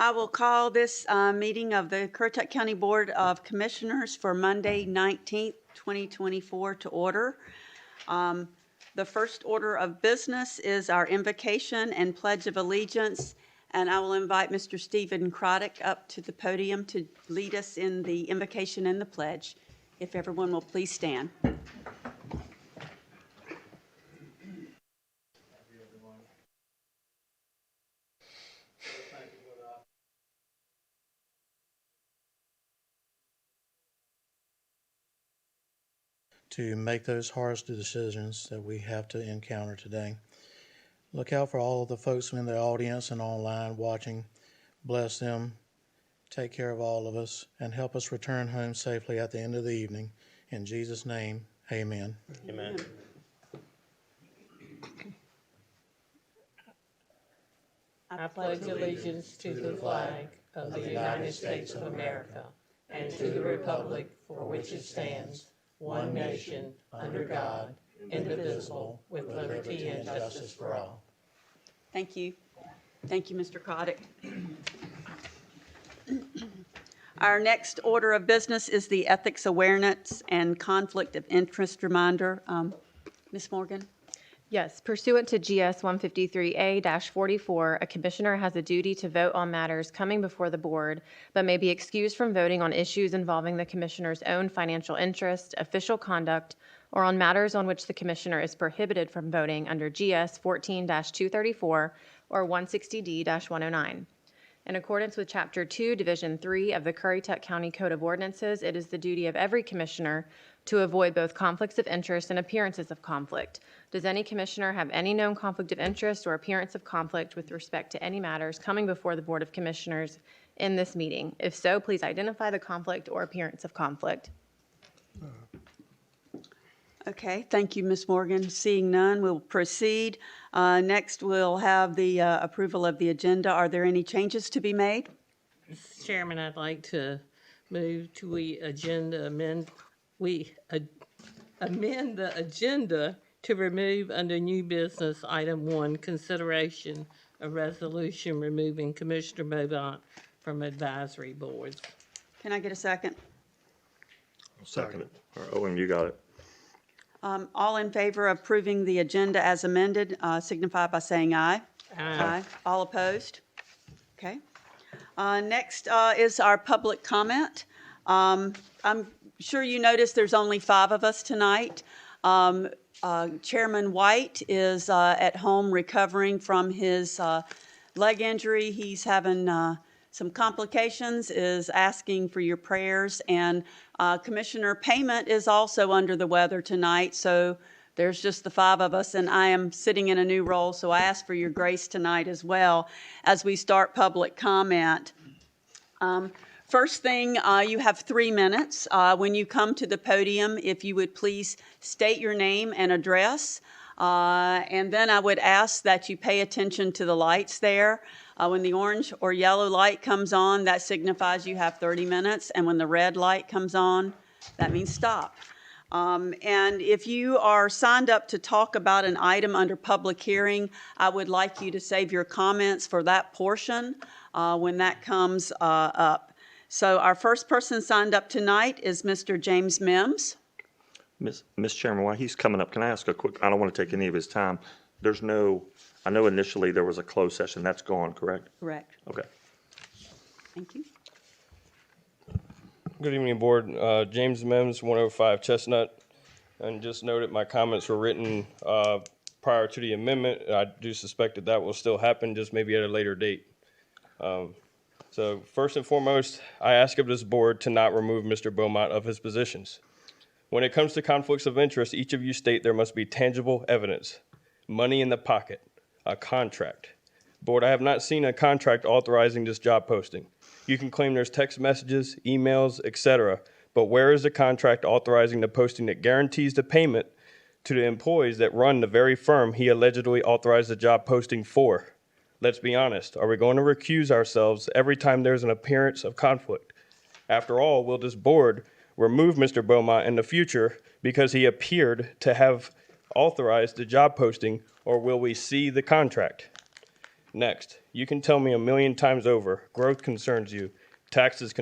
I will call this meeting of the Currituck County Board of Commissioners for Monday, 19th, 2024 to order. The first order of business is our invocation and pledge of allegiance, and I will invite Mr. Stephen Currituck up to the podium to lead us in the invocation and the pledge. If everyone will please stand. To make those harsh decisions that we have to encounter today. Look out for all of the folks in the audience and online watching. Bless them, take care of all of us, and help us return home safely at the end of the evening. In Jesus' name, amen. Amen. I pledge allegiance to the flag of the United States of America and to the republic for which it stands, one nation, under God, indivisible, with liberty and justice for all. Thank you. Thank you, Mr. Currituck. Our next order of business is the Ethics Awareness and Conflict of Interest Reminder. Ms. Morgan? Yes, pursuant to GS 153A-44, a commissioner has a duty to vote on matters coming before the board, but may be excused from voting on issues involving the commissioner's own financial interest, official conduct, or on matters on which the commissioner is prohibited from voting under GS 14-234 or 160D-109. In accordance with Chapter 2, Division 3 of the Currituck County Code of Ordinances, it is the duty of every commissioner to avoid both conflicts of interest and appearances of conflict. Does any commissioner have any known conflict of interest or appearance of conflict with respect to any matters coming before the Board of Commissioners in this meeting? If so, please identify the conflict or appearance of conflict. Okay, thank you, Ms. Morgan. Seeing none, we'll proceed. Next, we'll have the approval of the agenda. Are there any changes to be made? Mr. Chairman, I'd like to move to amend the agenda to remove under new business item 1, consideration of resolution removing Commissioner Beaumont from advisory boards. Can I get a second? I'll second it. Owen, you got it. All in favor of approving the agenda as amended, signify by saying aye. Aye. All opposed? Okay. Next is our public comment. I'm sure you noticed there's only 5 of us tonight. Chairman White is at home recovering from his leg injury. He's having some complications, is asking for your prayers, and Commissioner Payment is also under the weather tonight, so there's just the 5 of us, and I am sitting in a new role, so I ask for your grace tonight as well as we start public comment. First thing, you have 3 minutes. When you come to the podium, if you would please state your name and address, and then I would ask that you pay attention to the lights there. When the orange or yellow light comes on, that signifies you have 30 minutes, and when the red light comes on, that means stop. And if you are signed up to talk about an item under public hearing, I would like you to save your comments for that portion when that comes up. So our first person signed up tonight is Mr. James Mims. Ms. Chairman, while he's coming up, can I ask a quick, I don't want to take any of his time. I know initially there was a closed session. That's gone, correct? Correct. Okay. Thank you. Good evening, Board. James Mims, 105 Chestnut. And just noted my comments were written prior to the amendment. I do suspect that will still happen, just maybe at a later date. So first and foremost, I ask of this board to not remove Mr. Beaumont of his positions. When it comes to conflicts of interest, each of you state there must be tangible evidence, money in the pocket, a contract. Board, I have not seen a contract authorizing this job posting. You can claim there's text messages, emails, etc., but where is the contract authorizing the posting that guarantees the payment to the employees that run the very firm he allegedly authorized the job posting for? Let's be honest. Are we going to recuse ourselves every time there's an appearance of conflict? After all, will this board remove Mr. Beaumont in the future because he appeared to have authorized the job posting, or will we see the contract? Next, you can tell me a million times over, growth concerns you, taxes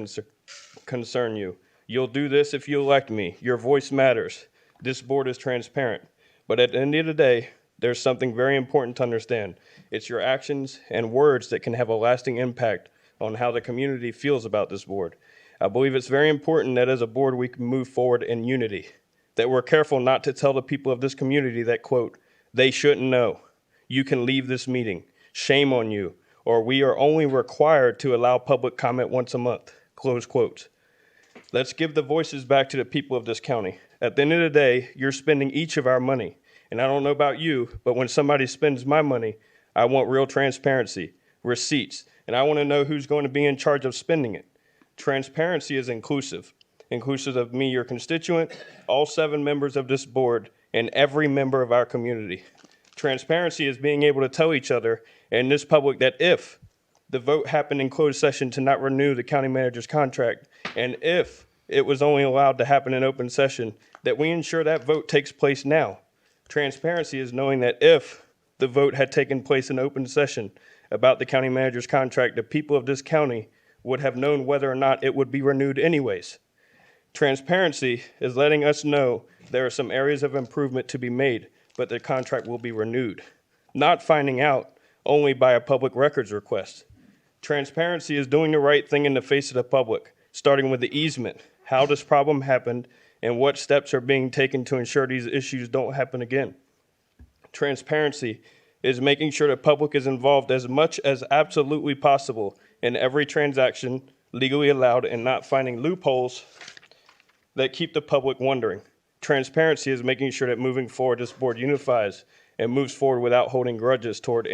concern you. You'll do this if you elect me. Your voice matters. This board is transparent. But at the end of the day, there's something very important to understand. It's your actions and words that can have a lasting impact on how the community feels about this board. I believe it's very important that as a board we can move forward in unity, that we're careful not to tell the people of this community that, quote, they shouldn't know. You can leave this meeting. Shame on you. Or we are only required to allow public comment once a month, close quotes. Let's give the voices back to the people of this county. At the end of the day, you're spending each of our money. And I don't know about you, but when somebody spends my money, I want real transparency, receipts, and I want to know who's going to be in charge of spending it. Transparency is inclusive of me, your constituent, all 7 members of this board, and every member of our community. Transparency is being able to tell each other and this public that if the vote happened in closed session to not renew the county manager's contract, and if it was only allowed to happen in open session, that we ensure that vote takes place now. Transparency is knowing that if the vote had taken place in open session about the county manager's contract, the people of this county would have known whether or not it would be renewed anyways. Transparency is letting us know there are some areas of improvement to be made, but the contract will be renewed. Not finding out only by a public records request. Transparency is doing the right thing in the face of the public, starting with the easement, how this problem happened, and what steps are being taken to ensure these issues don't happen again. Transparency is making sure the public is involved as much as absolutely possible in every transaction legally allowed and not finding loopholes that keep the public wondering. Transparency is making sure that moving forward, this board unifies and moves forward without holding grudges toward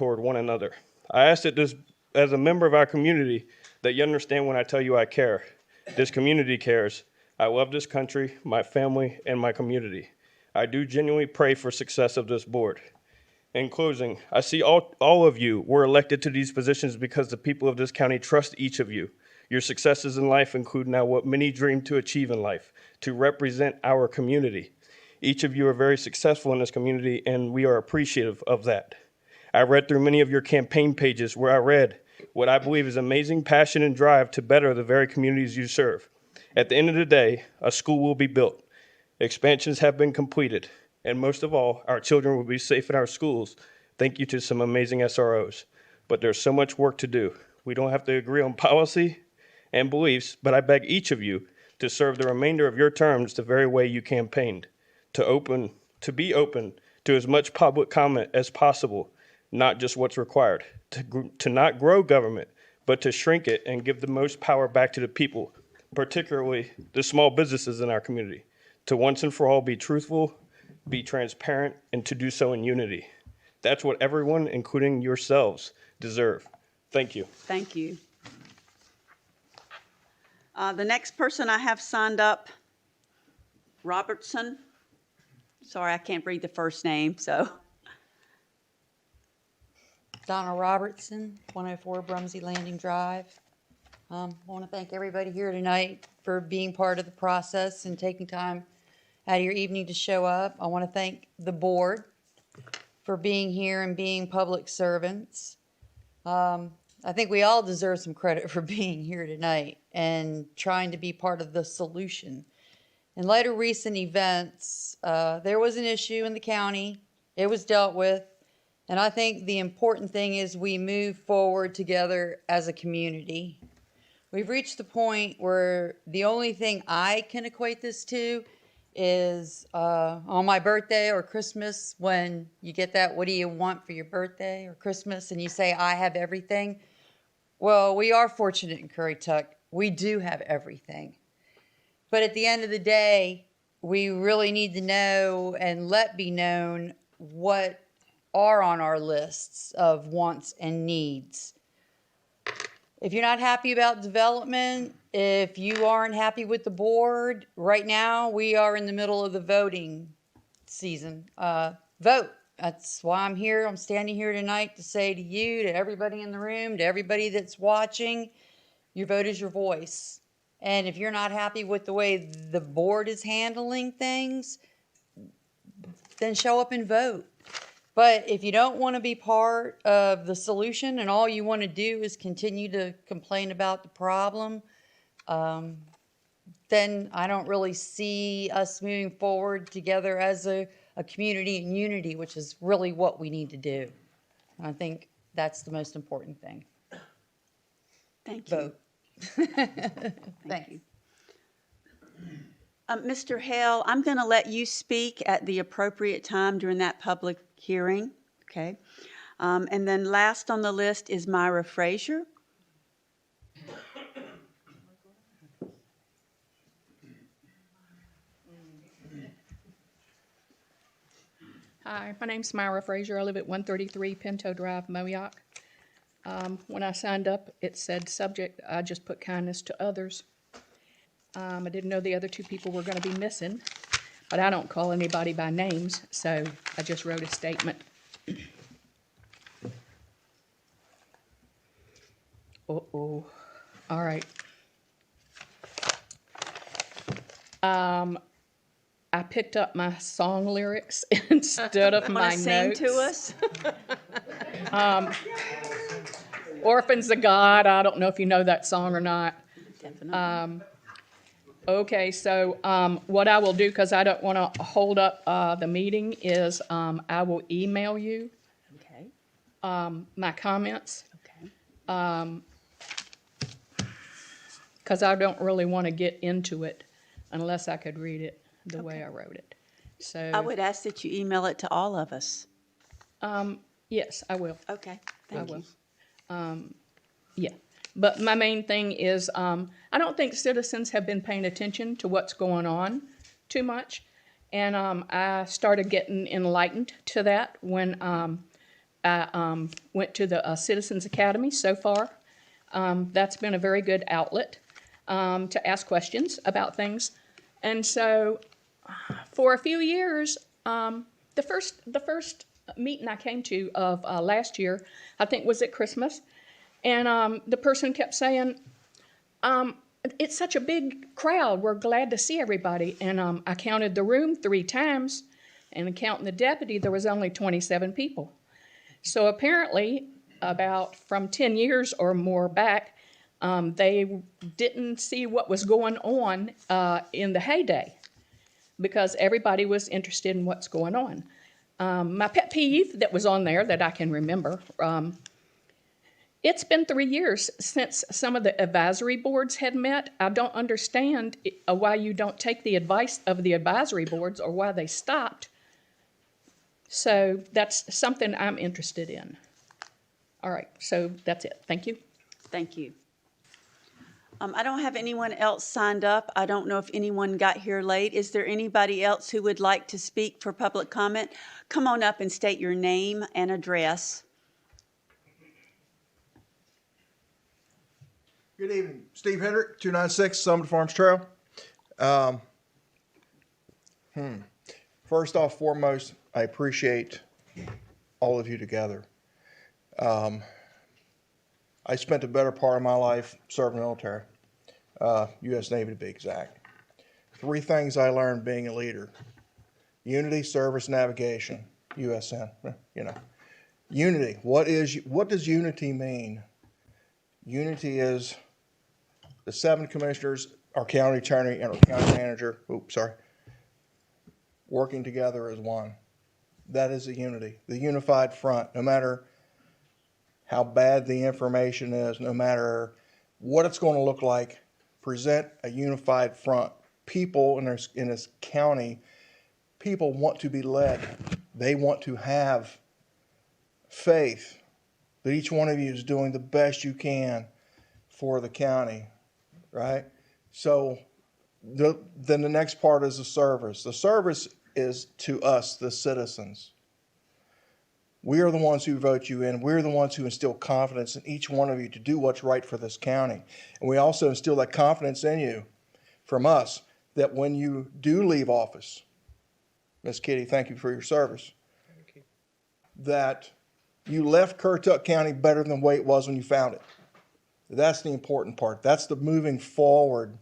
one another. I ask that this, as a member of our community, that you understand when I tell you I care. This community cares. I love this country, my family, and my community. I do genuinely pray for success of this board. In closing, I see all of you were elected to these positions because the people of this county trust each of you. Your successes in life include now what many dream to achieve in life, to represent our community. Each of you are very successful in this community, and we are appreciative of that. I read through many of your campaign pages where I read what I believe is amazing passion and drive to better the very communities you serve. At the end of the day, a school will be built. Expansions have been completed. And most of all, our children will be safe in our schools. Thank you to some amazing SROs. But there's so much work to do. We don't have to agree on policy and beliefs, but I beg each of you to serve the remainder of your terms the very way you campaigned, to be open to as much public comment as possible, not just what's required, to not grow government, but to shrink it and give the most power back to the people, particularly the small businesses in our community, to once and for all be truthful, be transparent, and to do so in unity. That's what everyone, including yourselves, deserve. Thank you. Thank you. The next person I have signed up, Robertson. Sorry, I can't read the first name, so. Donna Robertson, 104 Brumsey Landing Drive. I want to thank everybody here tonight for being part of the process and taking time out of your evening to show up. I want to thank the board for being here and being public servants. I think we all deserve some credit for being here tonight and trying to be part of the solution. In light of recent events, there was an issue in the county. It was dealt with. And I think the important thing is we move forward together as a community. We've reached the point where the only thing I can equate this to is on my birthday or Christmas, when you get that, what do you want for your birthday or Christmas? And you say, I have everything. Well, we are fortunate in Currituck. We do have everything. But at the end of the day, we really need to know and let be known what are on our lists of wants and needs. If you're not happy about development, if you aren't happy with the board, right now we are in the middle of the voting season. Vote. That's why I'm here. I'm standing here tonight to say to you, to everybody in the room, to everybody that's watching, your vote is your voice. And if you're not happy with the way the board is handling things, then show up and vote. But if you don't want to be part of the solution and all you want to do is continue to complain about the problem, then I don't really see us moving forward together as a community in unity, which is really what we need to do. I think that's the most important thing. Thank you. Vote. Thank you. Mr. Hale, I'm going to let you speak at the appropriate time during that public hearing, okay? And then last on the list is Myra Frazier. Hi, my name's Myra Frazier. I live at 133 Pinto Drive, Moyock. When I signed up, it said subject, I just put kindness to others. I didn't know the other two people were going to be missing, but I don't call anybody by names, so I just wrote a statement. Uh-oh. All right. I picked up my song lyrics instead of my Want to sing notes. to us? Orphans of God, I don't know if you know that song or not. Definitely. Okay, so what I will do, because I don't want to hold up the meeting, is I will email you Okay, my comments, okay. because I don't really want to get into it unless I could read it the way I wrote it. So, I would ask that you email it to all of us. yes, I will. Okay, thank you. Yeah, but my main thing is, I don't think citizens have been paying attention to what's going on too much. And I started getting enlightened to that when I went to the Citizens Academy so far. That's been a very good outlet to ask questions about things. And so for a few years, the first meeting I came to of last year, I think was at Christmas, and the person kept saying, it's such a big crowd, we're glad to see everybody. And I counted the room 3 times, and counting the deputy, there was only 27 people. So apparently, about from 10 years or more back, they didn't see what was going on in the heyday, because everybody was interested in what's going on. My pet peeve that was on there that I can remember, it's been 3 years since some of the advisory boards had met. I don't understand why you don't take the advice of the advisory boards, or why they stopped. So that's something I'm interested in. All right, so that's it. Thank you. Thank you. I don't have anyone else signed up. I don't know if anyone got here late. Is there anybody else who would like to speak for public comment? Come on up and state your name and address. Good evening, Steve Hendrick, 296 Summit Farms Trail. First off, foremost, I appreciate all of you together. I spent the better part of my life serving the military, U.S. Navy to be exact. 3 things I learned being a leader: unity, service, navigation, USN, you know. Unity, what does unity mean? Unity is the 7 commissioners, our county attorney, and our county manager, working together as one. That is the unity, the unified front. No matter how bad the information is, no matter what it's going to look like, present a unified front. People in this county, people want to be led. They want to have faith that each one of you is doing the best you can for the county, right? So then the next part is the service. The service is to us, the citizens. We are the ones who vote you in. We're the ones who instill confidence in each one of you to do what's right for this county. And we also instill that confidence in you from us, that when you do leave office, Miss Kitty, thank you for your service, that you left Currituck County better than the way it was when you found it. That's the important part. That's the moving forward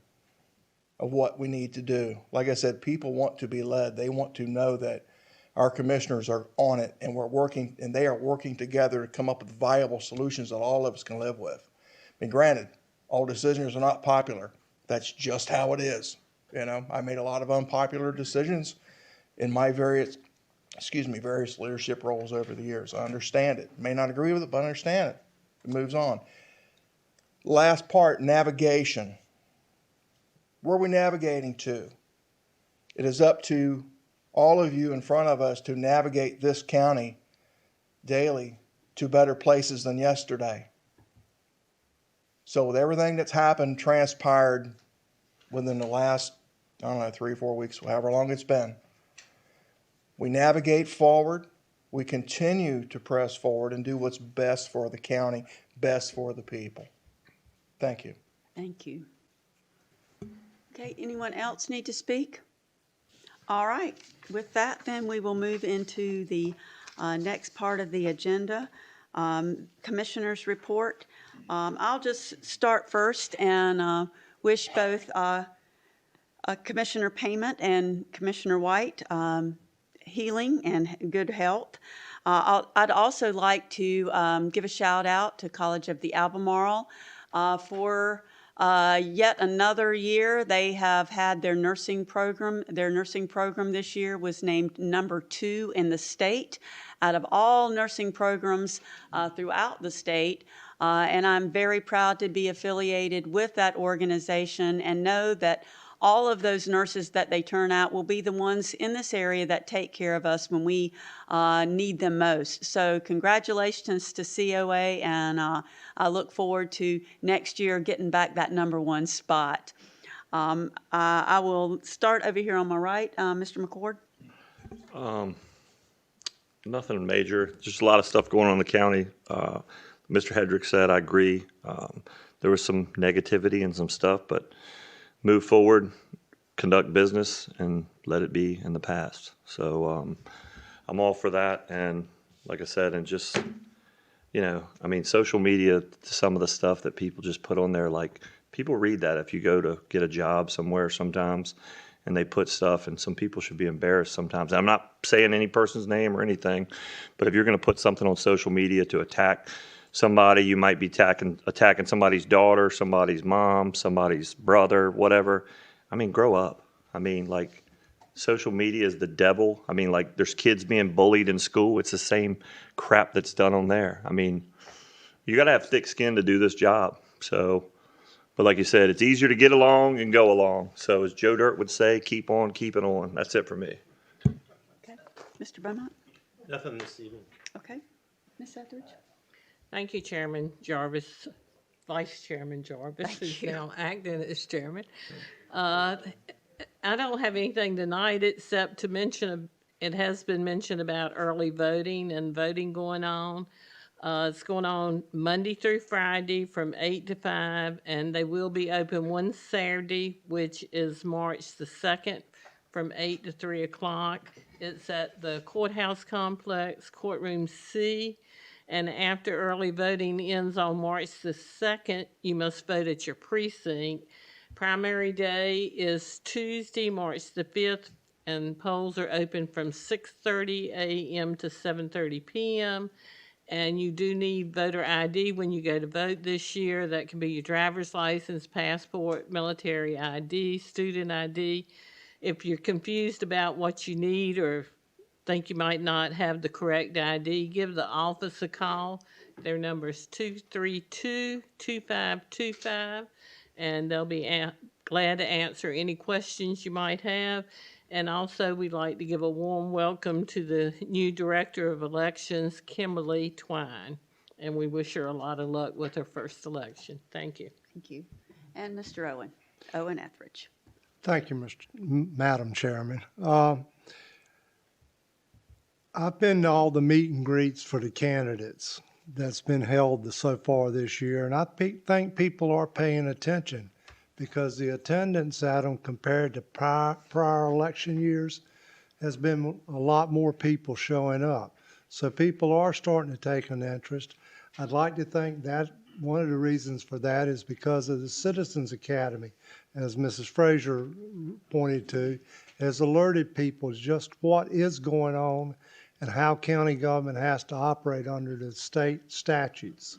of what we need to do. Like I said, people want to be led. They want to know that our commissioners are on it, and we're working, and they are working together to come up with viable solutions that all of us can live with. I mean, granted, all decisions are not popular. That's just how it is. You know, I made a lot of unpopular decisions in my various leadership roles over the years. I understand it. May not agree with it, but I understand it. It moves on. Last part, navigation. Where are we navigating to? It is up to all of you in front of us to navigate this county daily to better places than yesterday. So with everything that's happened, transpired within the last, 3 or 4 weeks, however long it's been, we navigate forward. We continue to press forward and do what's best for the county, best for the people. Thank you. Thank you. Okay, anyone else need to speak? All right, with that, then we will move into the next part of the agenda, Commissioner's Report. I'll just start first and wish both Commissioner Payment and Commissioner White healing and good health. I'd also like to give a shout out to College of the Albemarle for yet another year. They have had their nursing program. Their nursing program this year was named number 2 in the state out of all nursing programs throughout the state. And I'm very proud to be affiliated with that organization and know that all of those nurses that they turn out will be the ones in this area that take care of us when we need them most. So congratulations to COA, and I look forward to next year getting back that number 1 spot. I will start over here on my right. Mr. McCord? Nothing major, just a lot of stuff going on in the county. Mr. Hedrick said, I agree. There was some negativity and some stuff, but move forward, conduct business, and let it be in the past. So I'm all for that. And like I said, and just, social media, some of the stuff that people just put on there, like people read that if you go to get a job somewhere sometimes, and they put stuff, and some people should be embarrassed sometimes. I'm not saying any person's name or anything, but if you're going to put something on social media to attack somebody, you might be attacking somebody's daughter, somebody's mom, somebody's brother, whatever. I mean, grow up. I mean, like, social media is the devil. I mean, like, there's kids being bullied in school. It's the same crap that's done on there. I mean, you got to have thick skin to do this job. So, but like you said, it's easier to get along and go along. So as Joe Dirt would say, keep on keeping on. That's it for me. Okay. Mr. Beaumont? Nothing this evening. Okay. Ms. Etheridge? Thank you, Chairman Jarvis, Vice Chairman Jarvis, Thank who's you. now acting as chairman. I don't have anything tonight except to mention, it has been mentioned about early voting and voting going on. It's going on Monday through Friday from 8 to 5, and they will be open one Saturday, which is March the 2nd, from 8 to 3 o'clock. It's at the Courthouse Complex, Courtroom C. And after early voting ends on March the 2nd, you must vote at your precinct. Primary day is Tuesday, March the 5th, and polls are open from 6:30 a.m. to 7:30 p.m. And you do need voter ID when you go to vote this year. That can be your driver's license, passport, military ID, student ID. If you're confused about what you need or think you might not have the correct ID, give the office a call. Their number is 232-2525, and they'll be glad to answer any questions you might have. And also, we'd like to give a warm welcome to the new Director of Elections, Kimberly Twine, and we wish her a lot of luck with her first election. Thank you. Thank you. And Mr. Owen Etheridge? Thank you, Madam Chairman. I've been to all the meet and greets for the candidates that's been held so far this year, and I think people are paying attention because the attendance at them compared to prior election years has been a lot more people showing up. So people are starting to take an interest. I'd like to think that one of the reasons for that is because of the Citizens Academy, as Mrs. Frazier pointed to, has alerted people just what is going on and how county government has to operate under the state statutes.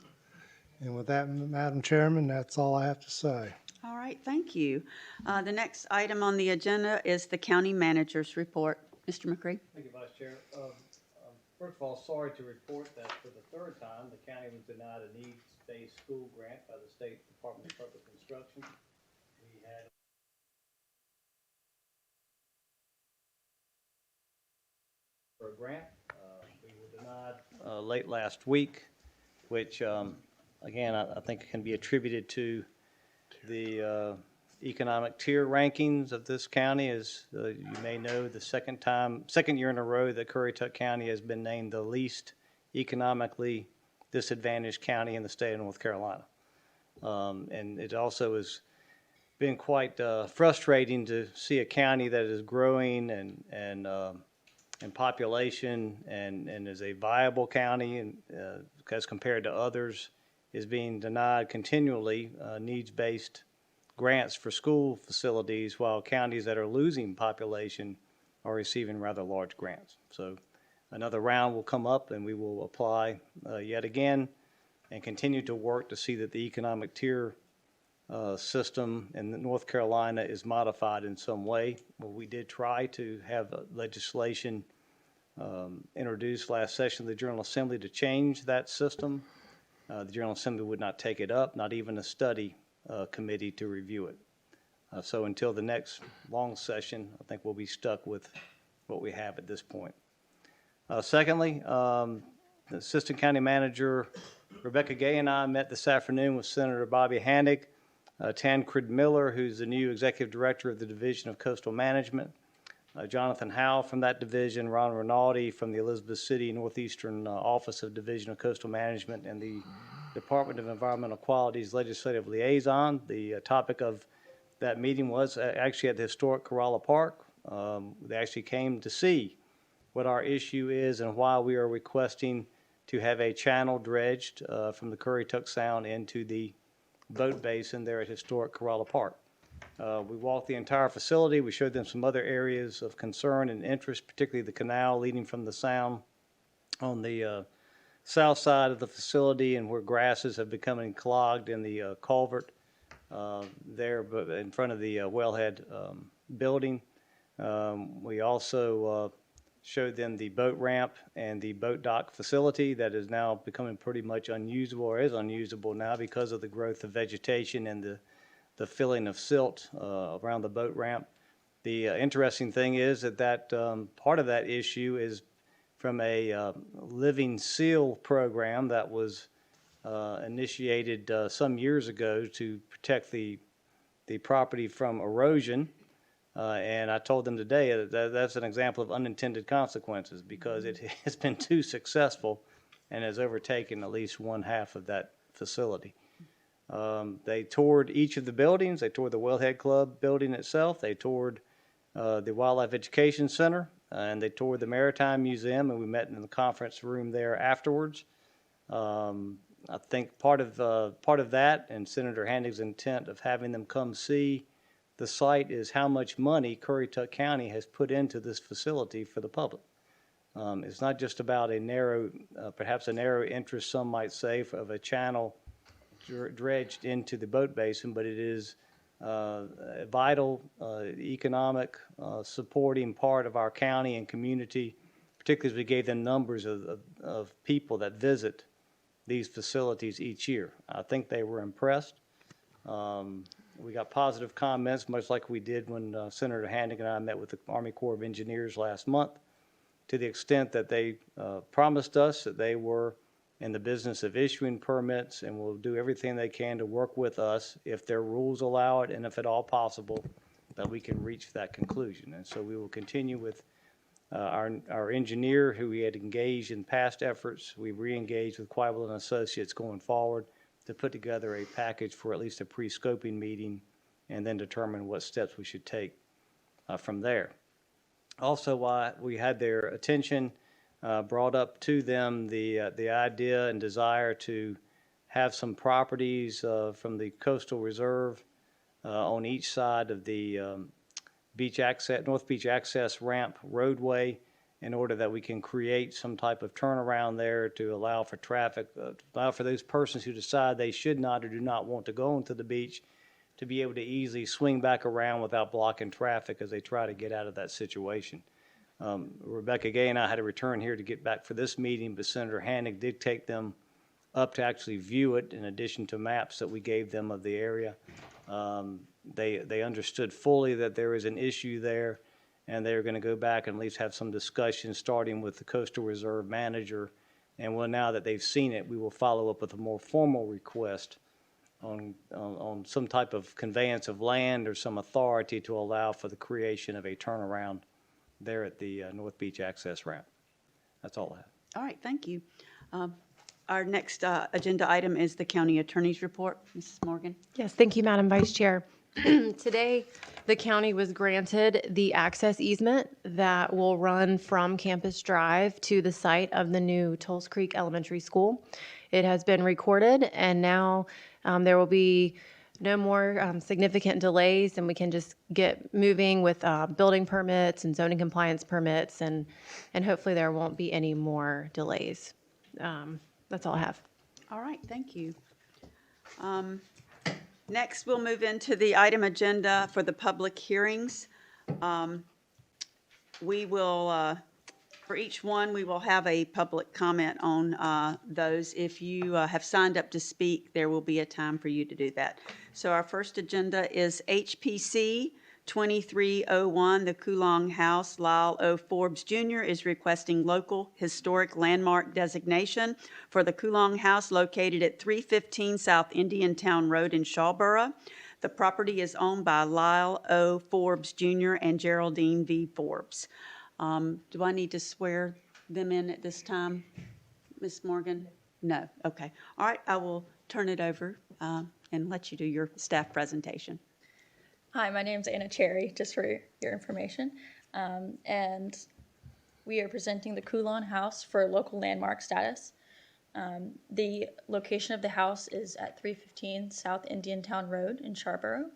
And with that, Madam Chairman, that's all I have to say. All right, thank you. The next item on the agenda is the county manager's report. Mr. McCree? Thank you, Vice Chair. First of all, sorry to report that for the third time, the county was denied a needs-based school grant by the State Department of Public Instruction. We had for a grant. We were denied late last week, which, again, I think can be attributed to the economic tier rankings of this county. As you may know, the second year in a row that Currituck County has been named the least economically disadvantaged county in the state of North Carolina. And it also has been quite frustrating to see a county that is growing and in population and is a viable county and as compared to others is being denied continually needs-based grants for school facilities, while counties that are losing population are receiving rather large grants. So another round will come up and we will apply yet again and continue to work to see that the economic tier system in North Carolina is modified in some way. Well, we did try to have legislation introduced last session of the General Assembly to change that system. The General Assembly would not take it up, not even a study committee to review it. So until the next long session, I think we'll be stuck with what we have at this point. Secondly, the Assistant County Manager Rebecca Gay and I met this afternoon with Senator Bobby Hannig, Tancred Miller, who's the new Executive Director of the Division of Coastal Management, Jonathan Howe from that division, Ron Rinaldi from the Elizabeth City Northeastern Office of Division of Coastal Management, and the Department of Environmental Quality's Legislative Liaison. The topic of that meeting was actually at the historic Corolla Park. They actually came to see what our issue is and why we are requesting to have a channel dredged from the Currituck Sound into the boat basin there at historic Corolla Park. We walked the entire facility. We showed them some other areas of concern and interest, particularly the canal leading from the Sound on the south side of the facility and where grasses have become clogged in the culvert there in front of the wellhead building. We also showed them the boat ramp and the boat dock facility that is now becoming pretty much unusable, or is unusable now because of the growth of vegetation and the filling of silt around the boat ramp. The interesting thing is that part of that issue is from a living seal program that was initiated some years ago to protect the property from erosion. And I told them today that that's an example of unintended consequences because it has been too successful and has overtaken at least one half of that facility. They toured each of the buildings. They toured the Wellhead Club building itself. They toured the Wildlife Education Center, and they toured the Maritime Museum, and we met in the conference room there afterwards. I think part of that and Senator Handig's intent of having them come see the site is how much money Currituck County has put into this facility for the public. It's not just about a narrow, perhaps a narrow interest, some might say, of a channel dredged into the boat basin, but it is a vital economic supporting part of our county and community, particularly as we gave them numbers of people that visit these facilities each year. I think they were impressed. We got positive comments, much like we did when Senator Handig and I met with the Army Corps of Engineers last month, to the extent that they promised us that they were in the business of issuing permits and will do everything they can to work with us if their rules allow it and if at all possible that we can reach that conclusion. And so we will continue with our engineer who we had engaged in past efforts. We re-engaged with Quibble and Associates going forward to put together a package for at least a pre-scoping meeting and then determine what steps we should take from there. Also, we had their attention brought up to them the idea and desire to have some properties from the coastal reserve on each side of the North Beach access ramp roadway in order that we can create some type of turnaround there to allow for traffic, allow for those persons who decide they should not or do not want to go into the beach to be able to easily swing back around without blocking traffic as they try to get out of that situation. Rebecca Gay and I had to return here to get back for this meeting, but Senator Hannig did take them up to actually view it in addition to maps that we gave them of the area. They understood fully that there is an issue there, and they're going to go back and at least have some discussion, starting with the Coastal Reserve manager. And well, now that they've seen it, we will follow up with a more formal request on some type of conveyance of land or some authority to allow for the creation of a turnaround there at the North Beach access ramp. That's all I have. All right, thank you. Our next agenda item is the county attorney's report. Mrs. Morgan. Yes, thank you, Madam Vice Chair. Today, the county was granted the access easement that will run from Campus Drive to the site of the new Tulse Creek Elementary School. It has been recorded, and now there will be no more significant delays, and we can just get moving with building permits and zoning compliance permits, and hopefully there won't be any more delays. That's all I have. All right, thank you. Next, we'll move into the item agenda for the public hearings. We will, for each one, we will have a public comment on those. If you have signed up to speak, there will be a time for you to do that. So our first agenda is HPC 2301, the Coulong House. Lyle O. Forbes Jr. is requesting local historic landmark designation for the Coulong House located at 315 South Indiantown Road in Shawboro. The property is owned by Lyle O. Forbes Jr. and Geraldine V. Forbes. Do I need to swear them in at this time, Ms. Morgan? No, okay. All right, I will turn it over and let you do your staff presentation. Hi, my name's Anna Cherry, just for your information. And we are presenting the Coulon House for local landmark status. The location of the house is at 315 South Indiantown Road in Scarborough.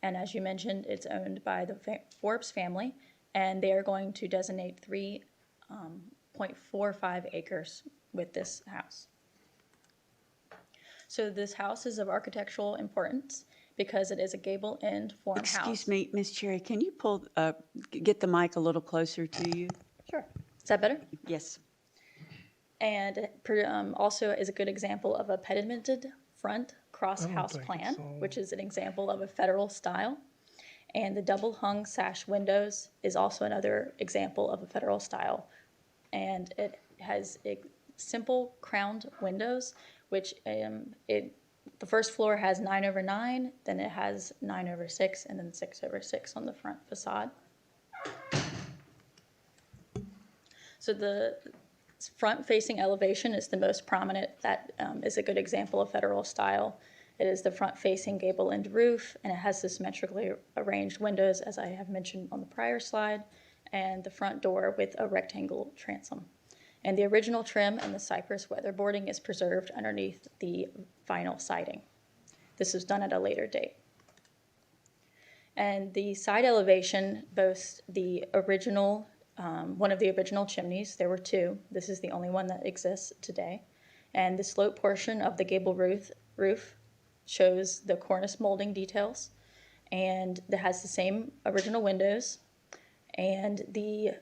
And as you mentioned, it's owned by the Forbes family, and they are going to designate 3.45 acres with this house. So this house is of architectural importance because it is a gable-end form house. Excuse me, Ms. Cherry, can you get the mic a little closer to you? Sure. Is that better? Yes. And it also is a good example of a pedimented front cross-house plan, which is an example of a federal style. And the double-hung sash windows is also another example of a federal style. And it has simple crowned windows, which the first floor has 9/9, then it has 9/6, and then 6/6 on the front facade. So the front-facing elevation is the most prominent. That is a good example of federal style. It is the front-facing gable-end roof, and it has the symmetrically arranged windows, as I have mentioned on the prior slide, and the front door with a rectangle transom. And the original trim and the cypress weatherboarding is preserved underneath the vinyl siding. This was done at a later date. And the side elevation boasts the original, one of the original chimneys. There were two. This is the only one that exists today. And the slope portion of the gable roof shows the cornice molding details, and it has the same original windows. And the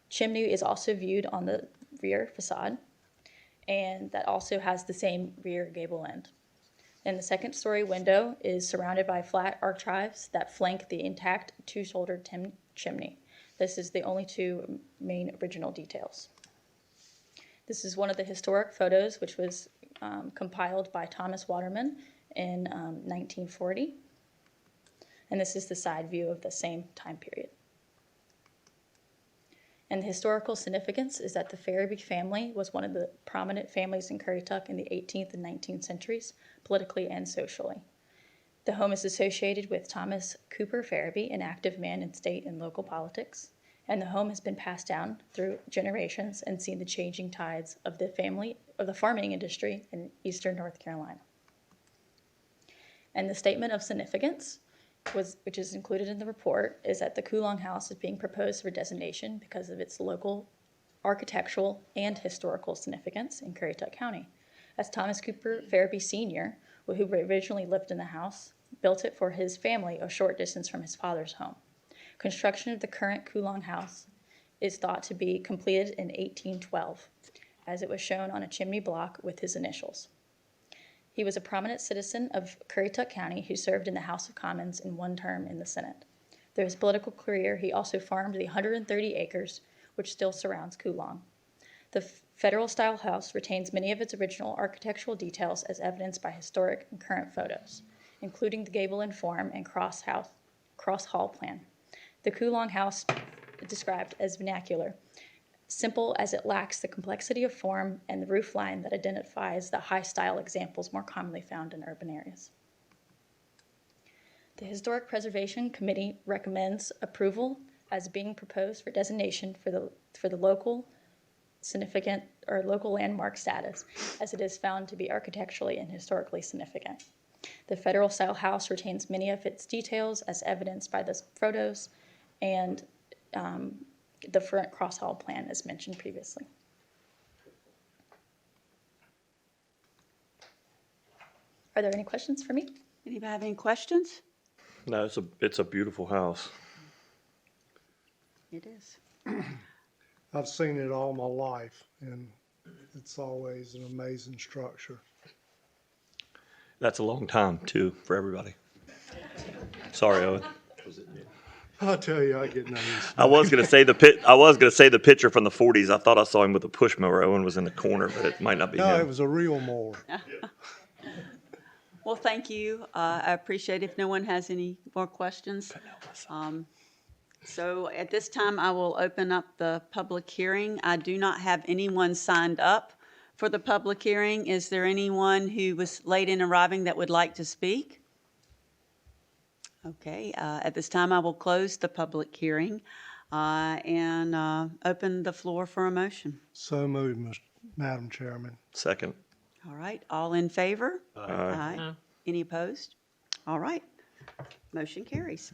chimney is also viewed on the rear facade, and that also has the same rear gable end. And the second story window is surrounded by flat archives that flank the intact two-shouldered chimney. This is the only two main original details. This is one of the historic photos, which was compiled by Thomas Waterman in 1940. And this is the side view of the same time period. And the historical significance is that the Farabee family was one of the prominent families in Currituck in the 18th and 19th centuries, politically and socially. The home is associated with Thomas Cooper Farabee, an active man in state and local politics. And the home has been passed down through generations and seen the changing tides of the farming industry in eastern North Carolina. And the statement of significance which is included in the report, is that the Kulong House is being proposed for designation because of its local architectural and historical significance in Currituck County. As Thomas Cooper Farabee Sr., who originally lived in the house, built it for his family a short distance from his father's home. Construction of the current Kulong House is thought to be completed in 1812, as it was shown on a chimney block with his initials. He was a prominent citizen of Currituck County who served in the House of Commons in one term in the Senate. Through his political career, he also farmed the 130 acres which still surrounds Kulong. The federal-style house retains many of its original architectural details as evidenced by historic and current photos, including the gable and form and cross hall plan. The Kulong House is described as vernacular, simple as it lacks the complexity of form and the roof line that identifies the high-style examples more commonly found in urban areas. The Historic Preservation Committee recommends approval as being proposed for designation for the local significant or local landmark status, as it is found to be architecturally and historically significant. The federal-style house retains many of its details as evidenced by the photos and the front cross hall plan as mentioned previously. Are there any questions for me? Anybody have any questions? No, it's a beautiful house. It is. I've seen it all my life, and it's always an amazing structure. That's a long time too for everybody. Sorry, Owen. I'll tell you, I get nervous. I was gonna say the picture from the 40s. I thought I saw him with a push mower. Owen was in the corner, but it might not be No, him. it was a real mower. Well, thank you. I appreciate it. If no one has any more questions. So at this time, I will open up the public hearing. I do not have anyone signed up for the public hearing. Is there anyone who was late in arriving that would like to speak? Okay, at this time, I will close the public hearing and open the floor for a motion. So moved, Madam Chairman. Second. All right, all in favor? Aye. Any opposed? All right, motion carries.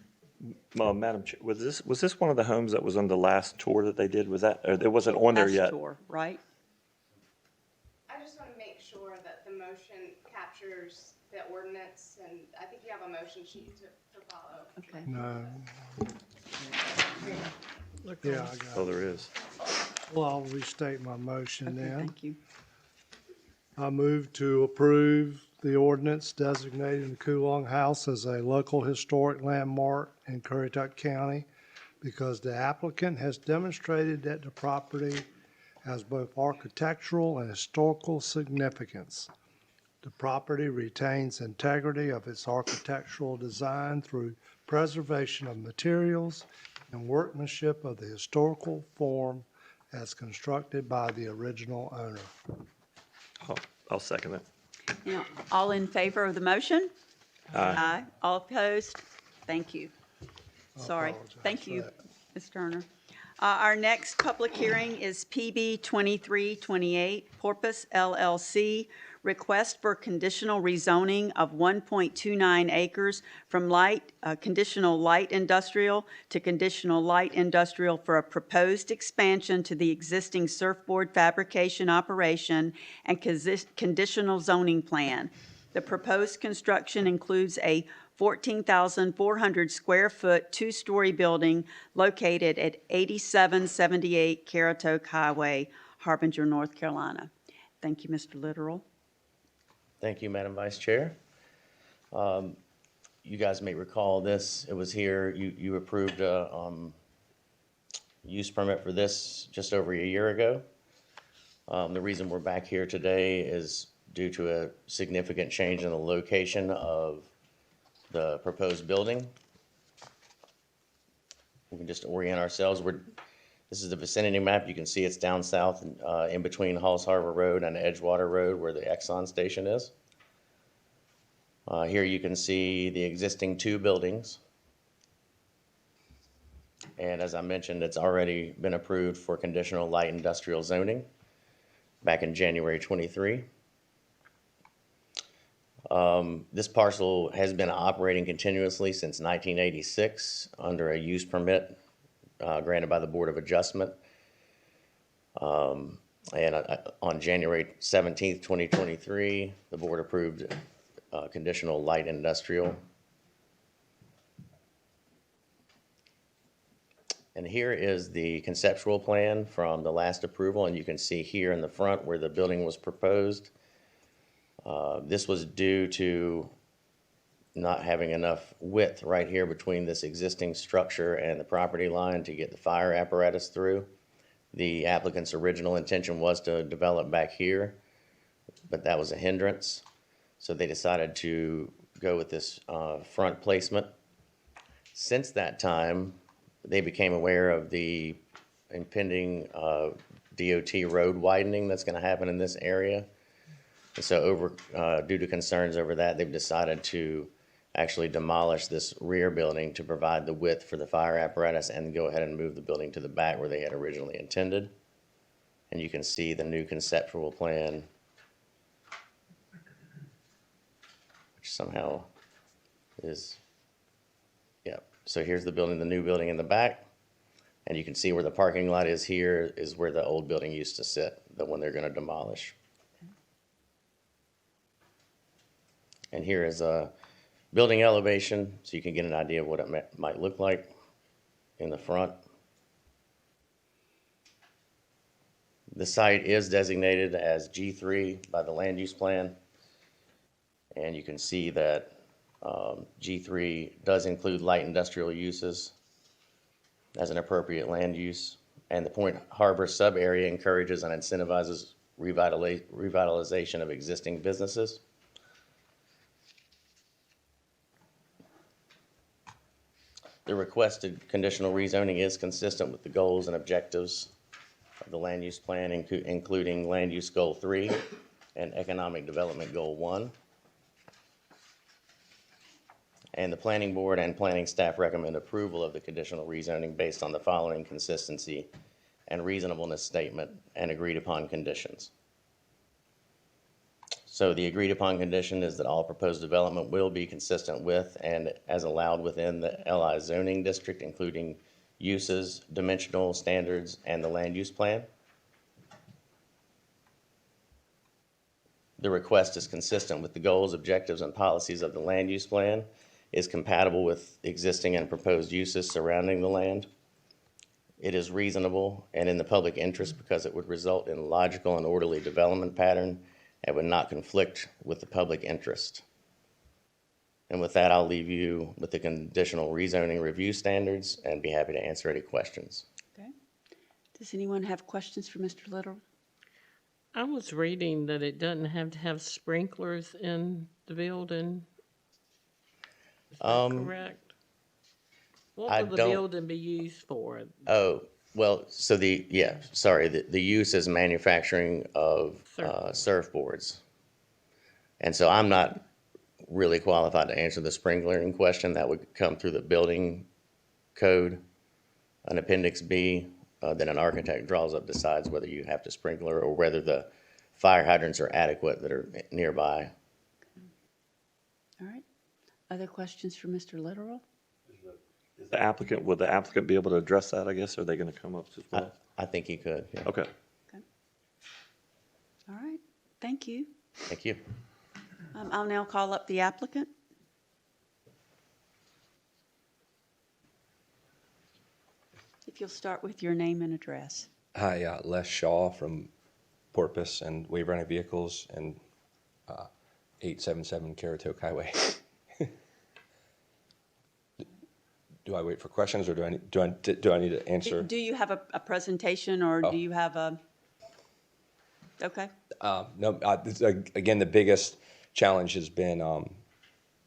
Madam Chair, was this one of the homes that was on the last tour that they did? Was that, or it wasn't on there Last yet? tour, right? I just want to make sure that the motion captures the ordinance, and I think you have a motion sheet to follow. Okay. No. Yeah, I got Oh, it. there is. Well, I'll restate my motion Okay, then. thank you. I move to approve the ordinance designating the Kulong House as a local historic landmark in Currituck County because the applicant has demonstrated that the property has both architectural and historical significance. The property retains integrity of its architectural design through preservation of materials and workmanship of the historical form as constructed by the original owner. I'll second that. Now, all in favor of the motion? Aye. All opposed? Thank you. Sorry. apologize Thank for you, that. Ms. Turner. Our next public hearing is PB 2328, Porpoise LLC, request for conditional rezoning of 1.29 acres from conditional light industrial to conditional light industrial for a proposed expansion to the existing surfboard fabrication operation and conditional zoning plan. The proposed construction includes a 14,400 square foot, two-story building located at 8778 Currituck Highway, Harbinger, North Carolina. Thank you, Mr. Littoral. Thank you, Madam Vice Chair. You guys may recall this, it was here, you approved a use permit for this just over a year ago. The reason we're back here today is due to a significant change in the location of the proposed building. We can just orient ourselves. This is the vicinity map. You can see it's down south in between Halls Harbor Road and Edgewater Road where the Exxon station is. Here you can see the existing two buildings. And as I mentioned, it's already been approved for conditional light industrial zoning back in January 23. This parcel has been operating continuously since 1986 under a use permit granted by the Board of Adjustment. And on January 17th, 2023, the board approved conditional light industrial. And here is the conceptual plan from the last approval, and you can see here in the front where the building was proposed. This was due to not having enough width right here between this existing structure and the property line to get the fire apparatus through. The applicant's original intention was to develop back here, but that was a hindrance. So they decided to go with this front placement. Since that time, they became aware of the impending DOT road widening that's going to happen in this area. And so due to concerns over that, they've decided to actually demolish this rear building to provide the width for the fire apparatus and go ahead and move the building to the back where they had originally intended. And you can see the new conceptual plan, which somehow is, yep. So here's the building, the new building in the back. And you can see where the parking lot is here is where the old building used to sit, the one they're going to demolish. And here is a building elevation, so you can get an idea of what it might look like in the front. The site is designated as G3 by the land use plan. And you can see that G3 does include light industrial uses as an appropriate land use. And the Point Harbor sub-area encourages and incentivizes revitalization of existing businesses. The requested conditional rezoning is consistent with the goals and objectives of the land use plan, including land use goal 3 and economic development goal 1. And the planning board and planning staff recommend approval of the conditional rezoning based on the following consistency and reasonableness statement and agreed upon conditions. So the agreed upon condition is that all proposed development will be consistent with and as allowed within the LI zoning district, including uses, dimensional standards, and the land use plan. The request is consistent with the goals, objectives, and policies of the land use plan, is compatible with existing and proposed uses surrounding the land. It is reasonable and in the public interest because it would result in logical and orderly development pattern and would not conflict with the public interest. And with that, I'll leave you with the conditional rezoning review standards and be happy to answer any questions. Okay. Does anyone have questions for Mr. Little? I was reading that it doesn't have to have sprinklers in the building. Is that correct? What would the building be used for? Oh, well, so the use is manufacturing of surfboards. And so I'm not really qualified to answer the sprinklering question. That would come through the building code, an appendix B, that an architect draws up, decides whether you have to sprinkler or whether the fire hydrants are adequate that are nearby. All right. Other questions for Mr. Literal? Would the applicant be able to address that, I guess? Are they going to come up as well? I think he could, yeah. Okay. All right. Thank you. Thank you. I'll now call up the applicant. If you'll start with your name and address. Hi, Les Shaw from Porpoise and Wave Running Vehicles and 877 Currituck Highway. Do I wait for questions, or do I need to answer? Do you have a presentation, or do you have a? Okay. No. Again, the biggest challenge has been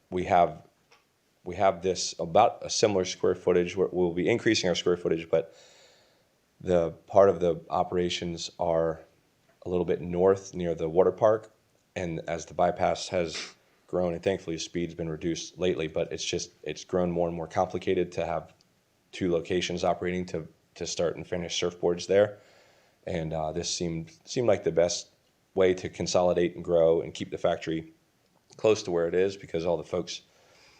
we have this about a similar square footage. We'll be increasing our square footage, but the part of the operations are a little bit north near the water park, and as the bypass has grown, and thankfully speed's been reduced lately, but it's grown more and more complicated to have two locations operating to start and finish surfboards there. And this seemed like the best way to consolidate and grow and keep the factory close to where it is because all the folks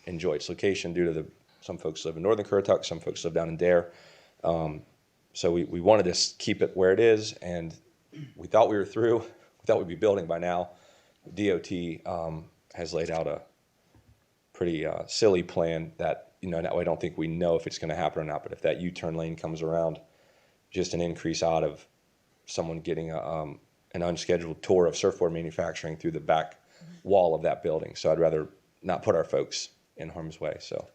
enjoy its location due to some folks live in northern Currituck, some folks live down in Dare. So we wanted to keep it where it is, and we thought we were through. We thought we'd be building by now. DOT has laid out a pretty silly plan that, now I don't think we know if it's going to happen or not, but if that U-turn lane comes around, just an increase out of someone getting an unscheduled tour of surfboard manufacturing through the back wall of that building. So I'd rather not put our folks in harm's way, so.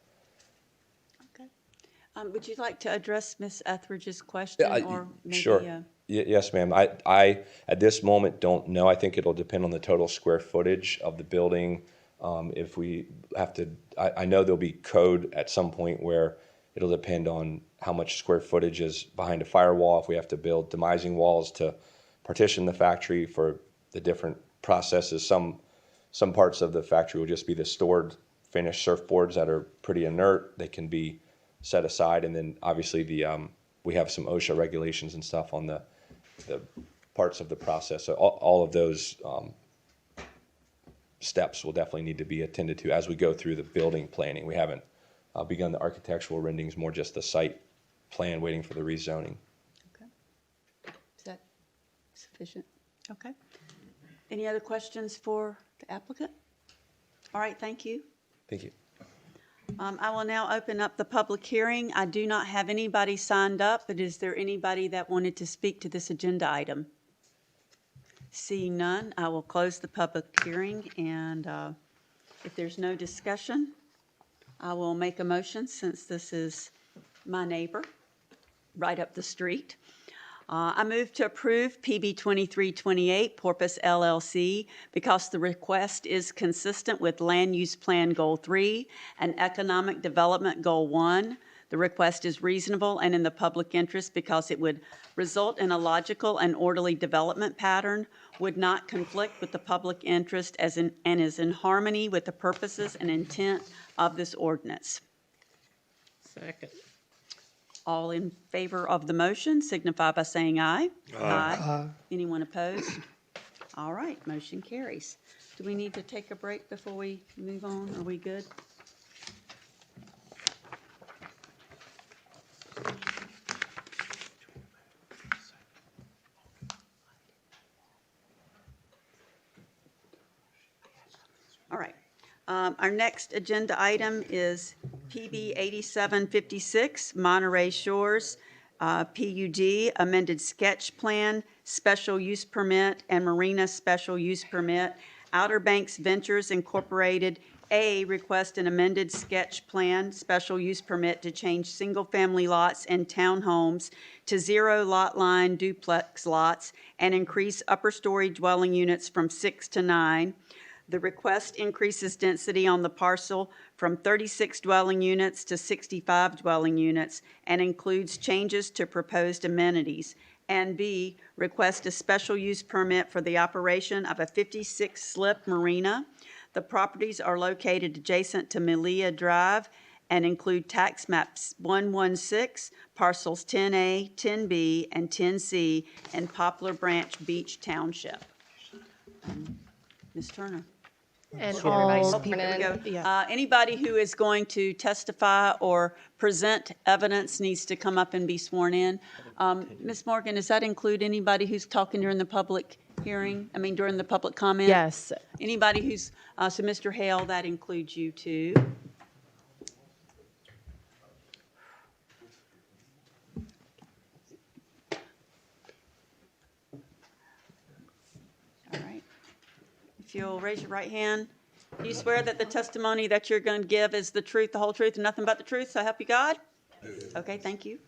Would you like to address Ms. Etheridge's question, or maybe? Sure. Yes, ma'am. I, at this moment, don't know. I think it'll depend on the total square footage of the building. If we have to, I know there'll be code at some point where it'll depend on how much square footage is behind a firewall. If we have to build demising walls to partition the factory for the different processes, some parts of the factory will just be the stored finished surfboards that are pretty inert. They can be set aside, and then obviously we have some OSHA regulations and stuff on the parts of the process. So all of those steps will definitely need to be attended to as we go through the building planning. We haven't begun the architectural renderings, more just the site plan, waiting for the rezoning. Okay. Is that sufficient? Okay. Any other questions for the applicant? All right, thank you. Thank you. I will now open up the public hearing. I do not have anybody signed up, but is there anybody that wanted to speak to this agenda item? Seeing none, I will close the public hearing, and if there's no discussion, I will make a motion, since this is my neighbor right up the street. I move to approve PB 2328 Porpoise LLC because the request is consistent with Land Use Plan Goal 3 and Economic Development Goal 1. The request is reasonable and in the public interest because it would result in a logical and orderly development pattern, would not conflict with the public interest, and is in harmony with the purposes and intent of this ordinance. Second. All in favor of the motion signify by saying aye. Aye. Anyone opposed? All right, motion carries. Do we need to take a break before we move on? Are we good? All right. Our next agenda item is PB 8756, Monterey Shores, PUD, amended sketch plan, special use permit, and marina special use permit. Outer Banks Ventures Incorporated, A, request an amended sketch plan, special use permit to change single-family lots and townhomes to zero lot line duplex lots and increase upper story dwelling units from 6 to 9. The request increases density on the parcel from 36 dwelling units to 65 dwelling units and includes changes to proposed amenities. And B, request a special use permit for the operation of a 56-slip marina. The properties are located adjacent to Melia Drive and include tax maps 116, parcels 10A, 10B, and 10C in Poplar Branch Beach Township. Ms. Turner. And Here all we people, go. yeah. Anybody who is going to testify or present evidence needs to come up and be sworn in. Ms. Morgan, does that include anybody who's talking during the public hearing? I mean, during the public comment? Yes. Anybody who's, so Mr. Hale, that includes you too. All right. If you'll raise your right hand. Do you swear that the testimony that you're going to give is the truth, the whole truth, and nothing but the truth, so help you God? Okay, thank you.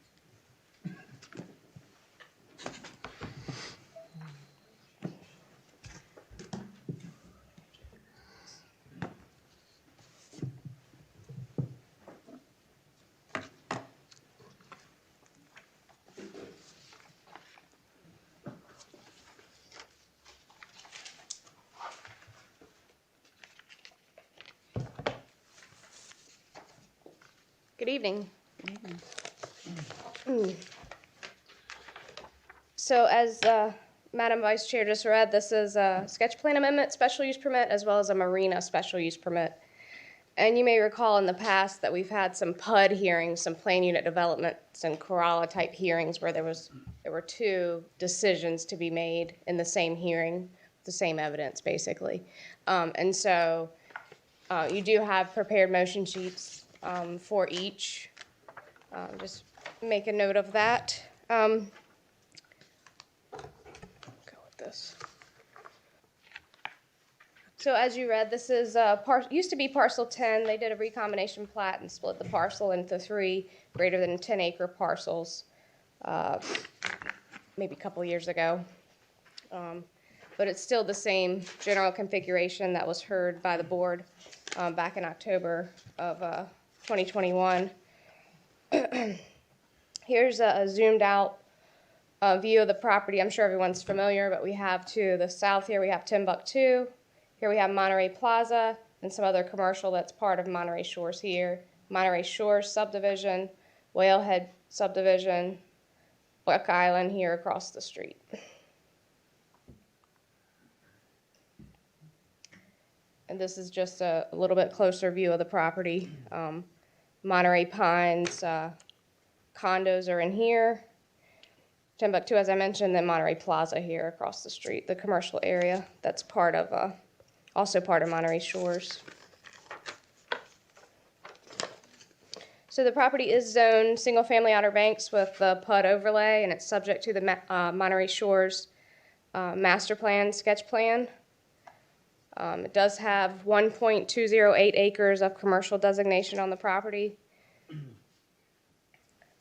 Good evening. So as Madam Vice Chair just read, this is a sketch plan amendment, special use permit, as well as a marina special use permit. And you may recall in the past that we've had some PUD hearings, some plan unit developments and Corolla type hearings where there were two decisions to be made in the same hearing, the same evidence basically. And so you do have prepared motion sheets for each. Just make a note of that. Go with this. So as you read, this is used to be parcel 10. They did a recombination plat and split the parcel into 3 greater than 10-acre parcels maybe a couple years ago. But it's still the same general configuration that was heard by the board back in October of 2021. Here's a zoomed out view of the property. I'm sure everyone's familiar, but we have to the south here, we have Timbuktu. Here we have Monterey Plaza and some other commercial that's part of Monterey Shores here. Monterey Shores subdivision, Whalehead subdivision, Buck Island here across the street. And this is just a little bit closer view of the property. Monterey Pines condos are in here. Timbuktu, as I mentioned, then Monterey Plaza here across the street, the commercial area that's part of, also part of Monterey Shores. So the property is zoned single-family Outer Banks with the PUD overlay, and it's subject to the Monterey Shores master plan, sketch plan. It does have 1.208 acres of commercial designation on the property.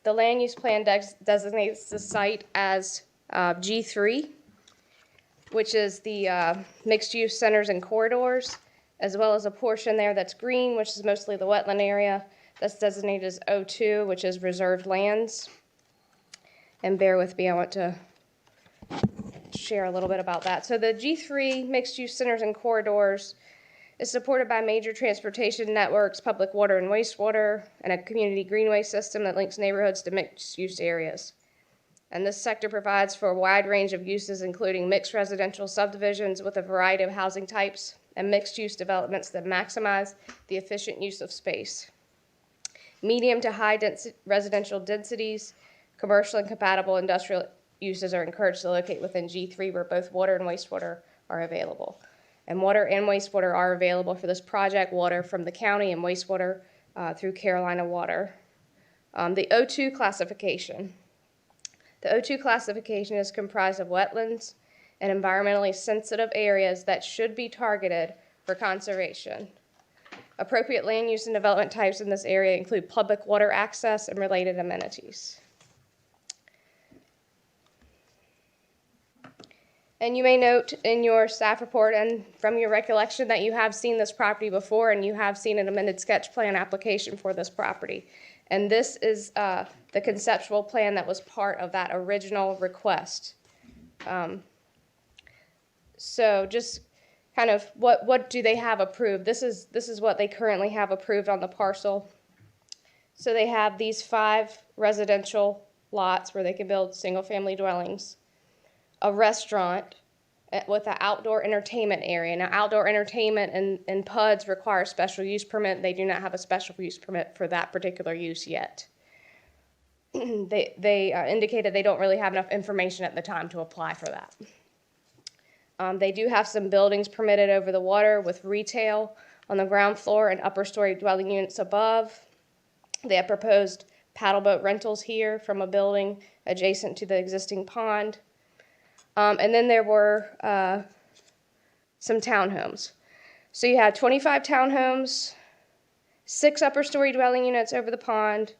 The land use plan designates the site as G3, which is the mixed-use centers and corridors, as well as a portion there that's green, which is mostly the wetland area, that's designated as O2, which is reserved lands. And bear with me, I want to share a little bit about that. So the G3 mixed-use centers and corridors is supported by major transportation networks, public water and wastewater, and a community greenway system that links neighborhoods to mixed-use areas. And this sector provides for a wide range of uses, including mixed residential subdivisions with a variety of housing types and mixed-use developments that maximize the efficient use of space. Medium to high residential densities, commercial and compatible industrial uses are encouraged to locate within G3 where both water and wastewater are available. And water and wastewater are available for this project, water from the county and wastewater through Carolina Water. The O2 classification. The O2 classification is comprised of wetlands and environmentally sensitive areas that should be targeted for conservation. Appropriate land use and development types in this area include public water access and related amenities. And you may note in your staff report and from your recollection that you have seen this property before and you have seen an amended sketch plan application for this property. And this is the conceptual plan that was part of that original request. So just kind of what do they have approved? This is what they currently have approved on the parcel. So they have these 5 residential lots where they can build single-family dwellings, a restaurant with an outdoor entertainment area. Now, outdoor entertainment and PUDs require a special use permit. They do not have a special use permit for that particular use yet. They indicated they don't really have enough information at the time to apply for that. They do have some buildings permitted over the water with retail on the ground floor and upper story dwelling units above. They have proposed paddle boat rentals here from a building adjacent to the existing pond. And then there were some townhomes. So you had 25 townhomes, 6 upper story dwelling units over the pond,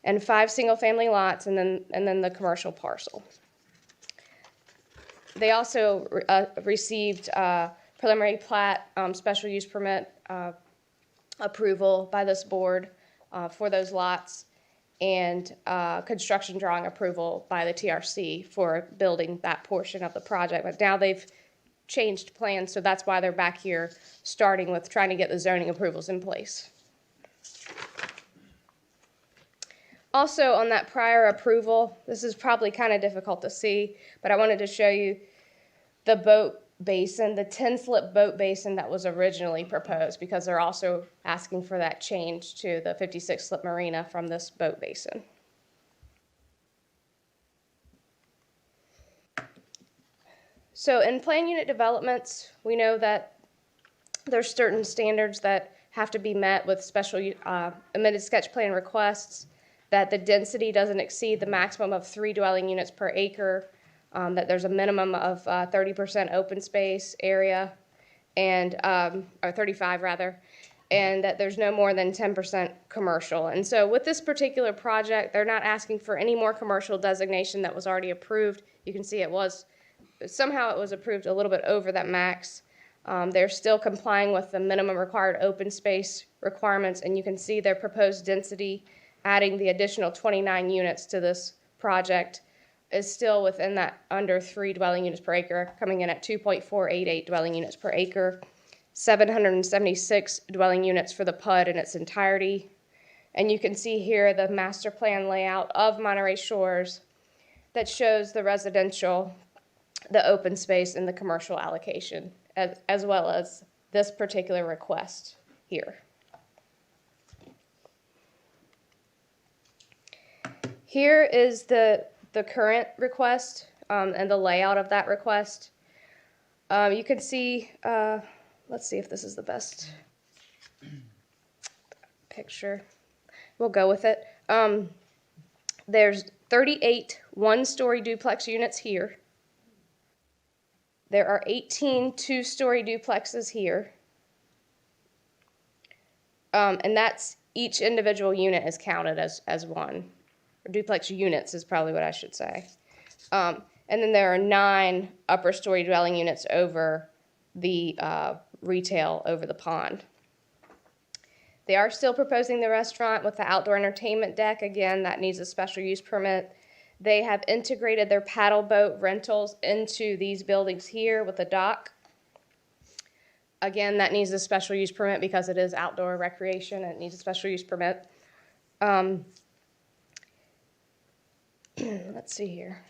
and 5 single family lots, and then the commercial parcel. They also received preliminary plat special use permit approval by this board for those lots, and construction drawing approval by the TRC for building that portion of the project. But now they've changed plans, so that's why they're back here starting with trying to get the zoning approvals in place. Also on that prior approval, this is probably kind of difficult to see, but I wanted to show you the boat basin, the 10-slip boat basin that was originally proposed, because they're also asking for that change to the 56-slip marina from this boat basin. So in plan unit developments, we know that there's certain standards that have to be met with special amended sketch plan requests, that the density doesn't exceed the maximum of 3 dwelling units per acre, that there's a minimum of 30% open space area, and or 35 rather, and that there's no more than 10% commercial. And so with this particular project, they're not asking for any more commercial designation that was already approved. You can see it was approved a little bit over that max. They're still complying with the minimum required open space requirements, and you can see their proposed density, adding the additional 29 units to this project, is still within that under 3 dwelling units per acre, coming in at 2.488 dwelling units per acre, 776 dwelling units for the PUD in its entirety. And you can see here the master plan layout of Monterey Shores that shows the residential, the open space, and the commercial allocation, as well as this particular request here. Here is the current request and the layout of that request. You can see, let's see if this is the best picture. We'll go with it. There's 38 one-story duplex units here. There are 18 two-story duplexes here. And that's each individual unit is counted as one. Or duplex units is probably what I should say. And then there are 9 upper story dwelling units over the retail over the pond. They are still proposing the restaurant with the outdoor entertainment deck. Again, that needs a special use permit. They have integrated their paddle boat rentals into these buildings here with a dock. Again, that needs a special use permit because it is outdoor recreation and it needs a special use permit. Let's see here.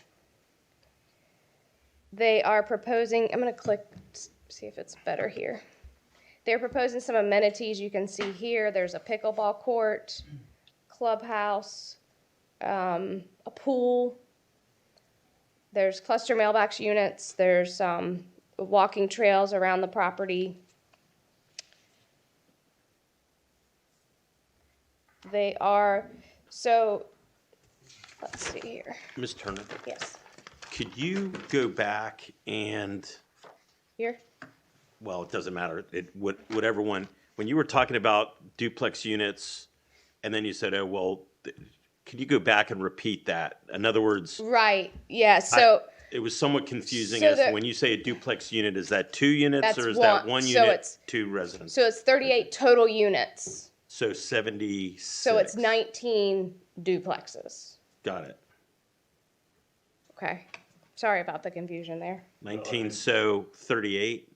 They are proposing, I'm going to click, see if it's better here. They're proposing some amenities you can see here. There's a pickleball court, clubhouse, a pool. There's cluster mailbox units. There's walking trails around the property. They are, so let's see here. Ms. Turner, Yes. could you go back and, Here? well, it doesn't matter, whatever one, when you were talking about duplex units, and then you said, oh, well, can you go back and repeat that? In other words, Right, yeah, so. it was somewhat confusing So as when you say a duplex unit, is that 2 units That's or is one. that 1 So unit, it's- 2 residents? So it's 38 total units. So 76. So it's 19 duplexes. Got it. Okay. Sorry about the confusion there. 19, so 38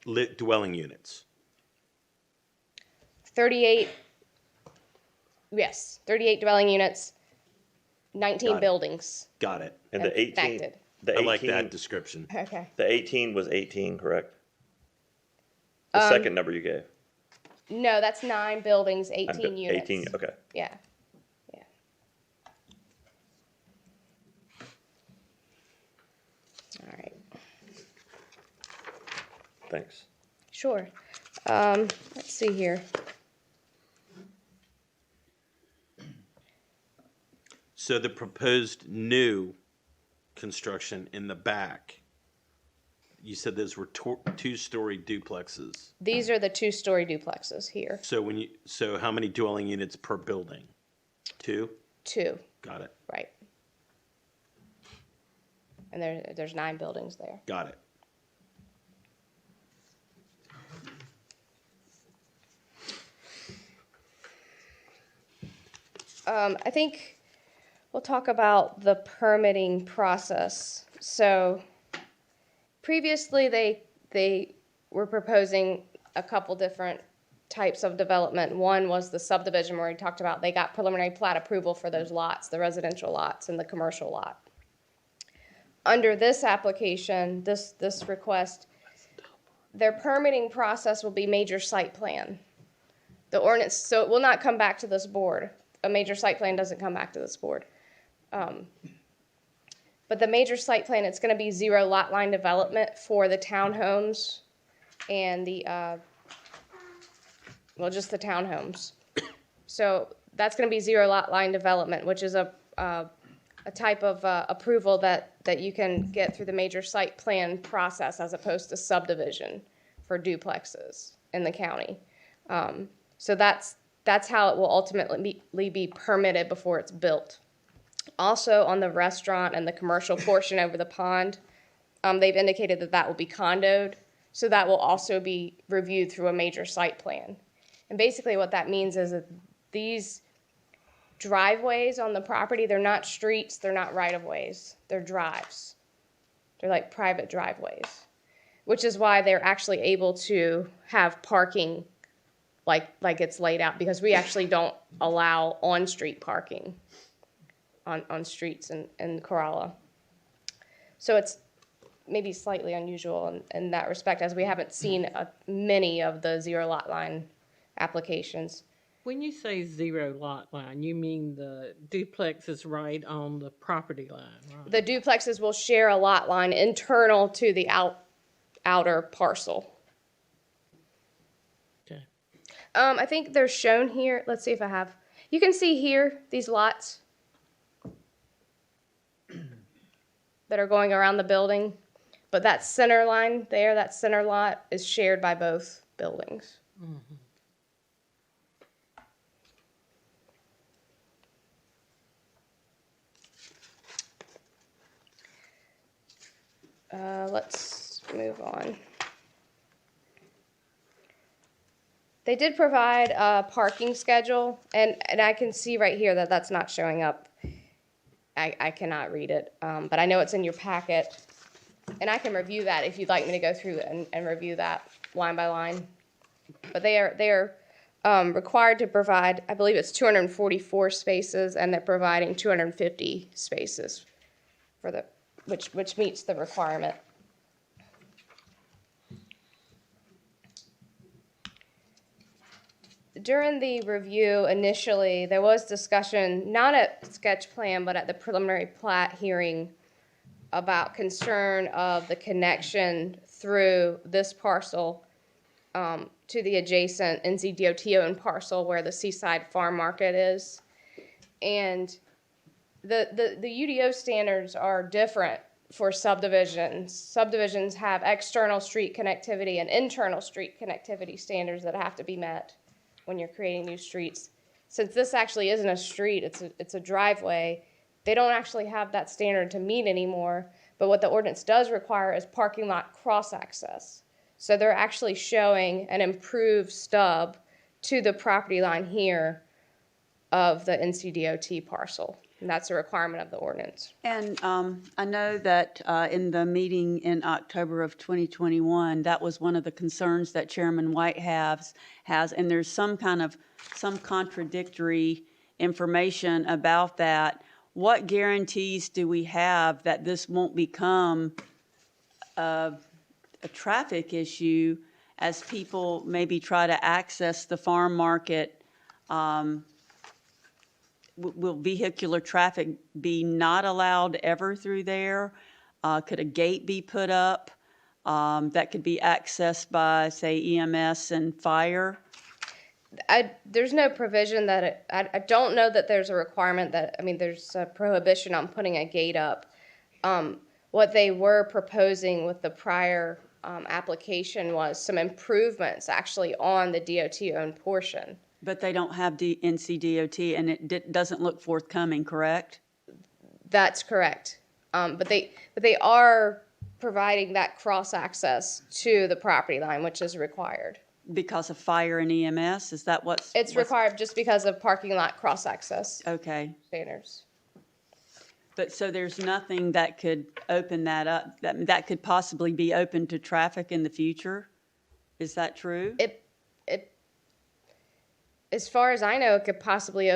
lit dwelling units. 38, yes, 38 dwelling units, 19 Got it. buildings. Got it. And the 18, Connected. the I like 18 that description. Okay. The 18 was 18, correct? The second number you gave. No, that's 9 buildings, I'm 18 units. 18, okay. Yeah. Yeah. All right. Thanks. Sure. Let's see here. So the proposed new construction in the back, you said those were 2-story duplexes. These are the 2-story duplexes here. So so how many dwelling units per building? 2? 2, Got it. right. And there's 9 buildings there. Got it. I think we'll talk about the permitting process. So previously, they were proposing a couple different types of development. One was the subdivision where we talked about they got preliminary plat approval for those lots, the residential lots and the commercial lot. under this application, this request, their permitting process will be major site plan. The ordinance, so it will not come back to this board. A major site plan doesn't come back to this board. But the major site plan, it's gonna be 0 lot line development for the townhomes and the, just the townhomes. So that's gonna be 0 lot line development, which is a type of approval that you can get through the major site plan process as opposed to subdivision for duplexes in the county. So that's how it will ultimately be permitted before it's built. Also, on the restaurant and the commercial portion over the pond, they've indicated that will be condoed, so that will also be reviewed through a major site plan. And basically what that means is that these driveways on the property, they're not streets, they're not right-of-ways, they're drives. They're like private driveways, which is why they're actually able to have parking like it's laid out, because we actually don't allow on-street parking on streets in Corolla. So it's maybe slightly unusual in that respect, as we haven't seen many of the 0 lot line applications. When you say 0 lot line, you mean the duplex is right on the property line, right? The duplexes will share a lot line internal to the outer parcel. Okay. I think they're shown here. Let's see if I have. You can see here these lots that are going around the building, but that center line there, that center lot, is shared by both buildings. Mm-hmm. Let's move on. They did provide a parking schedule, and I can see right here that that's not showing up. I cannot read it, but I know it's in your packet, and I can review that if you'd like me to go through and review that line by line. But they are required to provide, I believe it's 244 spaces, and they're providing 250 spaces for the which meets the requirement. During the review initially, there was discussion, not at sketch plan, but at the preliminary plat hearing, about concern of the connection through this parcel to the adjacent NCDOT-owned parcel where the Seaside Farm Market is. And the UDO standards are different for subdivisions. Subdivisions have external street connectivity and internal street connectivity standards that have to be met when you're creating new streets. Since this actually isn't a street, it's a driveway, they don't actually have that standard to meet anymore. But what the ordinance does require is parking lot cross-access. So they're actually showing an improved stub to the property line here of the NCDOT parcel. And that's a requirement of the ordinance. And I know that in the meeting in October of 2021, that was one of the concerns that Chairman White has, and there's some contradictory information about that. What guarantees do we have that this won't become a traffic issue as people maybe try to access the farm market? Will vehicular traffic be not allowed ever through there? Could a gate be put up that could be accessed by, say, EMS and fire? There's no provision that I don't know that there's a requirement that, there's a prohibition on putting a gate up. What they were proposing with the prior application was some improvements actually on the DOT-owned portion. But they don't have NCDOT, and it doesn't look forthcoming, correct? That's correct. But they are providing that cross-access to the property line, which is required. Because of fire and EMS? Is that what's... It's required just because of parking lot cross-access Okay. standards. But so there's nothing that could open that up, that could possibly be open to traffic in the future? Is that true? As far as I know, it could possibly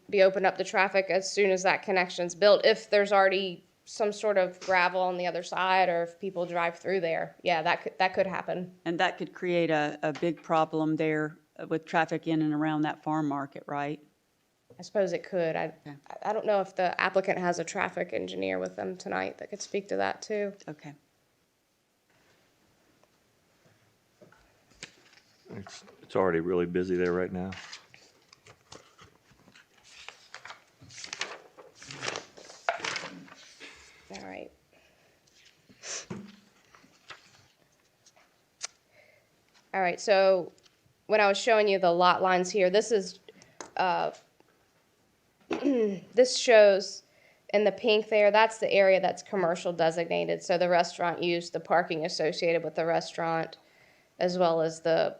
be opened up to traffic as soon as that connection's built, if there's already some sort of gravel on the other side, or if people drive through there, yeah, that could happen. And that could create a big problem there with traffic in and around that farm market, right? I suppose it could. I don't know if the applicant has a traffic engineer with them tonight that could speak to that too. Okay. It's already really busy there right now. All right. All right, so when I was showing you the lot lines here, this is, this shows in the pink there, that's the area that's commercial designated. So the restaurant use, the parking associated with the restaurant, as well as the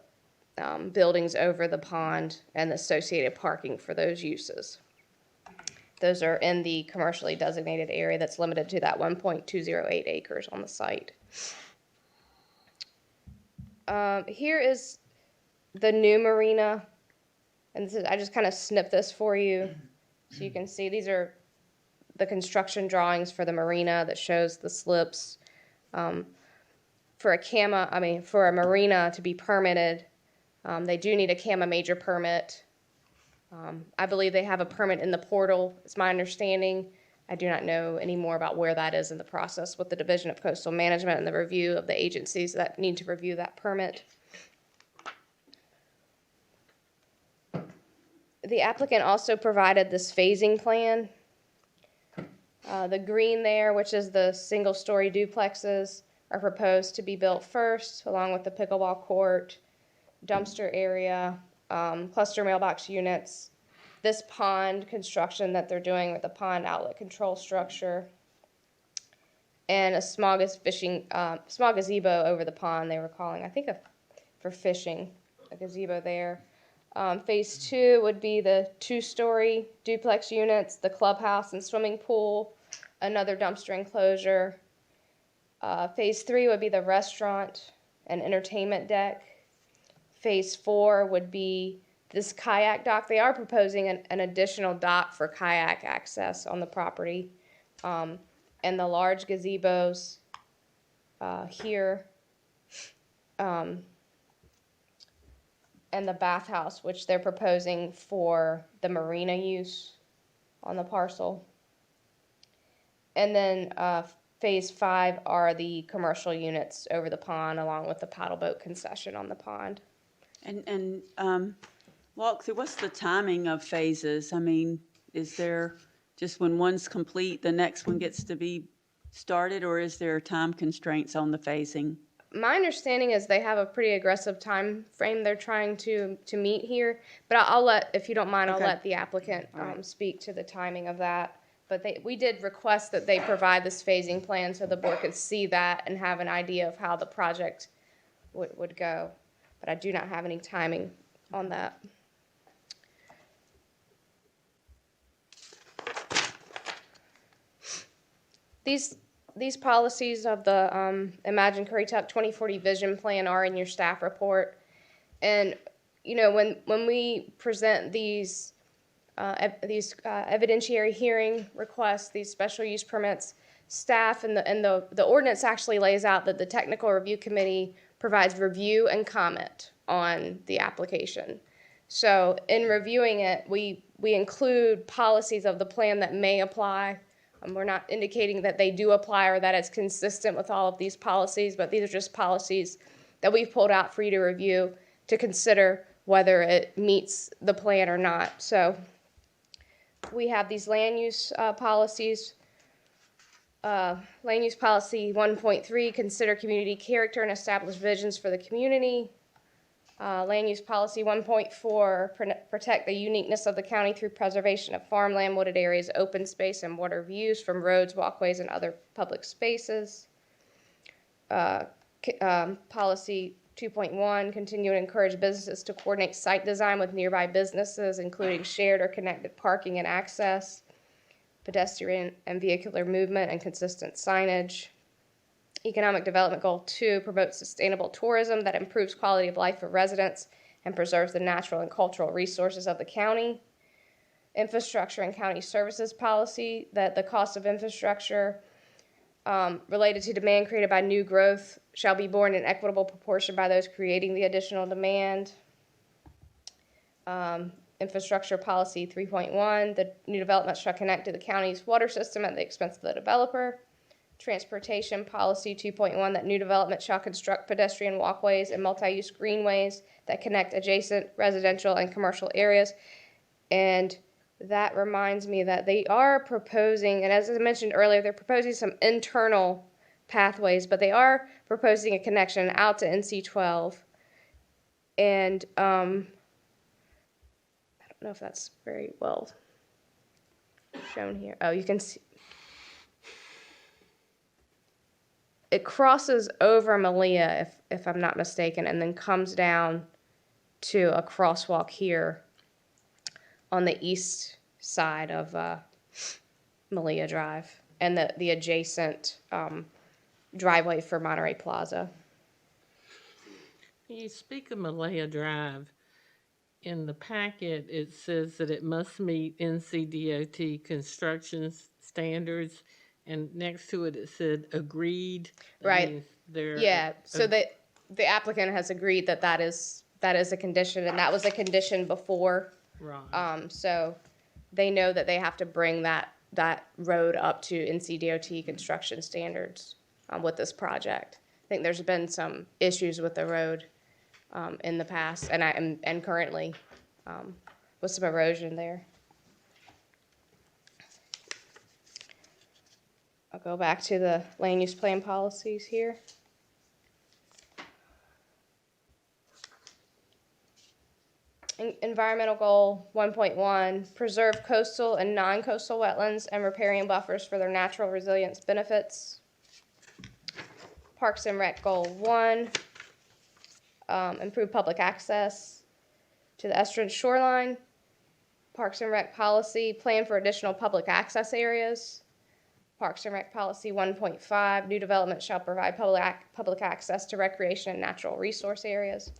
buildings over the pond and the associated parking for those uses. Those are in the commercially designated area that's limited to that 1.208 acres on the site. Here is the new marina, and this is, I just kind of snipped this for you so you can see. These are the construction drawings for the marina that shows the slips. For a marina to be permitted, they do need a CAMA major permit. I believe they have a permit in the portal, it's my understanding. I do not know any more about where that is in the process with the Division of Coastal Management and the review of the agencies that need to review that permit. The applicant also provided this phasing plan. The green there, which is the single-story duplexes, are proposed to be built first, along with the pickleball court, dumpster area, cluster mailbox units, this pond construction that they're doing with the pond outlet control structure, and a small gazebo over the pond they were calling, I think, for fishing, a gazebo there. Phase 2 would be the 2-story duplex units, the clubhouse and swimming pool, another dumpster enclosure. Phase 3 would be the restaurant and entertainment deck. Phase 4 would be this kayak dock. They are proposing an additional dock for kayak access on the property. And the large gazebos here. And the bathhouse, which they're proposing for the marina use on the parcel. And then Phase 5 are the commercial units over the pond, along with the paddle boat concession on the pond. And walk through, what's the timing of phases? I mean, is there just when one's complete, the next one gets to be started, or is there time constraints on the phasing? My understanding is they have a pretty aggressive time frame they're trying to meet here, but I'll let, if you don't mind, I'll let the applicant speak to the timing of that. But we did request that they provide this phasing plan so the board could see that and have an idea of how the project would go. But I do not have any timing on that. These policies of the Imagine Currituck 2040 Vision Plan are in your staff report. And, you know, when we present these evidentiary hearing requests, these special use permits, staff and the ordinance actually lays out that the technical review committee provides review and comment on the application. So in reviewing it, we include policies of the plan that may apply. We're not indicating that they do apply or that it's consistent with all of these policies, but these are just policies that we've pulled out for you to review to consider whether it meets the plan or not. So we have these land use policies. Land use policy 1.3, consider community character and establish visions for the community. Land use policy 1.4, protect the uniqueness of the county through preservation of farmland, wooded areas, open space, and water views from roads, walkways, and other public spaces. Policy 2.1, continue to encourage businesses to coordinate site design with nearby businesses, including shared or connected parking and access, pedestrian and vehicular movement, and consistent signage. Economic Development Goal 2 promotes sustainable tourism that improves quality of life for residents and preserves the natural and cultural resources of the county. Infrastructure and County Services Policy, that the cost of infrastructure related to demand created by new growth shall be borne in equitable proportion by those creating the additional demand. Infrastructure policy 3.1, the new development shall connect to the county's water system at the expense of the developer. Transportation policy 2.1, that new development shall construct pedestrian walkways and multi-use greenways that connect adjacent residential and commercial areas. And that reminds me that they are proposing, and as I mentioned earlier, they're proposing some internal pathways, but they are proposing a connection out to NC-12. And I don't know if that's very well shown here. Oh, you can see. It crosses over Malia, if I'm not mistaken, and then comes down to a crosswalk here on the east side of Malia Drive and the adjacent driveway for Monterey Plaza. You speak of Malaya Drive. In the packet, it says that it must meet NCDOT construction standards, and next to it, it said agreed. That Right. means they're Yeah. So the applicant has agreed that is a condition, and that was a condition before. right. So they know that they have to bring that road up to NCDOT construction standards with this project. I think there's been some issues with the road in the past, and currently with some erosion there. I'll go back to the land use plan policies here. Environmental goal 1.1, preserve coastal and non-coastal wetlands and riparian buffers for their natural resilience benefits. Parks and Rec goal 1, improve public access to the estuarine shoreline. Parks and Rec policy, plan for additional public access areas. Parks and Rec policy 1.5, new development shall provide public access to recreation and natural resource areas.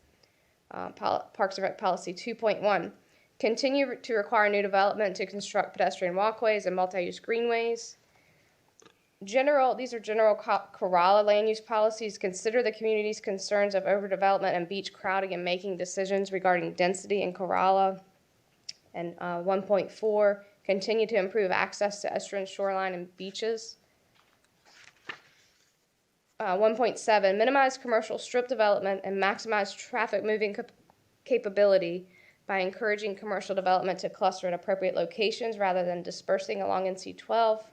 Parks and Rec policy 2.1, continue to require new development to construct pedestrian walkways and multi-use greenways. These are general Corolla land use policies. Consider the community's concerns of overdevelopment and beach crowding and making decisions regarding density in Corolla. And 1.4, continue to improve access to estuarine shoreline and beaches. 1.7, minimize commercial strip development and maximize traffic moving capability by encouraging commercial development to cluster at appropriate locations rather than dispersing along NC-12.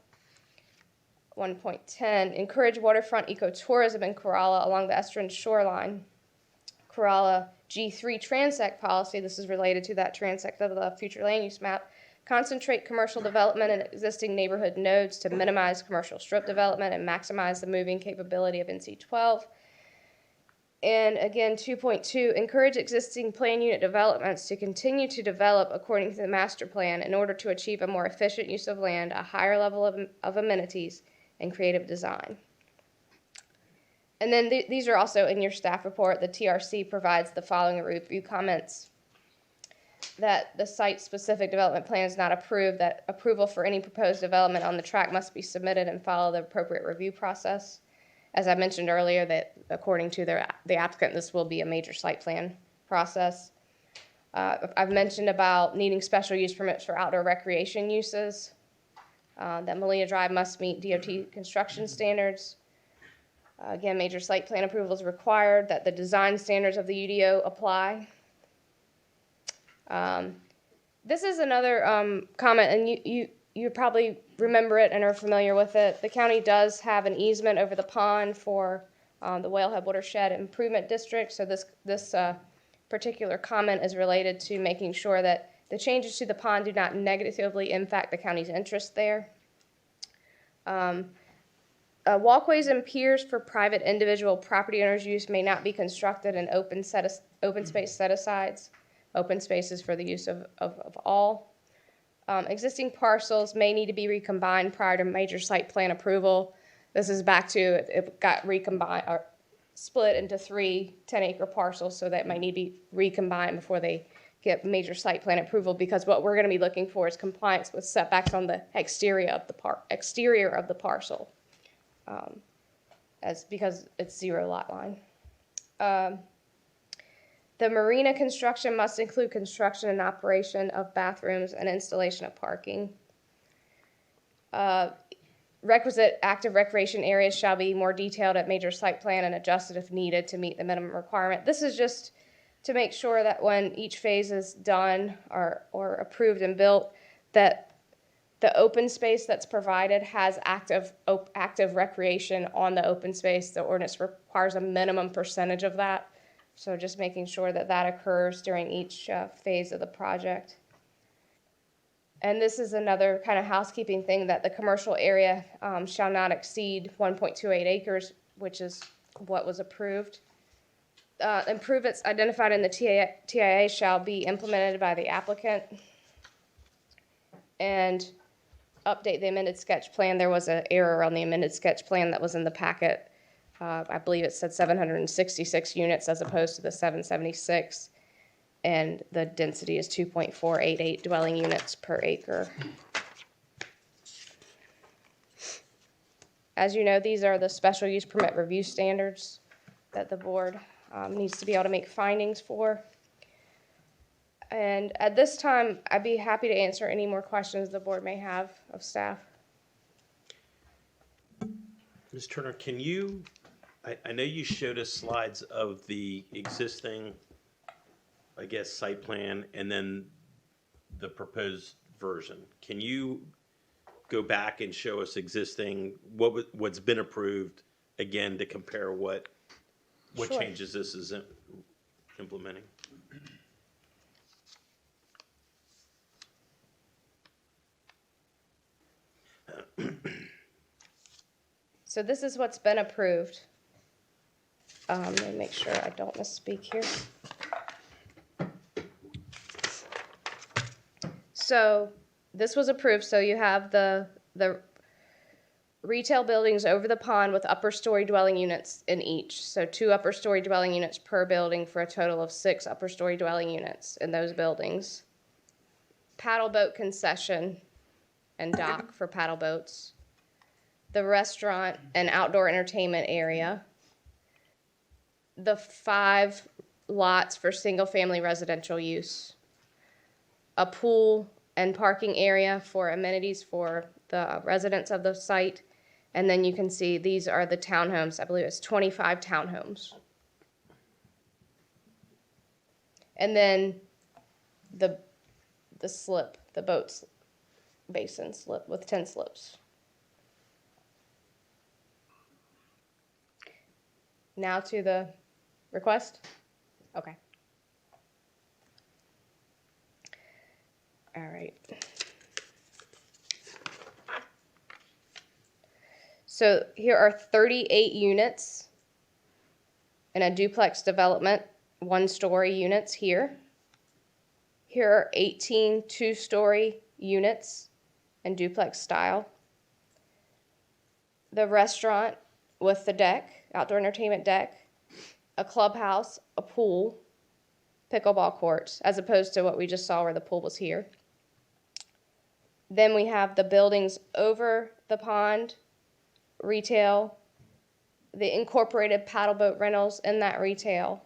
1.10, encourage waterfront ecotourism in Corolla along the estuarine shoreline. Corolla G3 transect policy, this is related to that transect of the future land use map, concentrate commercial development in existing neighborhood nodes to minimize commercial strip development and maximize the moving capability of NC-12. And again, 2.2, encourage existing plan unit developments to continue to develop according to the master plan in order to achieve a more efficient use of land, a higher level of amenities, and creative design. And then these are also in your staff report. The TRC provides the following review comments: that the site-specific development plan is not approved, that approval for any proposed development on the tract must be submitted and follow the appropriate review process. As I mentioned earlier, that according to the applicant, this will be a major site plan process. I've mentioned about needing special use permits for outdoor recreation uses, that Malia Drive must meet DOT construction standards. Again, major site plan approval is required, that the design standards of the UDO apply. This is another comment, and you probably remember it and are familiar with it. The county does have an easement over the pond for the Whalehead Watershed Improvement District, so this particular comment is related to making sure that the changes to the pond do not negatively impact the county's interest there. Walkways and piers for private individual property owners' use may not be constructed in open space set-asides. Open spaces for the use of all. Existing parcels may need to be recombined prior to major site plan approval. This is back to it got recombined or split into 3 10-acre parcels, so that might need to be recombined before they get major site plan approval, because what we're going to be looking for is compliance with setbacks on the exterior of the parcel. because it's 0 lot line. The marina construction must include construction and operation of bathrooms and installation of parking. Requisite active recreation areas shall be more detailed at major site plan and adjusted if needed to meet the minimum requirement. This is just to make sure that when each phase is done or approved and built, that the open space that's provided has active recreation on the open space. The ordinance requires a minimum percentage of that. So just making sure that that occurs during each phase of the project. And this is another kind of housekeeping thing, that the commercial area shall not exceed 1.28 acres, which is what was approved. Improvements identified in the TIA shall be implemented by the applicant. And update the amended sketch plan. There was an error on the amended sketch plan that was in the packet. I believe it said 766 units as opposed to the 776. And the density is 2.488 dwelling units per acre. As you know, these are the special use permit review standards that the board needs to be able to make findings for. And at this time, I'd be happy to answer any more questions the board may have of staff. Ms. Turner, can you, I know you showed us slides of the existing, I guess, site plan and then the proposed version. Can you go back and show us existing, what's been approved, again, to compare what Sure. changes this is implementing? So this is what's been approved. Let me make sure I don't misspeak here. So this was approved, so you have the retail buildings over the pond with upper story dwelling units in each. So 2 upper story dwelling units per building for a total of 6 upper story dwelling units in those buildings. Paddle boat concession and dock for paddle boats. The restaurant and outdoor entertainment area. The 5 lots for single family residential use. A pool and parking area for amenities for the residents of the site. And then you can see these are the townhomes. I believe it's 25 townhomes. And then the slip, the boat basin slip with 10 slips. Now to the request? Okay. All right. So here are 38 units in a duplex development, 1-story units here. Here are 18 2-story units in duplex style. The restaurant with the deck, outdoor entertainment deck, a clubhouse, a pool, pickleball courts, as opposed to what we just saw where the pool was here. Then we have the buildings over the pond, retail, the incorporated paddle boat rentals in that retail.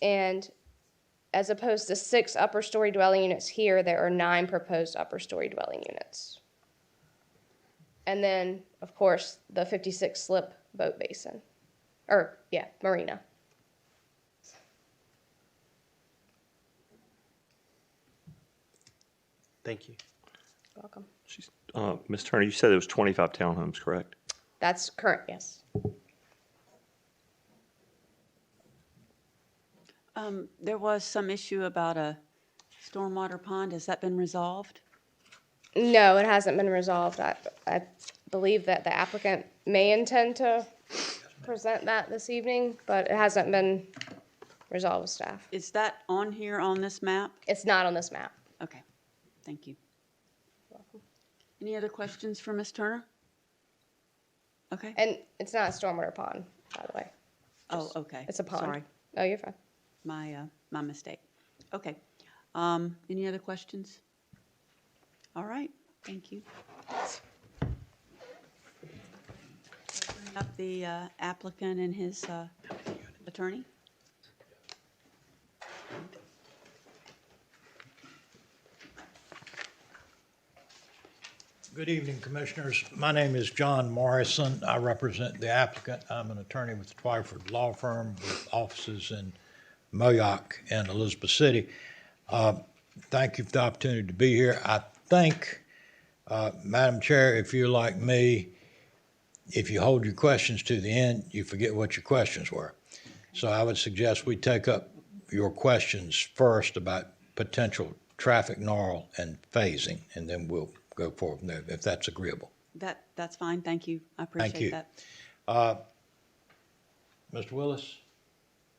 And as opposed to 6 upper story dwelling units here, there are 9 proposed upper story dwelling units. And then, of course, the 56 slip boat basin, marina. Thank you. Welcome. Ms. Turner, you said it was 25 townhomes, correct? That's current, yes. There was some issue about a stormwater pond. Has that been resolved? No, it hasn't been resolved. I believe that the applicant may intend to present that this evening, but it hasn't been resolved with staff. Is that on here on this map? It's not on this map. Okay, thank you. Any other questions for Ms. Turner? Okay. And it's not a stormwater pond, by the way. Oh, okay. It's a pond. Sorry, Oh, you're fine. my mistake. Okay. Any other questions? All right, thank you. have the applicant and his attorney? Good evening, Commissioners. My name is John Morrison. I represent the applicant. I'm an attorney with the Twyford Law Firm with offices in Moyock and Elizabeth City. Thank you for the opportunity to be here. I think, Madam Chair, if you're like me, if you hold your questions to the end, you forget what your questions were. So I would suggest we take up your questions first about potential traffic gnarl and phasing, and then we'll go forward from there, if that's agreeable. That's fine, thank you. I Thank appreciate you. that. Mr. Willis?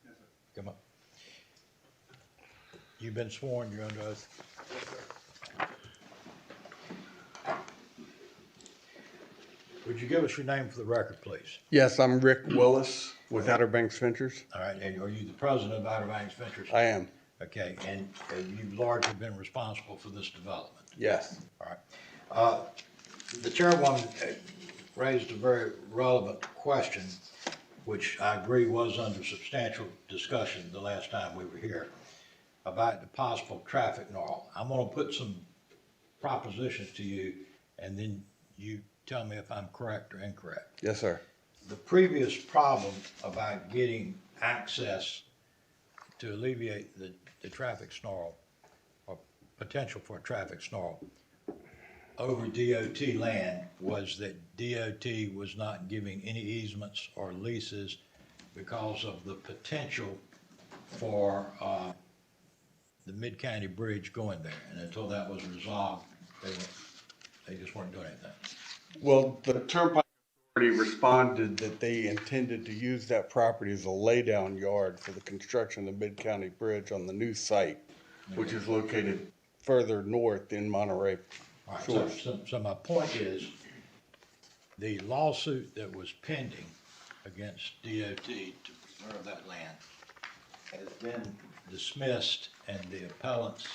Yes, sir. Come up. You've been sworn, you're under oath. Would you give us your name for the record, please? Yes, I'm Rick Willis with Outer Banks Ventures. All right, and are you the president of Outer Banks Ventures? I am. Okay, and you've largely been responsible for this development? Yes. All right. The chairwoman raised a very relevant question, which I agree was under substantial discussion the last time we were here, about the possible traffic gnarl. I'm going to put some propositions to you, and then you tell me if I'm correct or incorrect. Yes, sir. The previous problem about getting access to alleviate the traffic snarl, or potential for a traffic snarl, over DOT land was that DOT was not giving any easements or leases because of the potential for the Mid-County Bridge going there. And until that was resolved, they just weren't doing anything. Well, the Turnpike Authority responded that they intended to use that property as a laydown yard for the construction of the Mid-County Bridge on the new site, which is located further north in Monterey. All right, so my point is, the lawsuit that was pending against DOT to preserve that land has been dismissed, and the appellants,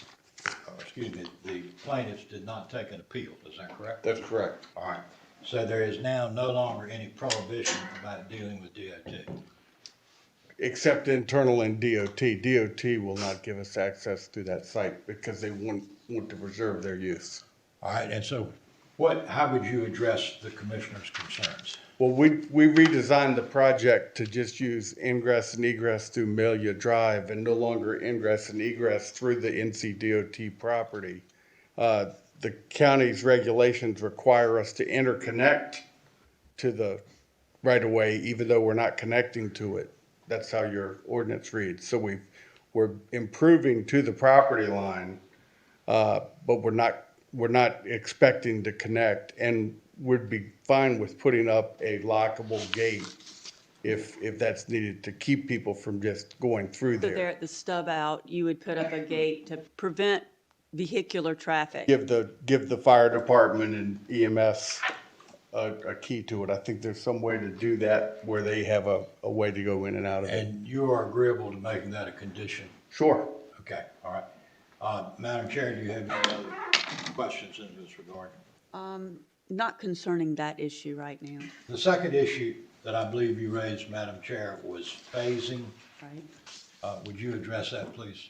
or excuse me, the plaintiffs did not take an appeal. Is that correct? That's correct. All right. So there is now no longer any prohibition about dealing with DOT. Except internal in DOT. DOT will not give us access to that site because they want to preserve their use. All right, and so how would you address the commissioner's concerns? Well, we redesigned the project to just use ingress and egress through Melia Drive and no longer ingress and egress through the NCDOT property. The county's regulations require us to interconnect to the right-of-way, even though we're not connecting to it. That's how your ordinance reads. So we're improving to the property line, but we're not expecting to connect, and would be fine with putting up a lockable gate if that's needed to keep people from just going through So there there. at the stub out, you would put up a gate to prevent vehicular traffic. Give the fire department and EMS a key to it. I think there's some way to do that where they have a way to go in and out of it. And you are agreeable to making that a condition? Sure. Okay, all right. Madam Chair, do you have any other questions in this regard? Not concerning that issue right now. The second issue that I believe you raised, Madam Chair, was phasing. Right. Would you address that, please?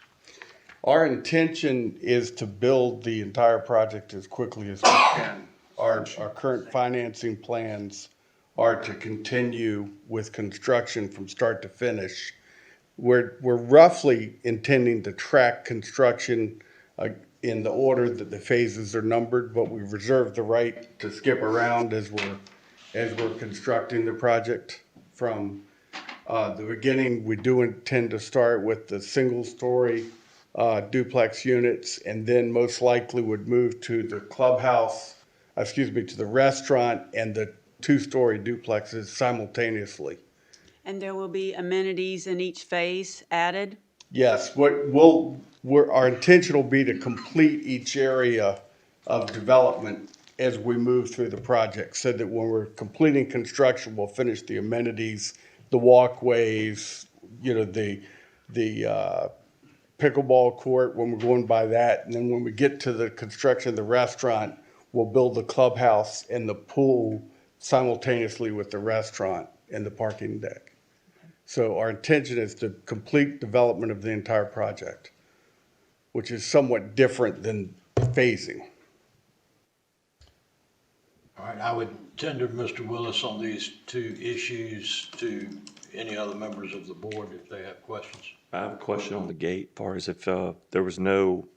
Our intention is to build the entire project as quickly as we can. Our current financing plans are to continue with construction from start to finish. We're roughly intending to track construction in the order that the phases are numbered, but we reserve the right to skip around as we're constructing the project. From the beginning, we do intend to start with the single-story duplex units, and then most likely would move to the to the restaurant and the two-story duplexes simultaneously. And there will be amenities in each phase added? Yes, our intention will be to complete each area of development as we move through the project, so that when we're completing construction, we'll finish the amenities, the walkways, the pickleball court when we're going by that. And then when we get to the construction of the restaurant, we'll build the clubhouse and the pool simultaneously with the restaurant and the parking deck. So our intention is to complete development of the entire project, which is somewhat different than phasing. All right, I would tender Mr. Willis on these two issues to any other members of the board if they have questions. I have a question on the gate, as far as if there was no,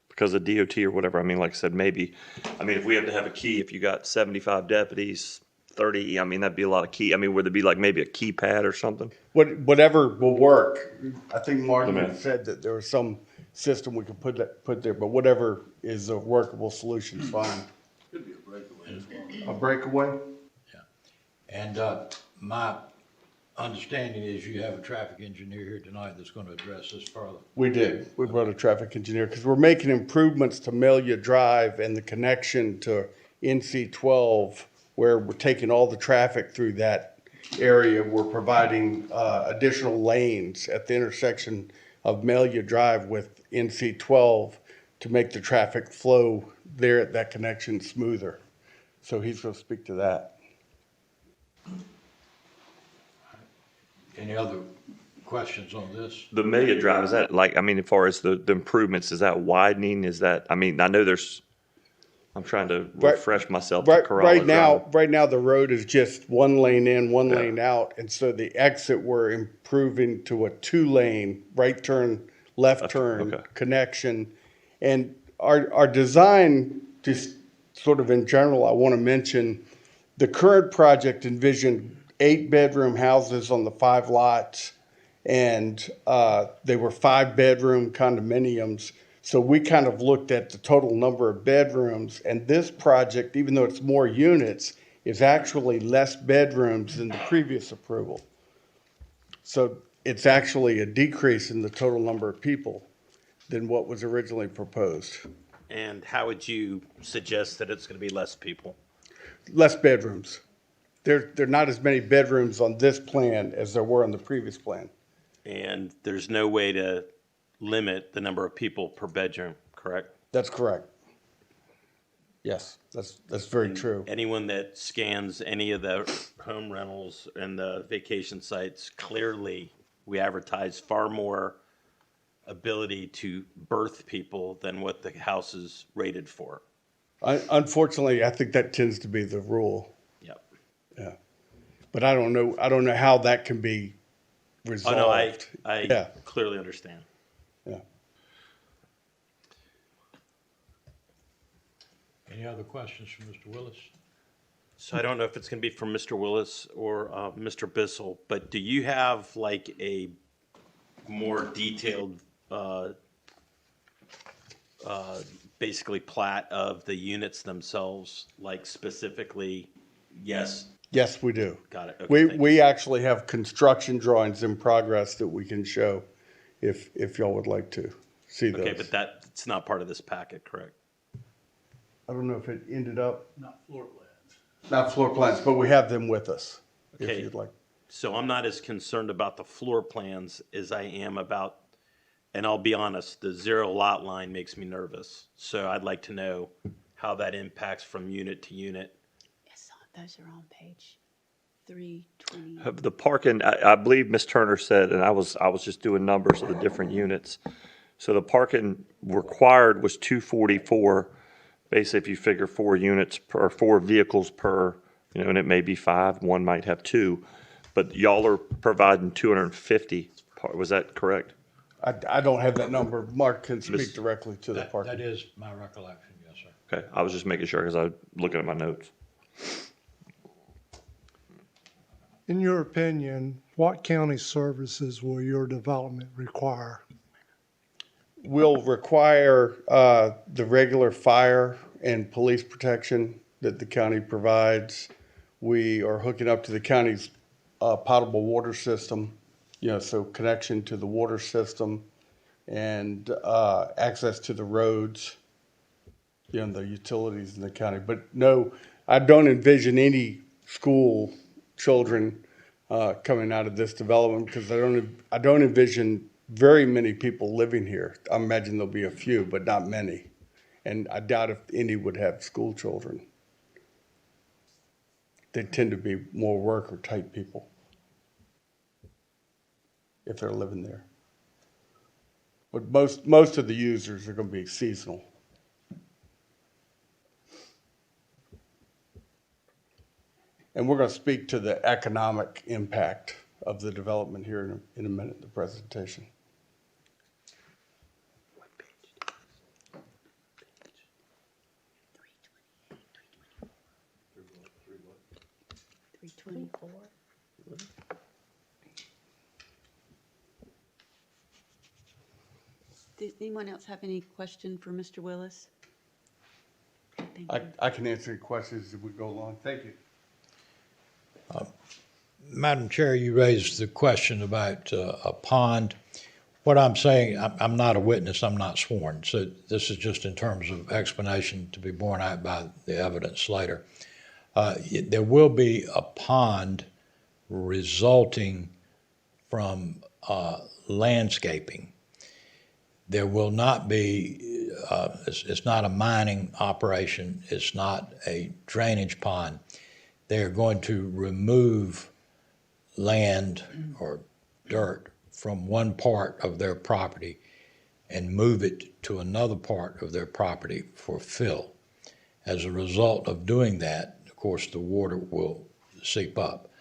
because of DOT or whatever, I mean, like I said, maybe, I mean, if we have to have a key, if you got 75 deputies, 30, I mean, that'd be a lot of key. I mean, would there be like maybe a keypad or something? Whatever will work. I think Martin Okay. had said that there was some system we could put there, but whatever is a workable solution is fine. Could be a breakaway as well. A breakaway? And my understanding is you have a traffic engineer here tonight that's going to address this further. We did. We brought a traffic engineer because we're making improvements to Melia Drive and the connection to NC 12, where we're taking all the traffic through that area. We're providing additional lanes at the intersection of Melia Drive with NC 12 to make the traffic flow there at that connection smoother. So he's going to speak to that. Any other questions on this? The Amelia Drive, is that like, I mean, as far as the improvements, is that widening? Is that, I mean, I know there's, I'm trying to refresh myself to Corolla Drive. Right now, the road is just one lane in, one lane out. And so the exit, we're improving to a 2-lane, right turn, left turn connection. And our design, just sort of in general, I want to mention, the current project envisioned 8-bedroom houses on the 5 lots, and they were 5-bedroom condominiums. So we kind of looked at the total number of bedrooms, and this project, even though it's more units, is actually less bedrooms than the previous approval. So it's actually a decrease in the total number of people than what was originally proposed. And how would you suggest that it's going to be less people? Less bedrooms. There are not as many bedrooms on this plan as there were on the previous plan. And there's no way to limit the number of people per bedroom, correct? That's correct. Yes, that's very true. Anyone that scans any of the home rentals and the vacation sites, clearly we advertise far more ability to birth people than what the house is rated for. Unfortunately, I think that tends to be the rule. Yep. Yeah. But I don't know how that can be resolved. Oh, no, I clearly understand. Yeah. Any other questions from Mr. Willis? So I don't know if it's going to be from Mr. Willis or Mr. Bissell, but do you have like a more detailed, basically plat of the units themselves, like specifically, yes? Yes, we do. Got it. Okay, We actually have construction drawings in progress that we can show if y'all would like to see those. Okay, but that's not part of this packet, correct? I don't know if it ended up, Not floor plans. not floor plans, but we have them with us, if Okay. you'd like. So I'm not as concerned about the floor plans as I am about, and I'll be honest, the 0 lot line makes me nervous. So I'd like to know how that impacts from unit to unit. Yes, those are on page 320. The parking, I believe Ms. Turner said, and I was just doing numbers of the different units. So the parking required was 244. Basically, if you figure 4 units per, 4 vehicles per, and it may be 5, one might have 2, but y'all are providing 250. Was that correct? I don't have that number. Mark can speak directly to the That parking. is my recollection, yes, sir. Okay, I was just making sure because I was looking at my notes. In your opinion, what county services will your development require? Will require the regular fire and police protection that the county provides. We are hooking up to the county's potable water system, so connection to the water system and access to the roads, the utilities in the county. But no, I don't envision any school children coming out of this development because I don't envision very many people living here. I imagine there'll be a few, but not many. And I doubt if any would have school children. they tend to be more worker type people if they're living there. But most of the users are going to be seasonal. And we're going to speak to the economic impact of the development here in a minute, the presentation. Does anyone else have any question for Mr. Willis? Thank you. I can answer your questions as we go along. Thank you. Madam Chair, you raised the question about a pond. What I'm saying, I'm not a witness, I'm not sworn, so this is just in terms of explanation to be borne out by the evidence later. There will be a pond resulting from landscaping. There will not be, it's not a mining operation, it's not a drainage pond. They're going to remove land or dirt from one part of their property and move it to another part of their property for fill. As a result of doing that, of course, the water will seep up.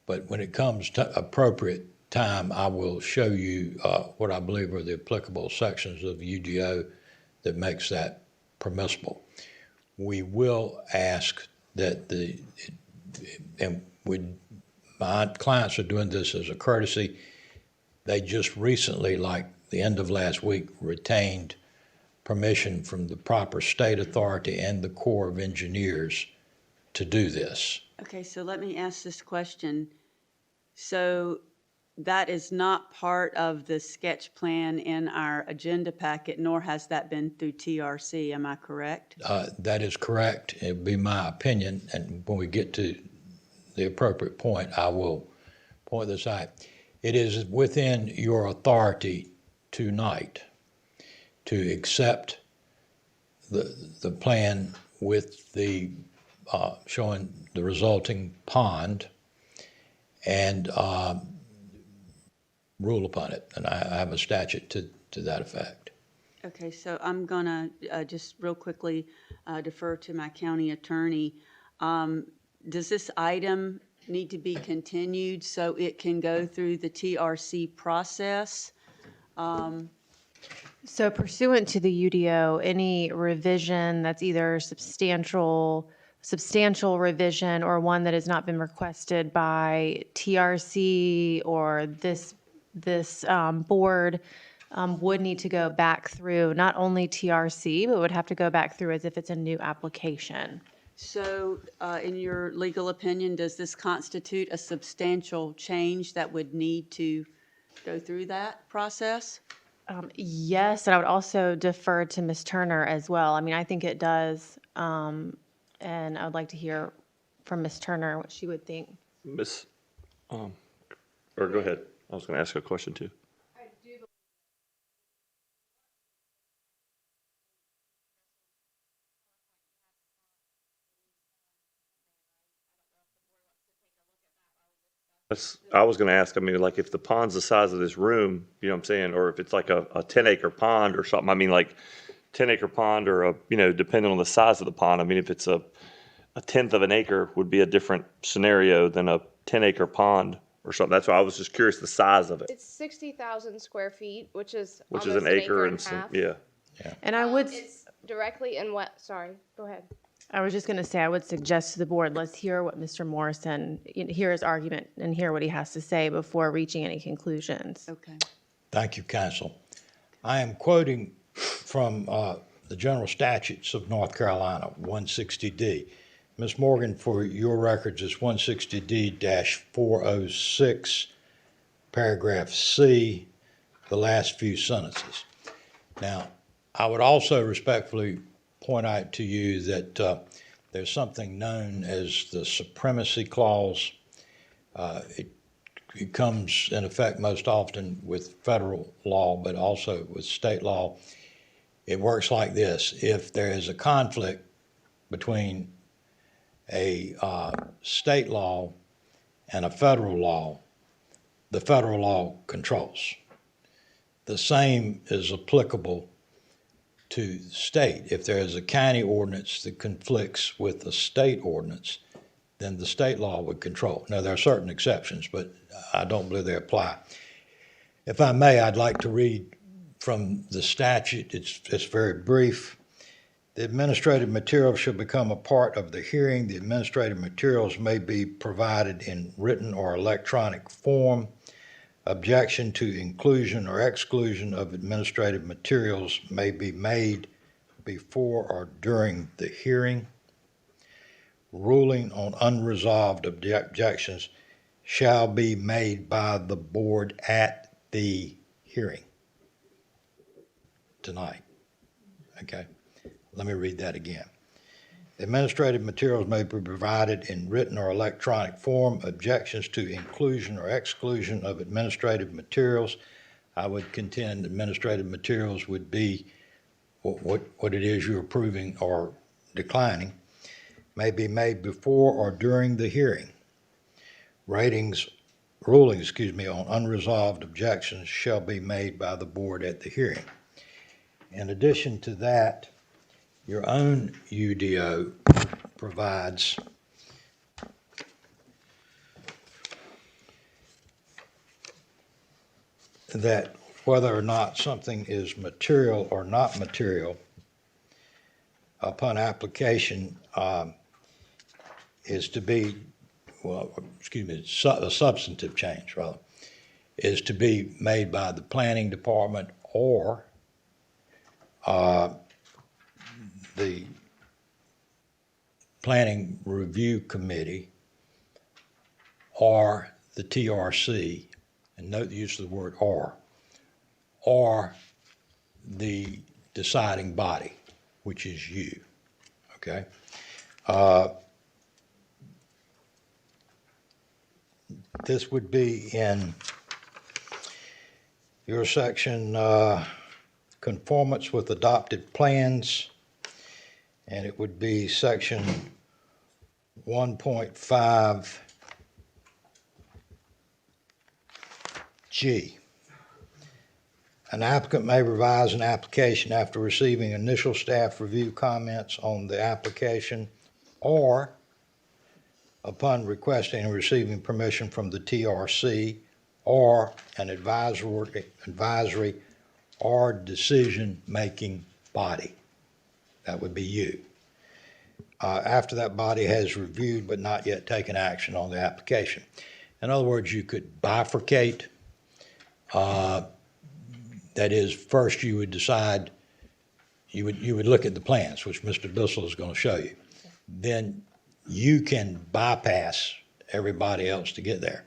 But when it comes to appropriate time, I will show you what I believe are the applicable sections of UDO that makes that permissible. We will ask that my clients are doing this as a courtesy. They just recently, like the end of last week, retained permission from the proper state authority and the Corps of Engineers to do this. Okay, so let me ask this question. So that is not part of the sketch plan in our agenda packet, nor has that been through TRC, am I correct? That is correct. It would be my opinion, and when we get to the appropriate point, I will point this out. It is within your authority tonight to accept the plan with the showing the resulting pond and rule upon it. And I have a statute to that effect. Okay, so I'm gonna just real quickly defer to my county attorney. Does this item need to be continued so it can go through the TRC process? So pursuant to the UDO, any revision that's either substantial revision or one that has not been requested by TRC or this board would need to go back through not only TRC, but would have to go back through as if it's a new application. So in your legal opinion, does this constitute a substantial change that would need to go through that process? Yes, and I would also defer to Ms. Turner as well. I mean, I think it does, and I would like to hear from Ms. Turner what she would think. Or go ahead. I was going to ask a question too. I was going to ask, I mean, like if the pond's the size of this room, you know what I'm saying, or if it's like a 10-acre pond or something, I mean, like 10-acre pond or depending on the size of the pond, I mean, if it's a tenth of an acre would be a different scenario than a 10-acre pond or something. That's why I was just curious the size of it. It's 60,000 square feet, which is Which is almost an acre and and some, half. yeah. And I would, It's directly in what, sorry, go ahead. I was just going to say, I would suggest to the board, let's hear what Mr. Morrison, hear his argument and hear what he has to say before reaching any conclusions. Okay. Thank you, counsel. I am quoting from the general statutes of North Carolina, 160D. Ms. Morgan, for your records, it's 160D-406, paragraph C, the last few sentences. Now, I would also respectfully point out to you that there's something known as the supremacy clause. It comes in effect most often with federal law, but also with state law. It works like this. If there is a conflict between a state law and a federal law, the federal law controls. The same is applicable to the state. If there is a county ordinance that conflicts with the state ordinance, then the state law would control. Now, there are certain exceptions, but I don't believe they apply. If I may, I'd like to read from the statute. It's very brief. The administrative materials shall become a part of the hearing. The administrative materials may be provided in written or electronic form. Objection to inclusion or exclusion of administrative materials may be made before or during the hearing. Ruling on unresolved objections shall be made by the board at the hearing tonight. Okay, let me read that again. Administrative materials may be provided in written or electronic form. Objections to inclusion or exclusion of administrative materials, I would contend administrative materials would be what it is you're approving or declining, may be made before or during the hearing. Rulings on unresolved objections shall be made by the board at the hearing. In addition to that, your own UDO provides that whether or not something is material or not material upon application is to be, a substantive change, rather, is to be made by the planning department or the planning review committee or the TRC, and note the use of the word or the deciding body, which is you, okay? This would be in your section, conformance with adopted plans, and it would be section 1.5G. An applicant may revise an application after receiving initial staff review comments on the application or upon requesting and receiving permission from the TRC or an advisory or decision-making body. That would be you. After that body has reviewed but not yet taken action on the application. In other words, you could bifurcate. That is, first you would decide, you would look at the plans, which Mr. Bissell is going to show you. Then you can bypass everybody else to get there.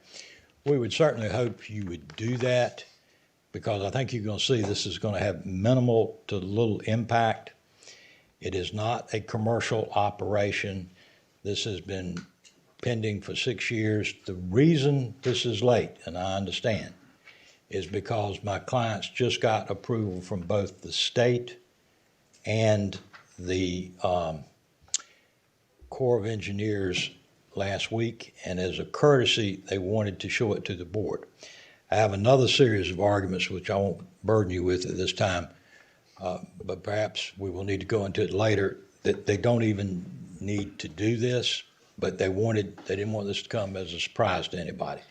We would certainly hope you would do that, because I think you're going to see this is going to have minimal to little impact. It is not a commercial operation. This has been pending for 6 years. The reason this is late, and I understand, is because my clients just got approval from both the state and the Corps of Engineers last week, and as a courtesy, they wanted to show it to the board. I have another series of arguments which I won't burden you with at this time, but perhaps we will need to go into it later, that they don't even need to do this, but they didn't want this to come as a surprise to anybody.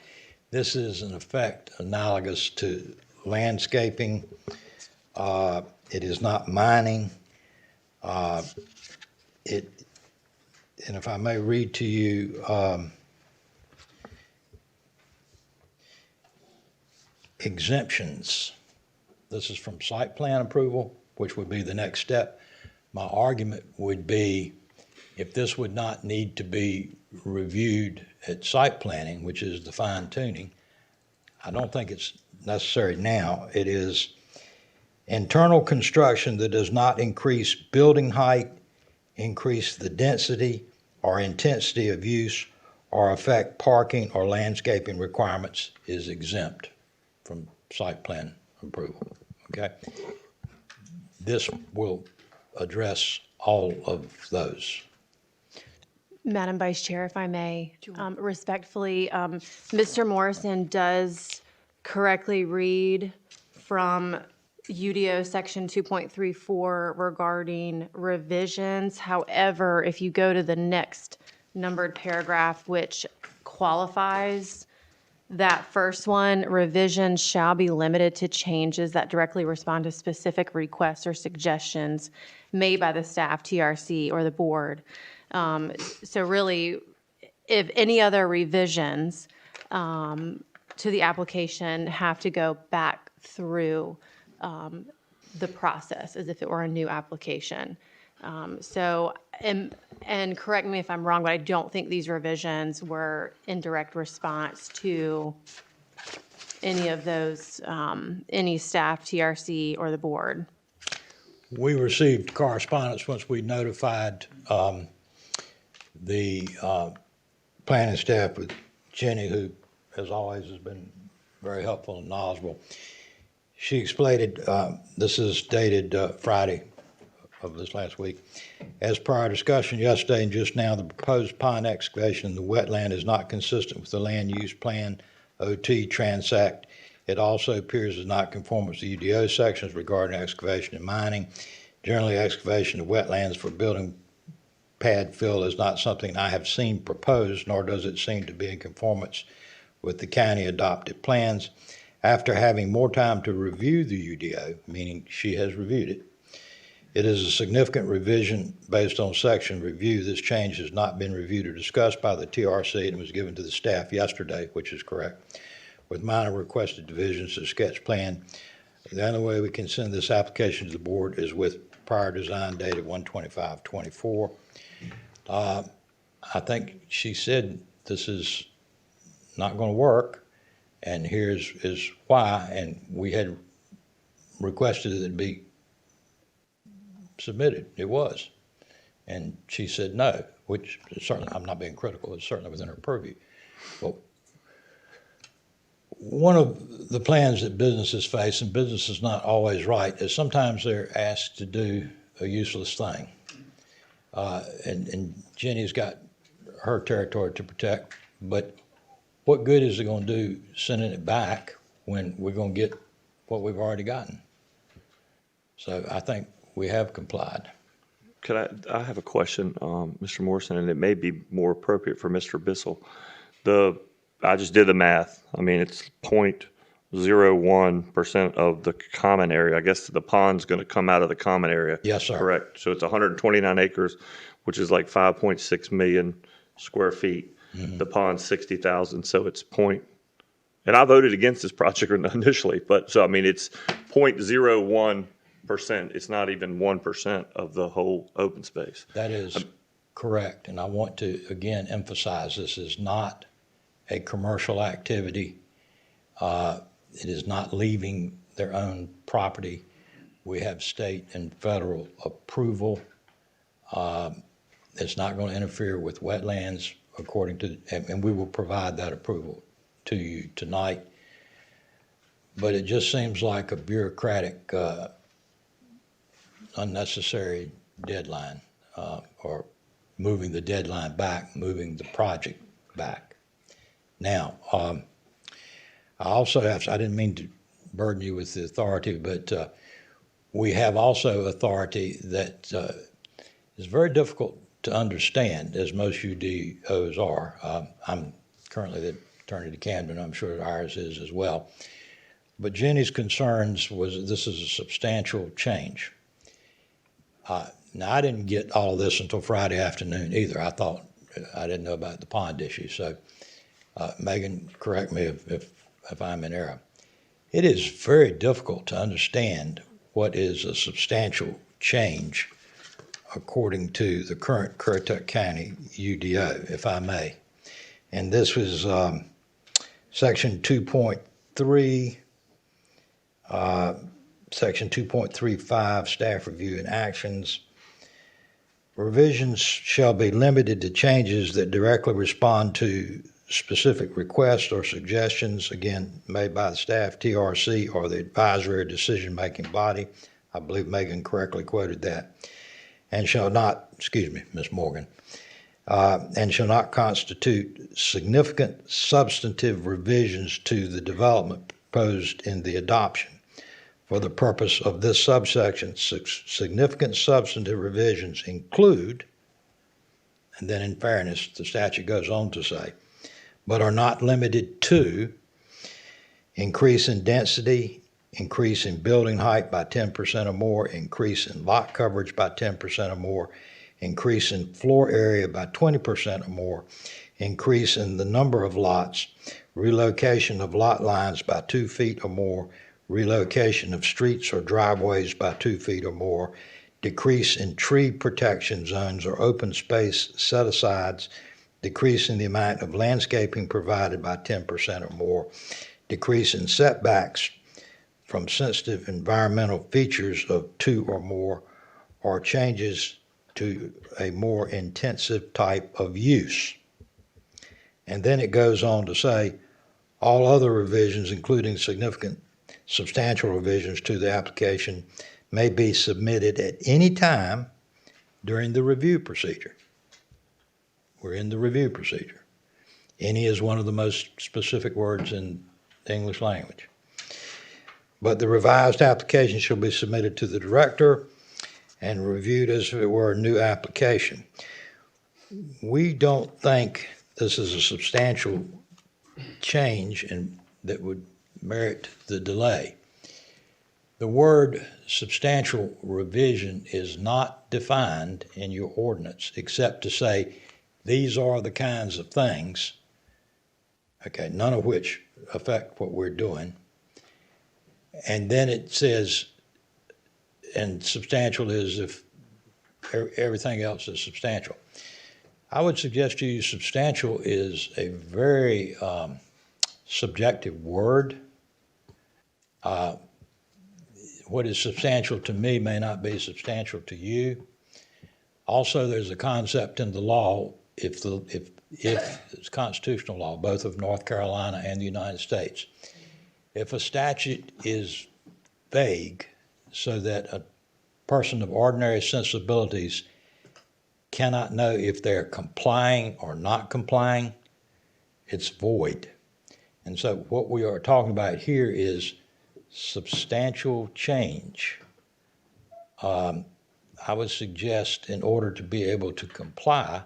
This is in effect analogous to landscaping. It is not mining. And if I may read to you, exemptions. This is from site plan approval, which would be the next step. My argument would be, if this would not need to be reviewed at site planning, which is the fine tuning, I don't think it's necessary now. It is internal construction that does not increase building height, increase the density or intensity of use, or affect parking or landscaping requirements is exempt from site plan approval, okay? This will address all of those. Madam Vice Chair, if I may, respectfully, Mr. Morrison does correctly read from UDO Section 2.34 regarding revisions. However, if you go to the next numbered paragraph, which qualifies that first one, revisions shall be limited to changes that directly respond to specific requests or suggestions made by the staff, TRC, or the board. So really, if any other revisions to the application have to go back through the process as if it were a new application. And correct me if I'm wrong, but I don't think these revisions were in direct response to any of those, any staff, TRC, or the board. We received correspondence once we notified the planning staff with Jenny, who, as always, has been very helpful and knowledgeable. She explained, this is dated Friday of this last week. As per our discussion yesterday and just now, the proposed pond excavation in the wetland is not consistent with the land use plan OT Transact. It also appears as not conform with the UDO sections regarding excavation and mining. Generally, excavation of wetlands for building pad fill is not something I have seen proposed, nor does it seem to be in conformance with the county adopted plans. After having more time to review the UDO, meaning she has reviewed it, it is a significant revision based on section review. This change has not been reviewed or discussed by the TRC and was given to the staff yesterday, which is correct, with minor requested divisions to sketch plan. The only way we can send this application to the board is with prior design dated 1/25/24. I think she said this is not going to work, and here's why, and we had requested that it be submitted. It was. And she said no, which is certainly, I'm not being critical, it's certainly within her purview. Well, one of the plans that businesses face, and business is not always right, is sometimes they're asked to do a useless thing. And Jenny's got her territory to protect, but what good is it going to do sending it back when we're going to get what we've already gotten? So I think we have complied. I have a question, Mr. Morrison, and it may be more appropriate for Mr. Bissell. I just did the math. I mean, it's 0.01% of the common area. I guess the pond's going to come out of the common area. Yes, sir. Correct. So it's 129 acres, which is like 5.6 million square feet. Mm-hmm. The pond's 60,000, so it's and I voted against this project initially, but so I mean, it's 0.01%. It's not even 1% of the whole open space. That is correct. And I want to, again, emphasize this is not a commercial activity. It is not leaving their own property. We have state and federal approval. It's not going to interfere with wetlands according to, and we will provide that approval to you tonight. But it just seems like a bureaucratic, unnecessary deadline, or moving the deadline back, moving the project back. Now, I also have, I didn't mean to burden you with the authority, but we have also authority that is very difficult to understand, as most UDOs are. I'm currently the attorney to Camden. I'm sure ours is as well. But Jenny's concerns was this is a substantial change. Now, I didn't get all of this until Friday afternoon either. I thought I didn't know about the pond issue. So, Megan, correct me if I'm in error. It is very difficult to understand what is a substantial change according to the current Currituck County UDO, if I may. And this was Section 2.3, Section 2.35, Staff Review and Actions. Revisions shall be limited to changes that directly respond to specific requests or suggestions, again, made by the staff, TRC, or the advisory or decision-making body. I believe Megan correctly quoted that. And shall not, excuse me, Ms. Morgan, and shall not constitute significant substantive revisions to the development proposed in the adoption. For the purpose of this subsection, significant substantive revisions include, and then in fairness, the statute goes on to say, but are not limited to increase in density, increase in building height by 10% or more, increase in lot coverage by 10% or more, increase in floor area by 20% or more, increase in the number of lots, relocation of lot lines by 2 feet or more, relocation of streets or driveways by 2 feet or more, decrease in tree protection zones or open space set-asides, decrease in the amount of landscaping provided by 10% or more, decrease in setbacks from sensitive environmental features of 2 or more, or changes to a more intensive type of use. And then it goes on to say, all other revisions, including significant substantial revisions to the application, may be submitted at any time during the review procedure. We're in the review procedure. Any is one of the most specific words in the English language. But the revised application shall be submitted to the director and reviewed as if it were a new application. We don't think this is a substantial change and that would merit the delay. The word substantial revision is not defined in your ordinance except to say these are the kinds of things, okay, none of which affect what we're doing. And then it says, and substantial is if everything else is substantial. I would suggest to you substantial is a very subjective word. What is substantial to me may not be substantial to you. Also, there's a concept in the law, if it's constitutional law, both of North Carolina and the United States. If a statute is vague so that a person of ordinary sensibilities cannot know if they're complying or not complying, it's void. And so what we are talking about here is substantial change. I would suggest in order to be able to comply,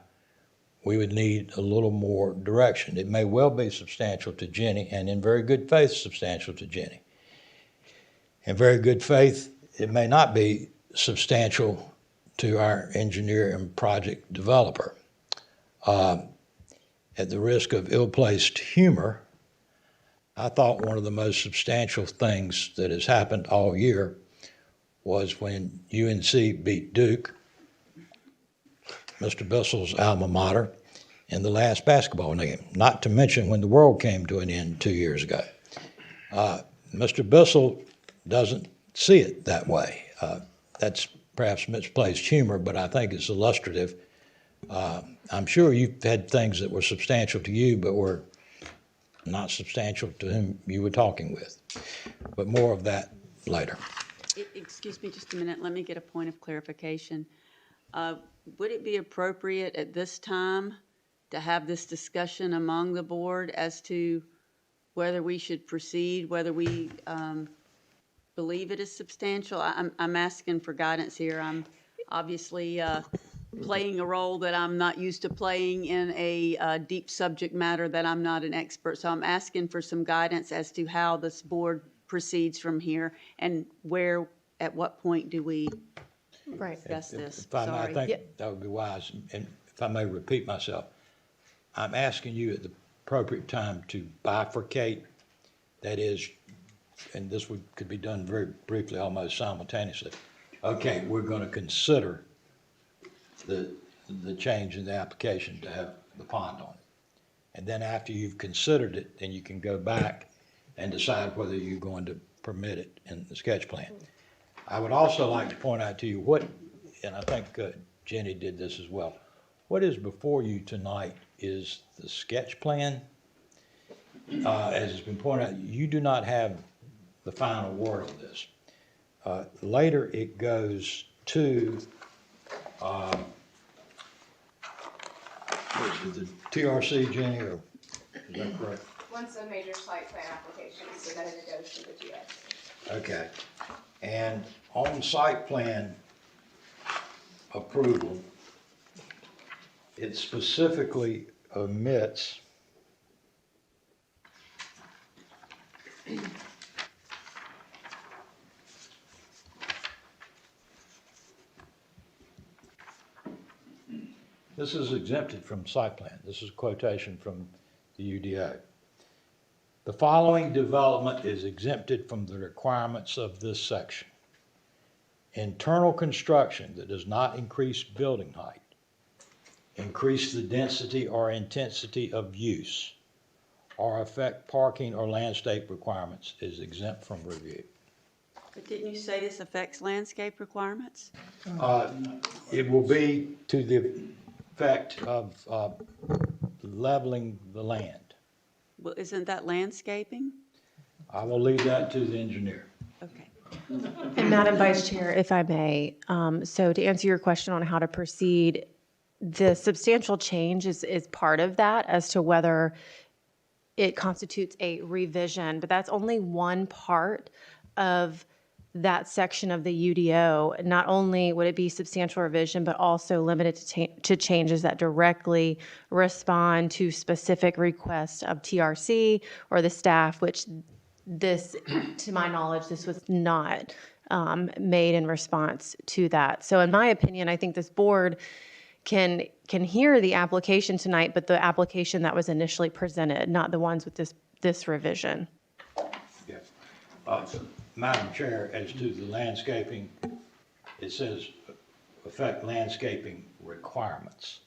we would need a little more direction. It may well be substantial to Jenny, and in very good faith, substantial to Jenny. In very good faith, it may not be substantial to our engineer and project developer. At the risk of ill-placed humor, I thought one of the most substantial things that has happened all year was when UNC beat Duke, Mr. Bissell's alma mater, in the last basketball game, not to mention when the world came to an end 2 years ago. Mr. Bissell doesn't see it that way. That's perhaps misplaced humor, but I think it's illustrative. I'm sure you've had things that were substantial to you, but were not substantial to whom you were talking with. But more of that later. Excuse me just a minute. Let me get a point of clarification. Would it be appropriate at this time to have this discussion among the board as to whether we should proceed, whether we believe it is substantial? I'm asking for guidance here. I'm obviously playing a role that I'm not used to playing in a deep subject matter that I'm not an expert. So I'm asking for some guidance as to how this board proceeds from here and where, at what point do we discuss this? If I may, I Sorry. think that would be wise. And if I may repeat myself, I'm asking you at the appropriate time to bifurcate, that is, and this could be done very briefly, almost simultaneously. Okay, we're going to consider the change in the application to have the pond on it. And then after you've considered it, then you can go back and decide whether you're going to permit it in the sketch plan. I would also like to point out to you what, and I think Jenny did this as well, what is before you tonight is the sketch plan. As has been pointed out, you do not have the final word on this. Later it goes to the TRC, Jenny, or, is that correct? Once a major site plan application is submitted, it goes to the TS. Okay. And on site plan approval, it specifically omits this is exempted from site plan. This is a quotation from the UDO. The following development is exempted from the requirements of this section. Internal construction that does not increase building height, increase the density or intensity of use, or affect parking or landscape requirements is exempt from review. But didn't you say this affects landscape requirements? It will be to the effect of leveling the land. Well, isn't that landscaping? I will leave that to the engineer. Okay. And Madam Vice Chair, if I may, so to answer your question on how to proceed, the substantial change is part of that as to whether it constitutes a revision, but that's only one part of that section of the UDO. Not only would it be substantial revision, but also limited to changes that directly respond to specific requests of TRC or the staff, which this, to my knowledge, this was not made in response to that. So in my opinion, I think this board can hear the application tonight, but the application that was initially presented, not the ones with this revision. Yes. Madam Chair, as to the landscaping, it says affect landscaping requirements.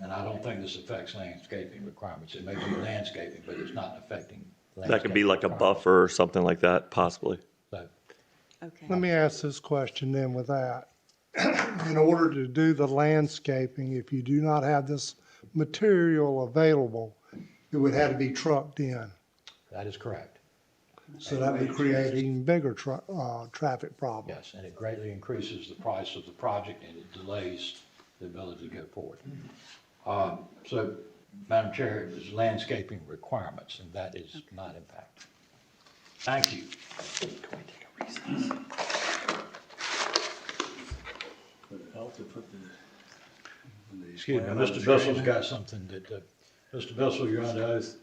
And I don't think this affects landscaping requirements. It may be landscaping, but it's not affecting landscaping. That could be like a buffer or something like that, possibly. So, Okay. Let me ask this question then with that. In order to do the landscaping, if you do not have this material available, it would have to be trucked in. that is correct. So that would create even bigger traffic problems. Yes, and it greatly increases the price of the project and it delays the ability to go forward. So, Madam Chair, it is landscaping requirements, and that is not impacted. Thank you. Can we take a recess? Excuse me, Mr. Bissell's got something that, Mr. Bissell, you're under oath.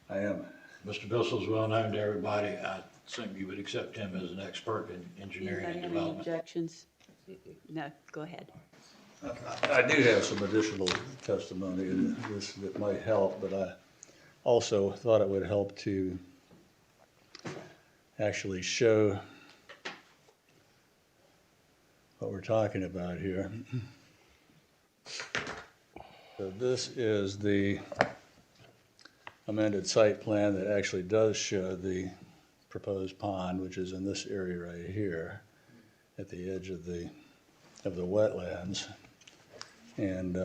I am. Mr. Bissell's well known to everybody. I assume you would accept him as an expert in engineering Anybody and have any development. objections? No, go ahead. I do have some additional testimony in this that might help, but I also thought it would help to actually show what we're talking about here. So this is the amended site plan that actually does show the proposed pond, which is in this area right here at the edge of the wetlands. And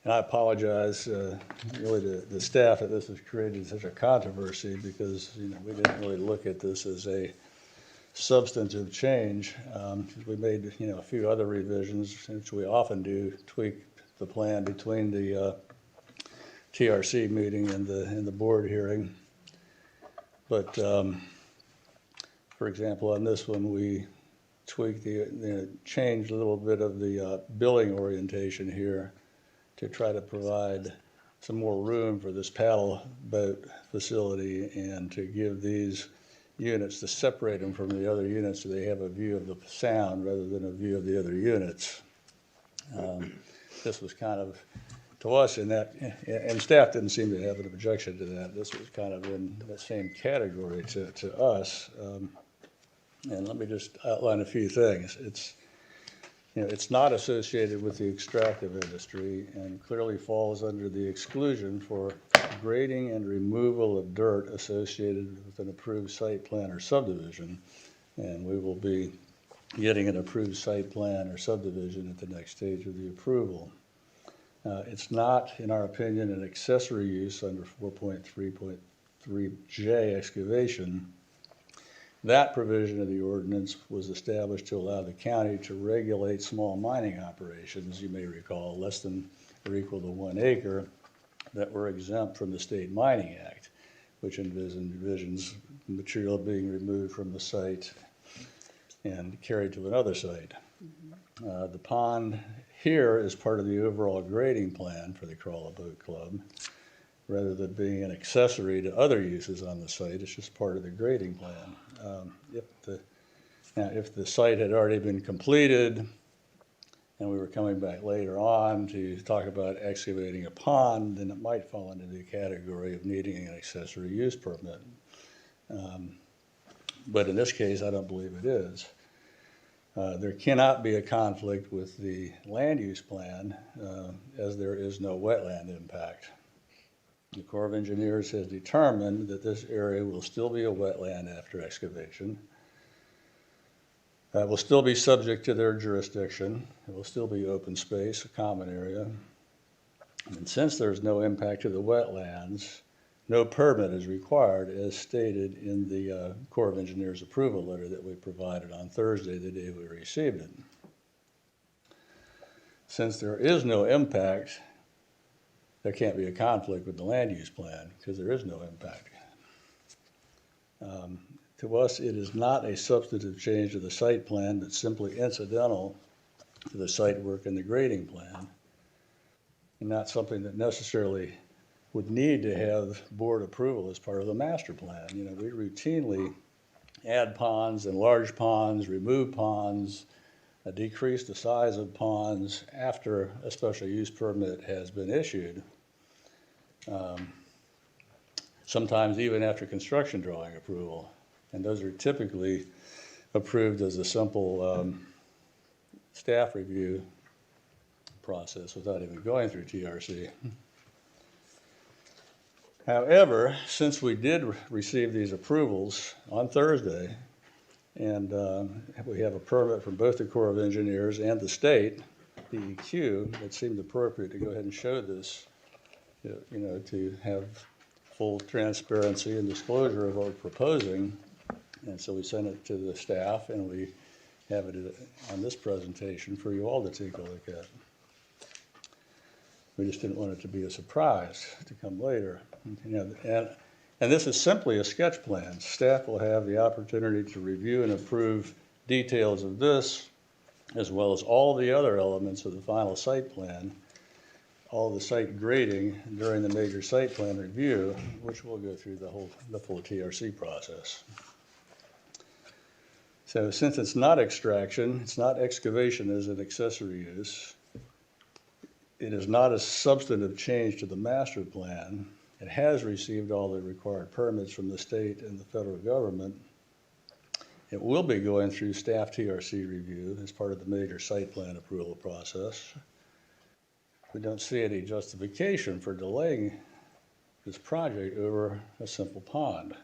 I apologize really to the staff that this has created such a controversy because, you know, we didn't really look at this as a substantive change. We made, you know, a few other revisions, which we often do, tweak the plan between the TRC meeting and the board hearing. But for example, on this one, we tweaked changed a little bit of the billing orientation here to try to provide some more room for this paddle boat facility and to give these units, to separate them from the other units so they have a view of the sound rather than a view of the other units. This was kind of, to us in that, and staff didn't seem to have an objection to that. This was kind of in the same category to us. And let me just outline a few things. It's, you know, it's not associated with the extractive industry and clearly falls under the exclusion for grading and removal of dirt associated with an approved site plan or subdivision. And we will be getting an approved site plan or subdivision at the next stage of the approval. It's not, in our opinion, an accessory use under 4.3.3J excavation. That provision of the ordinance was established to allow the county to regulate small mining operations, you may recall, less than or equal to 1 acre that were exempt from the State Mining Act, which envisions material being removed from the site and carried to another site. The pond here is part of the overall grading plan for the Crawler Boat Club. Rather than being an accessory to other uses on the site, it's just part of the grading plan. If the site had already been completed and we were coming back later on to talk about excavating a pond, then it might fall into the category of needing an accessory use permit. But in this case, I don't believe it is. There cannot be a conflict with the land use plan as there is no wetland impact. The Corps of Engineers has determined that this area will still be a wetland after excavation. It will still be subject to their jurisdiction. It will still be open space, a common area. And since there's no impact to the wetlands, no permit is required as stated in the Corps of Engineers approval letter that we provided on Thursday, the day we received it. Since there is no impact, there can't be a conflict with the land use plan because there is no impact. To us, it is not a substantive change to the site plan, but simply incidental to the site work and the grading plan, and not something that necessarily would need to have board approval as part of the master plan. You know, we routinely add ponds, enlarge ponds, remove ponds, decrease the size of ponds after a special use permit has been issued. Sometimes even after construction drawing approval. And those are typically approved as a simple staff review process without even going through TRC. However, since we did receive these approvals on Thursday, and we have a permit from both the Corps of Engineers and the state, DEQ, it seemed appropriate to go ahead and show this, you know, to have full transparency and disclosure of what we're proposing. And so we sent it to the staff, and we have it on this presentation for you all to take a look at. We just didn't want it to be a surprise to come later. You know, and this is simply a sketch plan. Staff will have the opportunity to review and approve details of this, as well as all the other elements of the final site plan, all the site grading during the major site plan review, which will go through the full TRC process. So since it's not extraction, it's not excavation as an accessory use, it is not a substantive change to the master plan. It has received all the required permits from the state and the federal government. It will be going through staff TRC review as part of the major site plan approval process. We don't see any justification for delaying this project over a simple pond.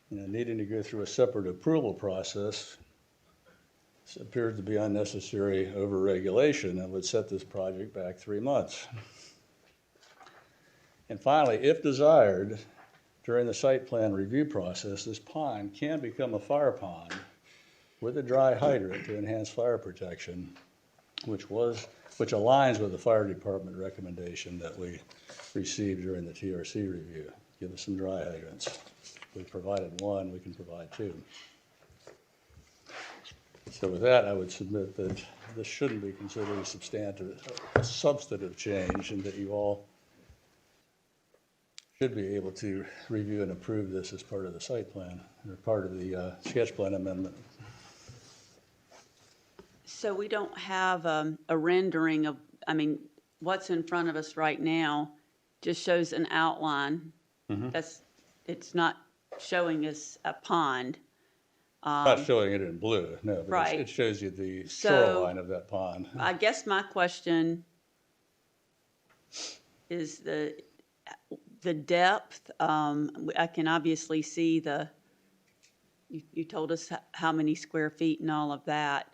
You know, needing to go through a separate approval process appears to be unnecessary overregulation and would set this project back 3 months. And finally, if desired, during the site plan review process, this pond can become a fire pond with a dry hydrant to enhance fire protection, which aligns with the fire department recommendation that we received during the TRC review. Give us some dry hydrants. We provided one, we can provide two. So with that, I would submit that this shouldn't be considered a substantive change, and that you all should be able to review and approve this as part of the site plan, or part of the sketch plan amendment. So we don't have a rendering of, I mean, what's in front of us right now just shows an outline. It's not showing us a pond. Not showing it in blue, no, but Right. it shows you the shoreline of that pond. I guess my question is the depth. I can obviously see you told us how many square feet and all of that.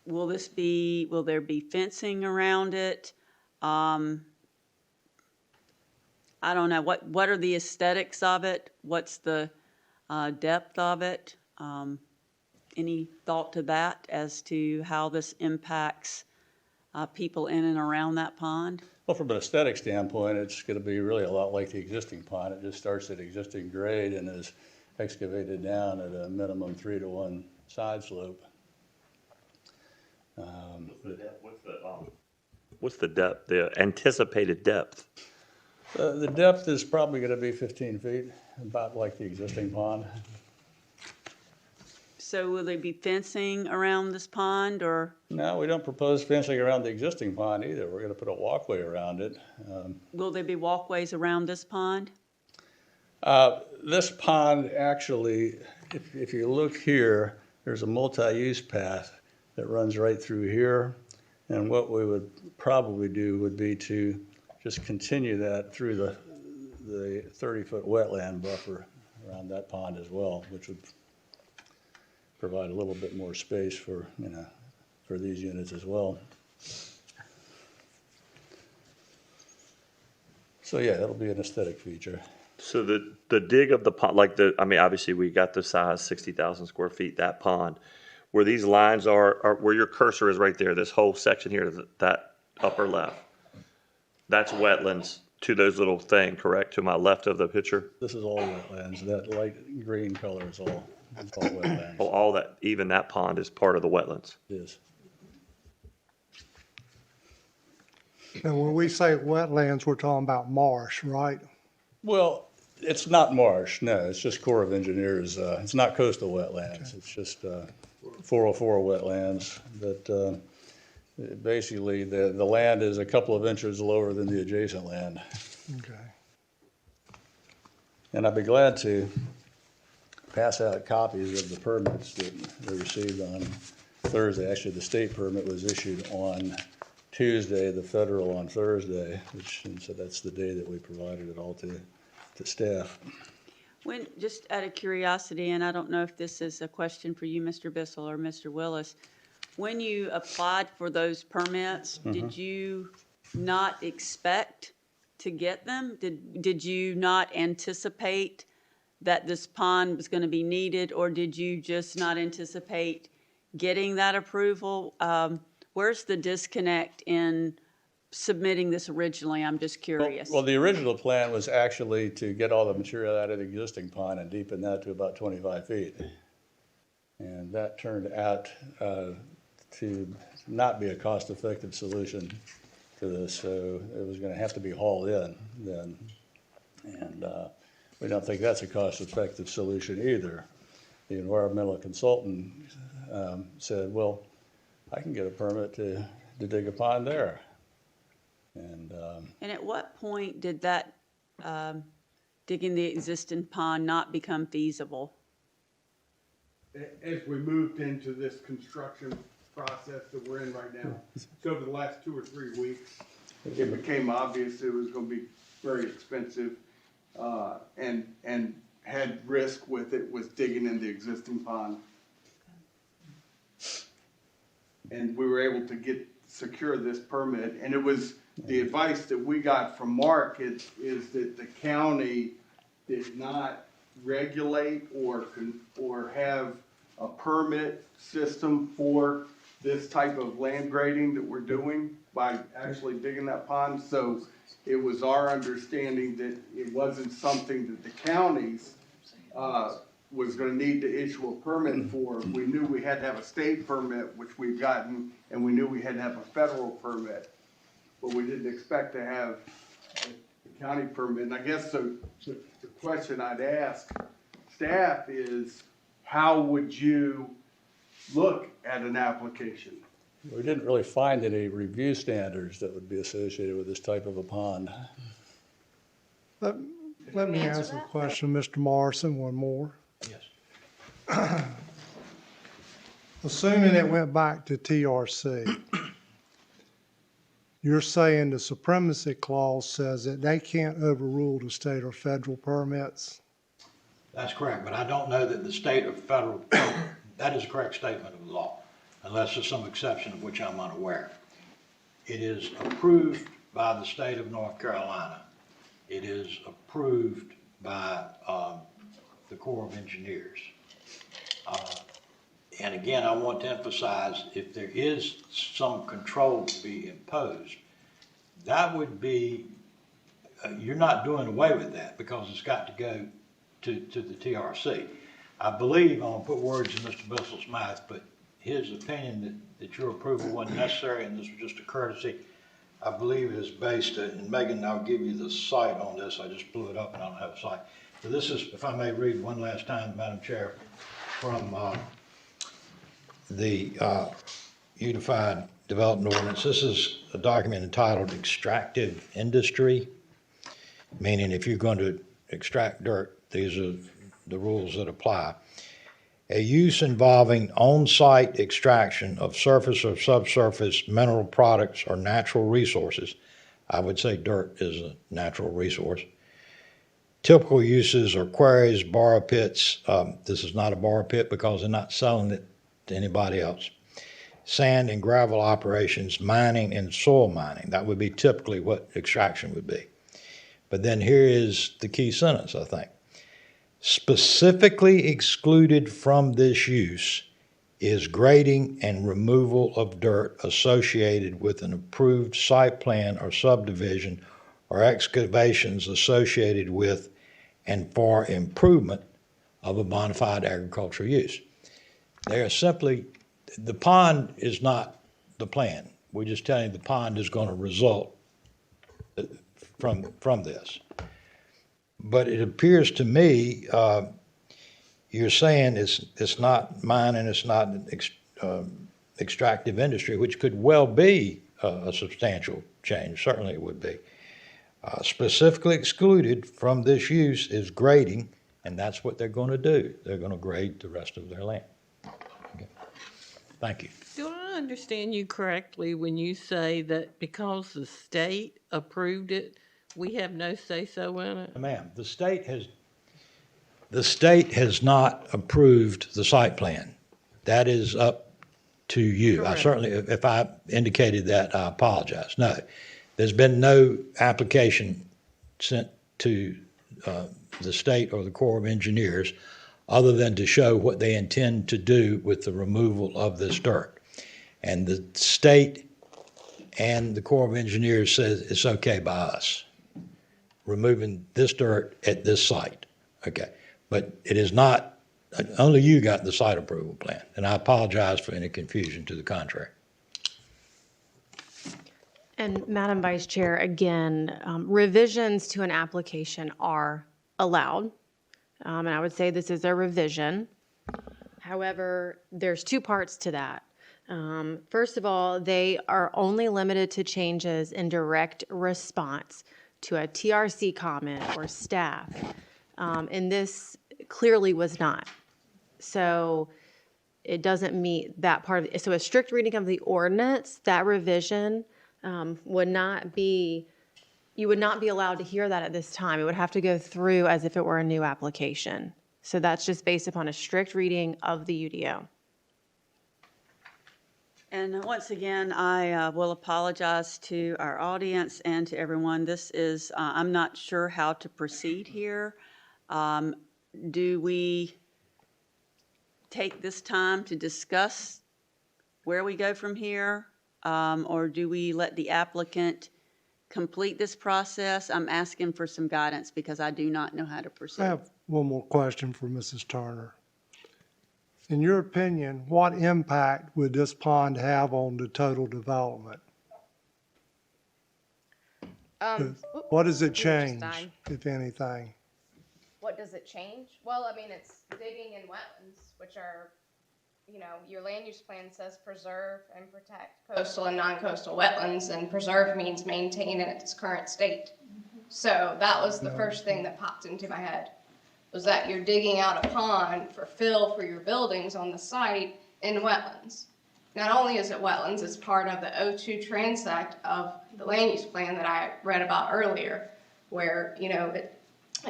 Will there be fencing around it? I don't know, what are the aesthetics of it? What's the depth of it? Any thought to that as to how this impacts people in and around that pond? Well, from an aesthetic standpoint, it's going to be really a lot like the existing pond. It just starts at existing grade and is excavated down at a minimum 3-to-1 side slope. What's the depth, the anticipated depth? The depth is probably going to be 15 feet, about like the existing pond. So will there be fencing around this pond, or? No, we don't propose fencing around the existing pond either. We're going to put a walkway around it. Will there be walkways around this pond? This pond actually, if you look here, there's a multi-use path that runs right through here. And what we would probably do would be to just continue that through the 30-foot wetland buffer around that pond as well, which would provide a little bit more space for, for these units as well. So yeah, that'll be an aesthetic feature. So the dig of the pond, obviously we got the size, 60,000 square feet, that pond. Where these lines are where your cursor is right there, this whole section here, that upper left. That's wetlands to those little thing, correct? To my left of the picture? This is all wetlands. That light green color is all wetlands. Oh, all that, even that pond is part of the wetlands? It is. And when we say wetlands, we're talking about marsh, right? Well, it's not marsh, no. It's just Corps of Engineers. It's not coastal wetlands. It's just 404 wetlands that basically the land is a couple of inches lower than the adjacent land. Okay. And I'd be glad to pass out copies of the permits that we received on Thursday. Actually, the state permit was issued on Tuesday, the federal on Thursday, and so that's the day that we provided it all to staff. When, just out of curiosity, and I don't know if this is a question for you, Mr. Bissell or Mr. Willis, when you applied for those permits, did you not expect to get them? Did you not anticipate that this pond was going to be needed, or did you just not anticipate getting that approval? Where's the disconnect in submitting this originally? I'm just curious. Well, the original plan was actually to get all the material out of the existing pond and deepen that to about 25 feet. And that turned out to not be a cost-effective solution to this, so it was going to have to be hauled in then. And we don't think that's a cost-effective solution either. The environmental consultant said, well, I can get a permit to dig a pond there. And at what point did that digging the existing pond not become feasible? As we moved into this construction process that we're in right now, so over the last 2 or 3 weeks, it became obvious it was going to be very expensive and had risk with it, with digging in the existing pond. And we were able to secure this permit, and it was the advice that we got from Mark is that the county did not regulate or have a permit system for this type of land grading that we're doing by actually digging that pond. So it was our understanding that it wasn't something that the counties was going to need to issue a permit for. We knew we had to have a state permit, which we've gotten, and we knew we had to have a federal permit, but we didn't expect to have a county permit. And I guess the question I'd ask staff is, how would you look at an application? we didn't really find any review standards that would be associated with this type of a pond. Let me ask a question, Mr. Morrison, one more. Yes. Assuming it went back to TRC, you're saying the supremacy clause says that they can't overrule the state or federal permits? That's correct, but I don't know that the state or federal, that is a correct statement of the law, unless there's some exception of which I'm unaware. It is approved by the state of North Carolina. It is approved by the Corps of Engineers. And again, I want to emphasize, if there is some control to be imposed, that would be, you're not doing away with that because it's got to go to the TRC. I believe, I'm gonna put words in Mr. Bissell's mouth, but his opinion that your approval wasn't necessary and this was just a courtesy, I believe is based, and Megan, I'll give you the site on this, I just blew it up and I don't have a site. So this is, if I may read one last time, Madam Chair, from the Unified Development Ordinance. This is a document entitled Extractive Industry, meaning if you're going to extract dirt, these are the rules that apply. A use involving on-site extraction of surface or subsurface mineral products or natural resources. I would say dirt is a natural resource. Typical uses are quarries, borrow pits. This is not a borrow pit because they're not selling it to anybody else. Sand and gravel operations, mining and soil mining. That would be typically what extraction would be. But then here is the key sentence, I think. Specifically excluded from this use is grading and removal of dirt associated with an approved site plan or subdivision or excavations associated with and for improvement of a bona fide agricultural use. They are simply, the pond is not the plan. We're just telling you the pond is going to result from this. But it appears to me, you're saying it's not mining, it's not extractive industry, which could well be a substantial change. Certainly it would be. Specifically excluded from this use is grading, and that's what they're going to do. They're going to grade the rest of their land. Okay. Thank you. Do I understand you correctly when you say that because the state approved it, we have no say-so in it? Ma'am, the state has not approved the site plan. That is up to you. I certainly, if I indicated that, I apologize. No, there's been no application sent to the state or the Corps of Engineers other than to show what they intend to do with the removal of this dirt. And the state and the Corps of Engineers says it's okay by us removing this dirt at this site. Okay. But it is not, only you got the site approval plan. And I apologize for any confusion to the contrary. And Madam Vice Chair, again, revisions to an application are allowed. And I would say this is a revision. However, there's two parts to that. First of all, they are only limited to changes in direct response to a TRC comment or staff. And this clearly was not. So it doesn't meet that part of it. So a strict reading of the ordinance, that revision would not be, you would not be allowed to hear that at this time. It would have to go through as if it were a new application. So that's just based upon a strict reading of the UDO. And once again, I will apologize to our audience and to everyone. This is, I'm not sure how to proceed here. Do we take this time to discuss where we go from here? Or do we let the applicant complete this process? I'm asking for some guidance because I do not know how to proceed. I have one more question for Mrs. Turner. In your opinion, what impact would this pond have on the total development? What does it change, if anything? What does it change? Well, I mean, it's digging in wetlands, which are, you know, your land use plan says preserve and protect coastal and non-coastal wetlands, and preserve means maintain in its current state. So that was the first thing that popped into my head, was that you're digging out a pond for fill for your buildings on the site in wetlands. Not only is it wetlands, it's part of the O2 transect of the land use plan that I read about earlier, where, you know, it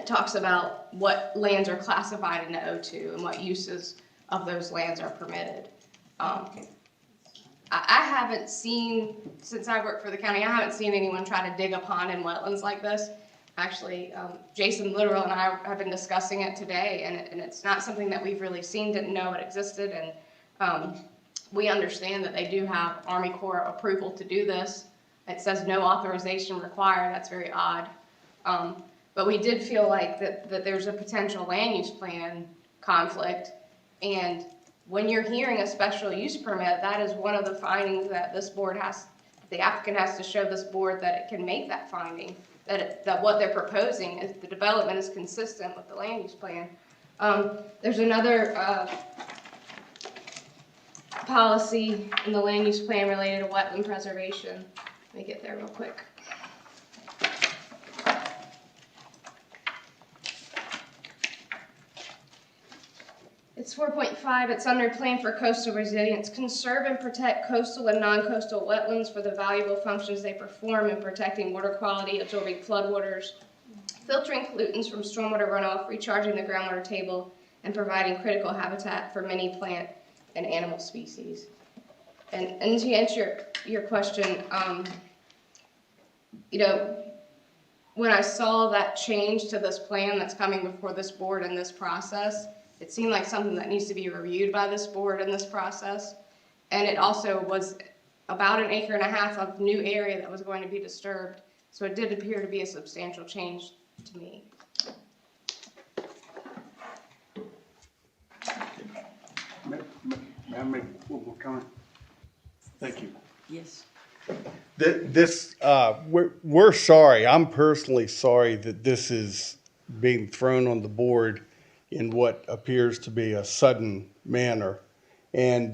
talks about what lands are classified into O2 and what uses of those lands are permitted. I haven't seen, since I work for the county, I haven't seen anyone try to dig a pond in wetlands like this. Actually, Jason Literal and I have been discussing it today, and it's not something that we've really seen, didn't know it existed, and We understand that they do have Army Corps approval to do this. It says no authorization required. That's very odd. But we did feel like that there's a potential land use plan conflict. And when you're hearing a special use permit, that is one of the findings that this board the applicant has to show this board that it can make that finding, that what they're proposing is the development is consistent with the land use plan. There's another policy in the land use plan related to wetland preservation. Let me get there real quick. It's 4.5. It's under Plan for Coastal Resilience. Conserve and protect coastal and non-coastal wetlands for the valuable functions they perform in protecting water quality, absorbing floodwaters, filtering pollutants from stormwater runoff, recharging the groundwater table, and providing critical habitat for many plant and animal species. And to answer your question, you know, when I saw that change to this plan that's coming before this board in this process, it seemed like something that needs to be reviewed by this board in this process. And it also was about 1.5 acres of new area that was going to be disturbed. So it did appear to be a substantial change to me. May I make one more comment? Thank you. Yes. We're sorry. I'm personally sorry that this is being thrown on the board in what appears to be a sudden manner. And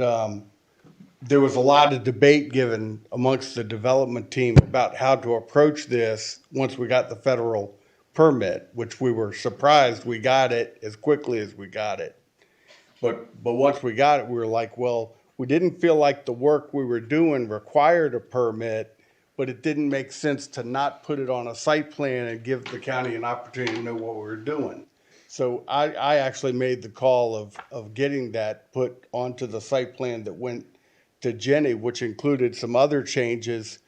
there was a lot of debate given amongst the development team about how to approach this once we got the federal permit, which we were surprised we got it as quickly as we got it. But once we got it, we were like, well, we didn't feel like the work we were doing required a permit, but it didn't make sense to not put it on a site plan and give the county an opportunity to know what we were doing. So I actually made the call of getting that put onto the site plan that went to Jenny, which included some other changes.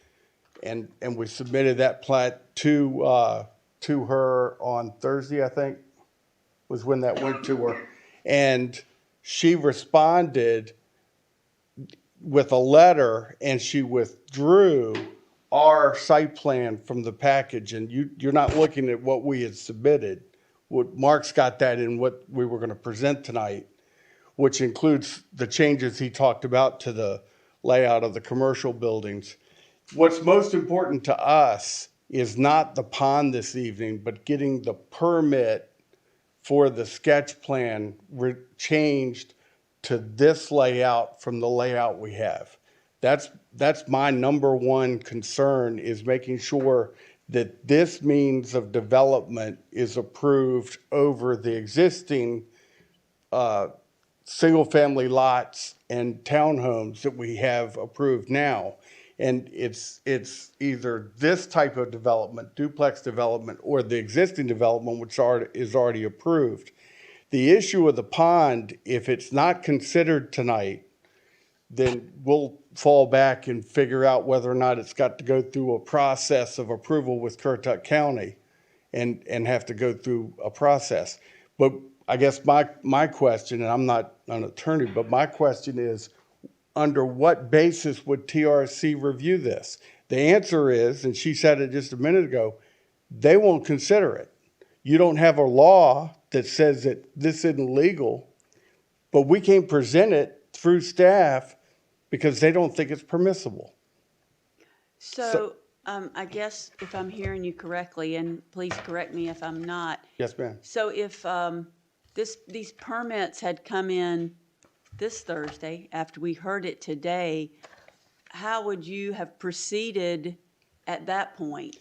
And we submitted that plat to her on Thursday, I think, was when that went to her. And she responded with a letter, and she withdrew our site plan from the package. And you're not looking at what we had submitted. Mark's got that in what we were going to present tonight, which includes the changes he talked about to the layout of the commercial buildings. What's most important to us is not the pond this evening, but getting the permit for the sketch plan changed to this layout from the layout we have. That's my number one concern, is making sure that this means of development is approved over the existing single-family lots and townhomes that we have approved now. And it's either this type of development, duplex development, or the existing development, which is already approved. The issue of the pond, if it's not considered tonight, then we'll fall back and figure out whether or not it's got to go through a process of approval with Currituck County and have to go through a process. But I guess my question, and I'm not an attorney, but my question is, under what basis would TRC review this? The answer is, and she said it just a minute ago, they won't consider it. You don't have a law that says that this isn't legal, but we can't present it through staff because they don't think it's permissible. So I guess if I'm hearing you correctly, and please correct me if I'm not. Yes, ma'am. So if these permits had come in this Thursday after we heard it today, how would you have proceeded at that point?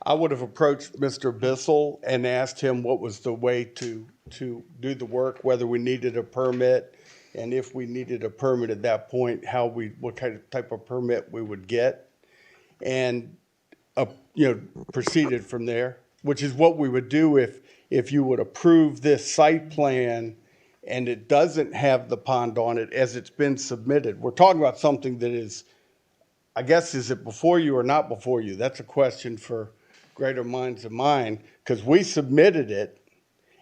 I would have approached Mr. Bissell and asked him what was the way to do the work, whether we needed a permit, and if we needed a permit at that point, what kind of type of permit we would get, and proceeded from there, which is what we would do if you would approve this site plan and it doesn't have the pond on it as it's been submitted. We're talking about something that is, I guess, is it before you or not before you? That's a question for greater minds than mine, because we submitted it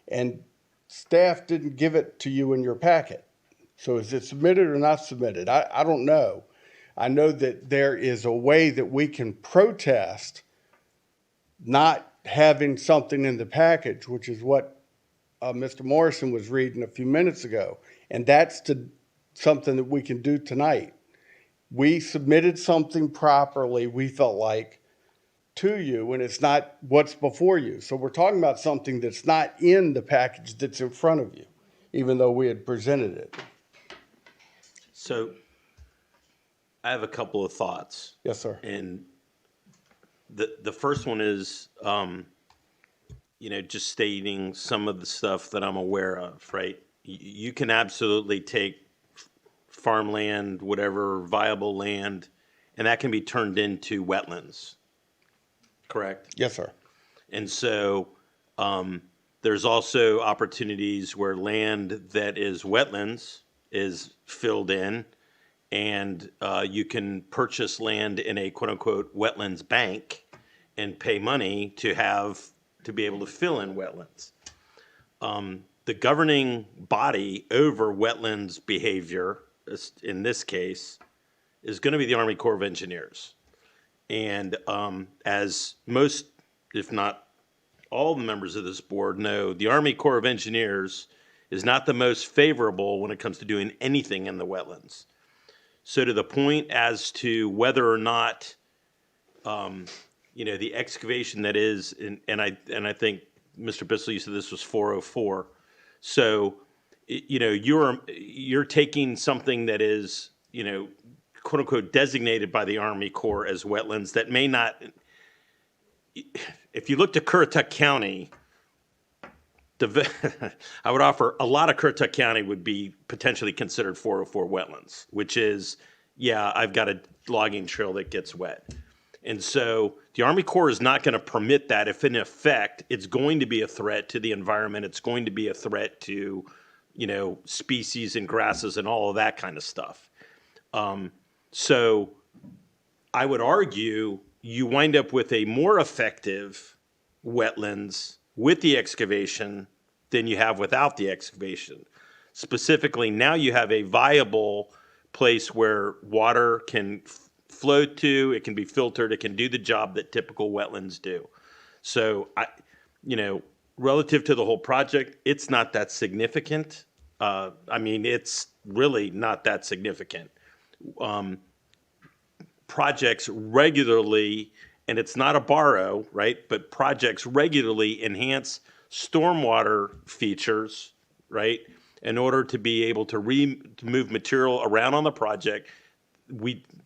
and staff didn't give it to you in your packet. So is it submitted or not submitted? I don't know. I know that there is a way that we can protest not having something in the package, which is what Mr. Morrison was reading a few minutes ago. And that's something that we can do tonight. We submitted something properly, we felt like, to you, and it's not what's before you. So we're talking about something that's not in the package that's in front of you, even though we had presented it. So I have a couple of thoughts. Yes, sir. And the first one is, just stating some of the stuff that I'm aware of, right? You can absolutely take farmland, whatever viable land, and that can be turned into wetlands. Correct? Yes, sir. And so there's also opportunities where land that is wetlands is filled in, and you can purchase land in a quote-unquote wetlands bank and pay money to be able to fill in wetlands. The governing body over wetlands behavior, in this case, is going to be the Army Corps of Engineers. And as most, if not all the members of this board know, the Army Corps of Engineers is not the most favorable when it comes to doing anything in the wetlands. So to the point as to whether or not, the excavation that is, and I think Mr. Bissell, you said this was 404. So, you're taking something that is, quote unquote designated by the Army Corps as wetlands that may not, if you looked at Currituck County, I would offer a lot of Currituck County would be potentially considered 404 wetlands, which is, I've got a logging trail that gets wet. And so the Army Corps is not going to permit that if in effect it's going to be a threat to the environment, it's going to be a threat to, species and grasses and all of that kind of stuff. So I would argue you wind up with a more effective wetlands with the excavation than you have without the excavation. Specifically, now you have a viable place where water can flow to, it can be filtered, it can do the job that typical wetlands do. So, relative to the whole project, it's not that significant. It's really not that significant. Projects regularly, and it's not a borrow, right? But projects regularly enhance stormwater features, right? In order to be able to move material around on the project,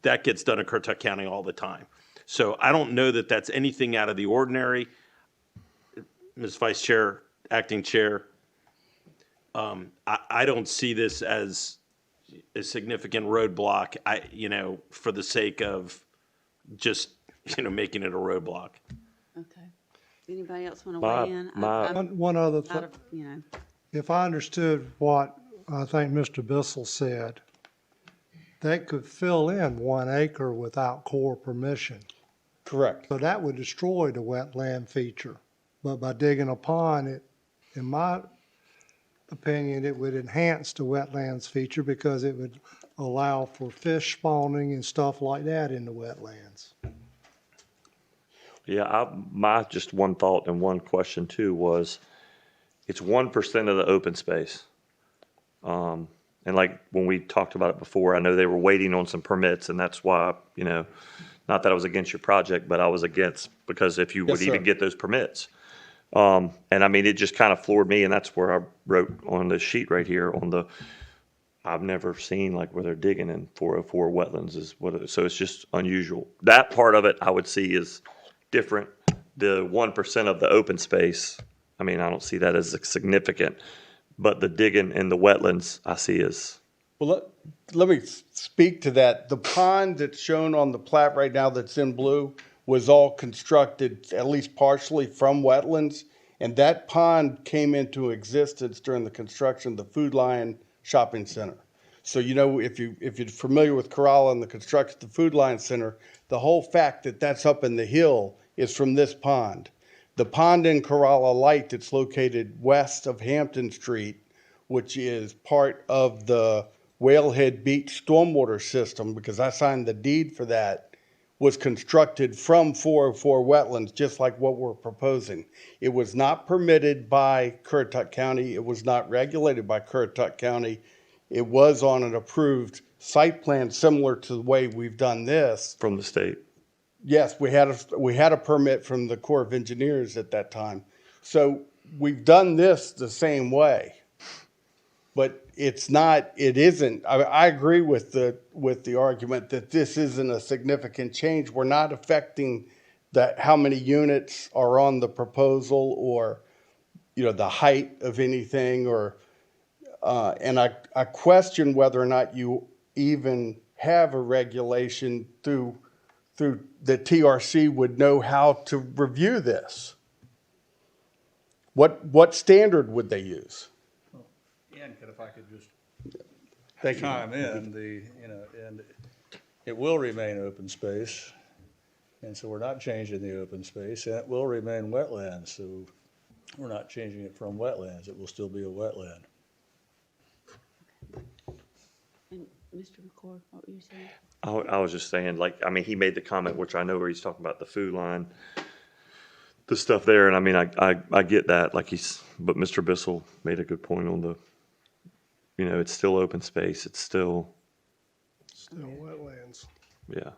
that gets done in Currituck County all the time. So I don't know that that's anything out of the ordinary. Ms. Vice Chair, Acting Chair, I don't see this as a significant roadblock, for the sake of just, making it a roadblock. Okay. Anybody else want to weigh in? One other Out thing. of, If I understood what I think Mr. Bissell said, that could fill in 1 acre without Corps permission. Correct. So that would destroy the wetland feature. But by digging a pond, in my opinion, it would enhance the wetlands feature because it would allow for fish spawning and stuff like that in the wetlands. Yeah, my just one thought and one question too was, it's 1% of the open space. And like when we talked about it before, I know they were waiting on some permits, and that's why, not that I was against your project, but I was against, because if you Yes, would even sir. get those permits. It just kind of floored me, and that's where I wrote on the sheet right here I've never seen like where they're digging in 404 wetlands so it's just unusual. That part of it I would see is different. The 1% of the open space, I don't see that as significant, but the digging in the wetlands I see as. Well, let me speak to that. The pond that's shown on the plat right now that's in blue was all constructed, at least partially, from wetlands. And that pond came into existence during the construction of the Food Lion Shopping Center. So, if you're familiar with Corolla and the construction of the Food Lion Center, the whole fact that that's up in the hill is from this pond. The pond in Corolla Light that's located west of Hampton Street, which is part of the Whalehead Beach stormwater system, because I signed the deed for that, was constructed from 404 wetlands, just like what we're proposing. It was not permitted by Currituck County. It was not regulated by Currituck County. It was on an approved site plan similar to the way we've done this. From the state. Yes, we had a permit from the Corps of Engineers at that time. So we've done this the same way. But it isn't, I agree with the argument that this isn't a significant change. We're not affecting how many units are on the proposal or, the height of anything and I question whether or not you even have a regulation through the TRC would know how to review this. What standard would they use? And if I could just Thank you. chime in, and it will remain open space. And so we're not changing the open space, and it will remain wetlands. So we're not changing it from wetlands. It will still be a wetland. And Mr. McCord, what were you saying? I was just saying, he made the comment, which I know where he's talking about the food line, the stuff there, and I get that, but Mr. Bissell made a good point on the, it's still open space, it's still wetlands. Yeah.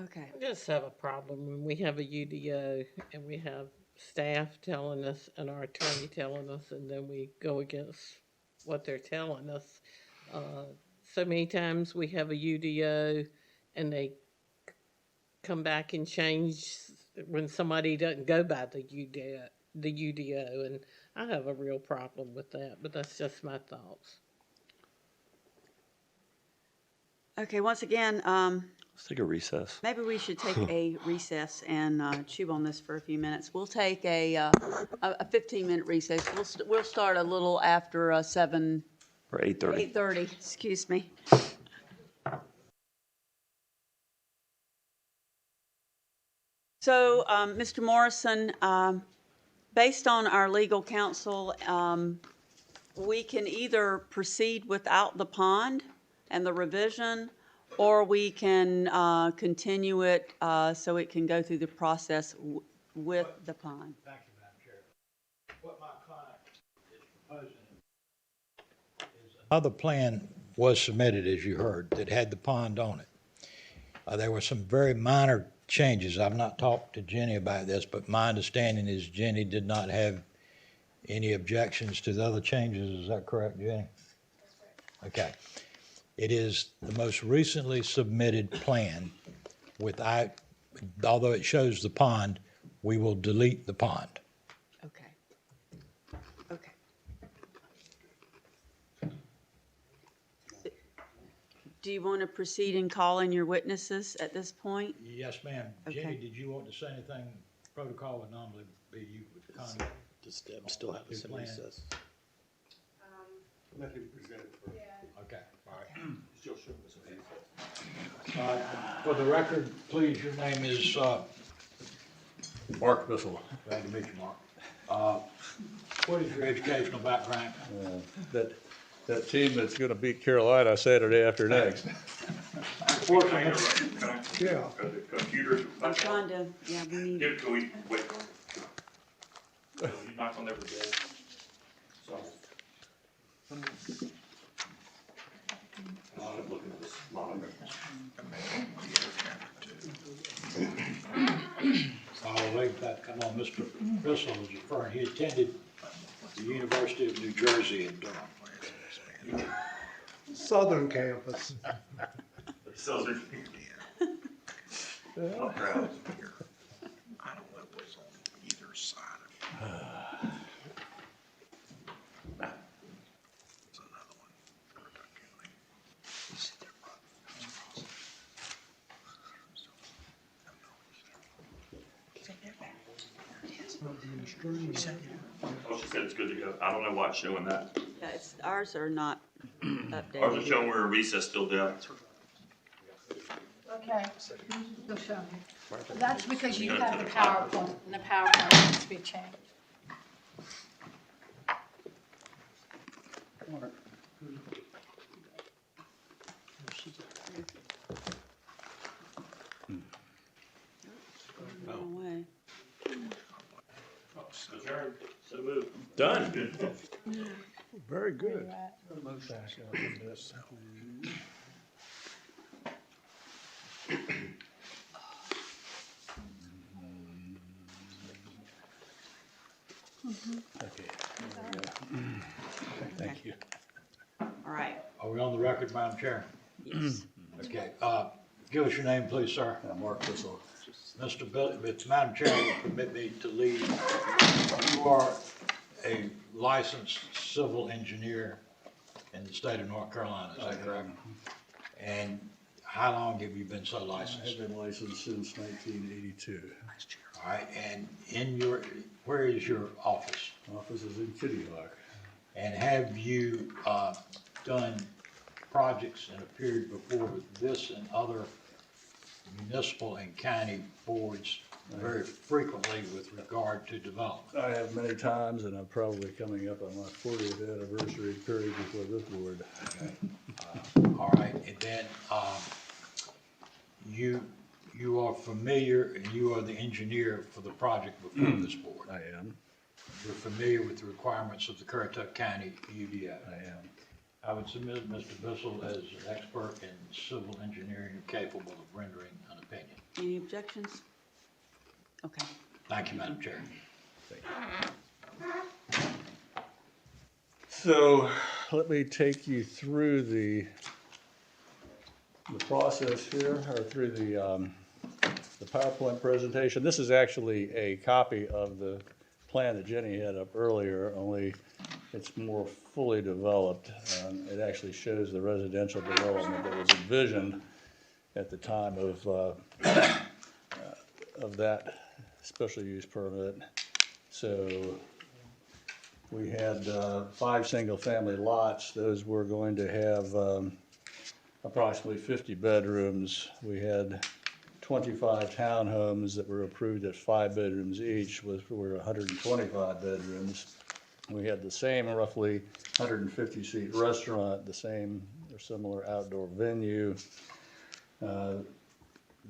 Okay. I just have a problem when we have a UDO and we have staff telling us and our attorney telling us, and then we go against what they're telling us. So many times we have a UDO and they come back and change when somebody doesn't go by the UDO, and I have a real problem with that, but that's just my thoughts. Okay, once again, Let's take a recess. maybe we should take a recess and chew on this for a few minutes. We'll take a 15-minute recess. We'll start a little after 7. Or 8:30. 8:30, excuse me. So, Mr. Morrison, based on our legal counsel, we can either proceed without the pond and the revision, or we can continue it so it can go through the process with the pond. Thank you, Madam Chair. What my client is proposing is another plan was submitted, as you heard, that had the pond on it. There were some very minor changes. I've not talked to Jenny about this, but my understanding is Jenny did not have any objections to the other changes. Is that correct, Jenny? Okay. It is the most recently submitted plan without, although it shows the pond, we will delete the pond. Okay. Okay. Do you want to proceed in calling your witnesses at this point? Yes, ma'am. Okay. Jenny, did you want to say anything? Protocol would normally be you would contact. Just still have us in recess. Let him present it first. Okay, all right. For the record, please, your name is, Mark Bissell. glad to meet you, Mark. What is your educational background? That team that's going to beat Carolina Saturday after next. Yeah. Computers. I'm trying to, yeah, we need. Can we wait? You knocked on every day. So. I'm looking at this monitor. I'll wait that, come on, Mr. Bissell was referring, he attended the University of New Jersey in Durham. Southern campus. Southern. Oh, proud. I don't know what's on either side of it. There's another one. You see that Oh, she said it's good to go. I don't know why it's showing that. Yeah, ours are not updated. Ours is showing we're in recess still, Deb. Okay, still showing. That's because you have the PowerPoint, and the PowerPoint needs to be changed. So moved. Done. Very good. Okay, there we go. Thank you. All right. Are we on the record, Madam Chair? Yes. Okay, give us your name, please, sir. Mark Bissell. Mr. Bill, if Madam Chair will permit me to lead, you are a licensed civil engineer in the state of North Carolina, is that correct? And how long have you been so licensed? I've been licensed since 1982. All right, and where is your office? Office is in Currituck. And have you done projects in a period before with this and other municipal and county boards very frequently with regard to development? I have many times, and I'm probably coming up on my 40th anniversary period before this board. All right, and then you are familiar, and you are the engineer for the project before this board. I am. You're familiar with the requirements of the Currituck County UDO. I am. I would submit Mr. Bissell as an expert in civil engineering and capable of rendering an opinion. Any objections? Okay. Thank you, Madam Chair. So let me take you through the process here, or through the PowerPoint presentation. This is actually a copy of the plan that Jenny had up earlier, only it's more fully developed. It actually shows the residential development that was envisioned at the time of that special use permit. So we had 5 single-family lots. Those were going to have approximately 50 bedrooms. We had 25 townhomes that were approved at 5 bedrooms each, were 125 bedrooms. We had the same roughly 150-seat restaurant, the same or similar outdoor venue.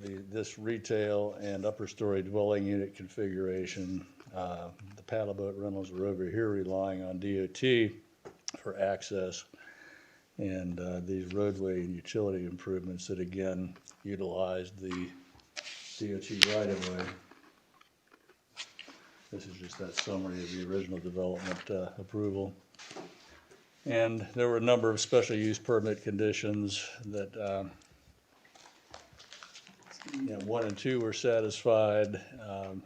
This retail and upper story dwelling unit configuration. The paddle boat rentals were over here relying on DOT for access. And these roadway and utility improvements that again utilized the DOT right-of-way. This is just that summary of the original development approval. And there were a number of special use permit conditions that 1 and 2 were satisfied.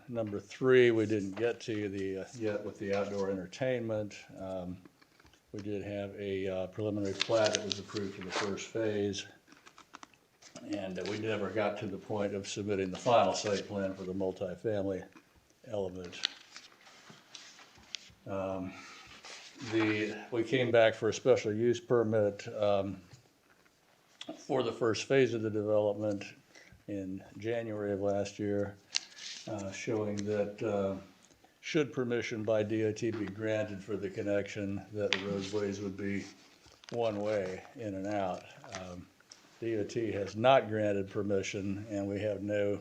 Number 3 we didn't get to yet with the outdoor entertainment. We did have a preliminary plat that was approved for the first phase. And we never got to the point of submitting the final site plan for the multifamily element. We came back for a special use permit for the first phase of the development in January of last year, showing that should permission by DOT be granted for the connection, that the roadways would be one way in and out. DOT has not granted permission, and we have no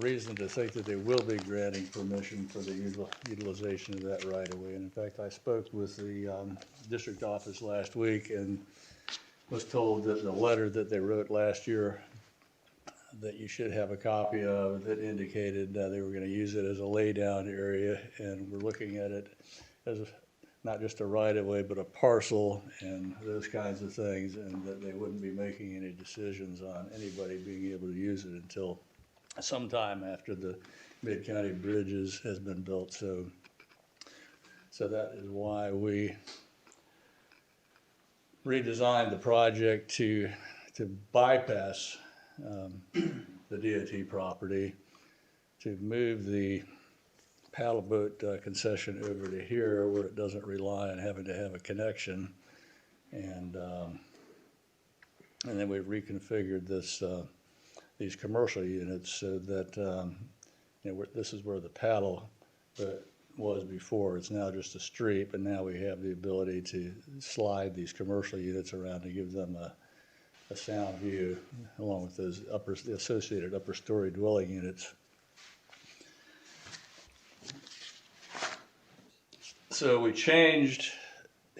reason to think that they will be granting permission for the utilization of that right of way. And in fact, I spoke with the district office last week and was told that the letter that they wrote last year that you should have a copy of that indicated they were going to use it as a laydown area, and we're looking at it as not just a right-of-way, but a parcel and those kinds of things, and that they wouldn't be making any decisions on anybody being able to use it until sometime after the Mid-County Bridges has been built. So that is why we redesigned the project to bypass the DOT property, to move the paddle boat concession over to here where it doesn't rely on having to have a connection. And then we reconfigured these commercial units so that this is where the paddle was before. It's now just a street, but now we have the ability to slide these commercial units around to give them a sound view, along with those associated upper story dwelling units. So we changed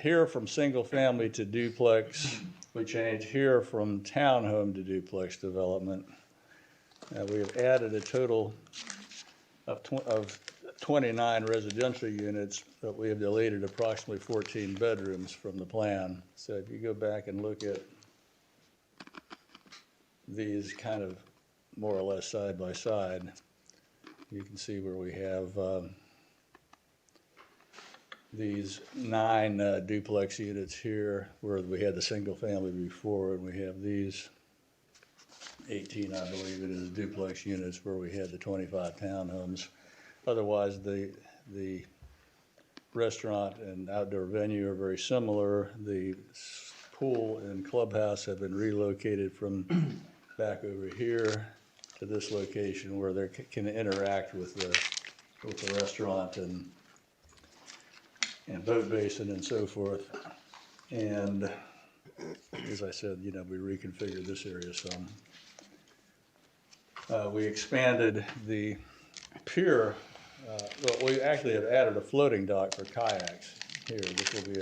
here from single-family to duplex. We changed here from townhome to duplex development. We have added a total of 29 residential units, but we have deleted approximately 14 bedrooms from the plan. So if you go back and look at these kind of more or less side by side, you can see where we have these 9 duplex units here, where we had the single family before, and we have these 18, I believe it is, duplex units where we had the 25 townhomes. Otherwise, the restaurant and outdoor venue are very similar. The pool and clubhouse have been relocated from back over here to this location where they can interact with the restaurant and boat basin and so forth. And as I said, we reconfigured this area some. We expanded the pier. Well, we actually have added a floating dock for kayaks here. This will be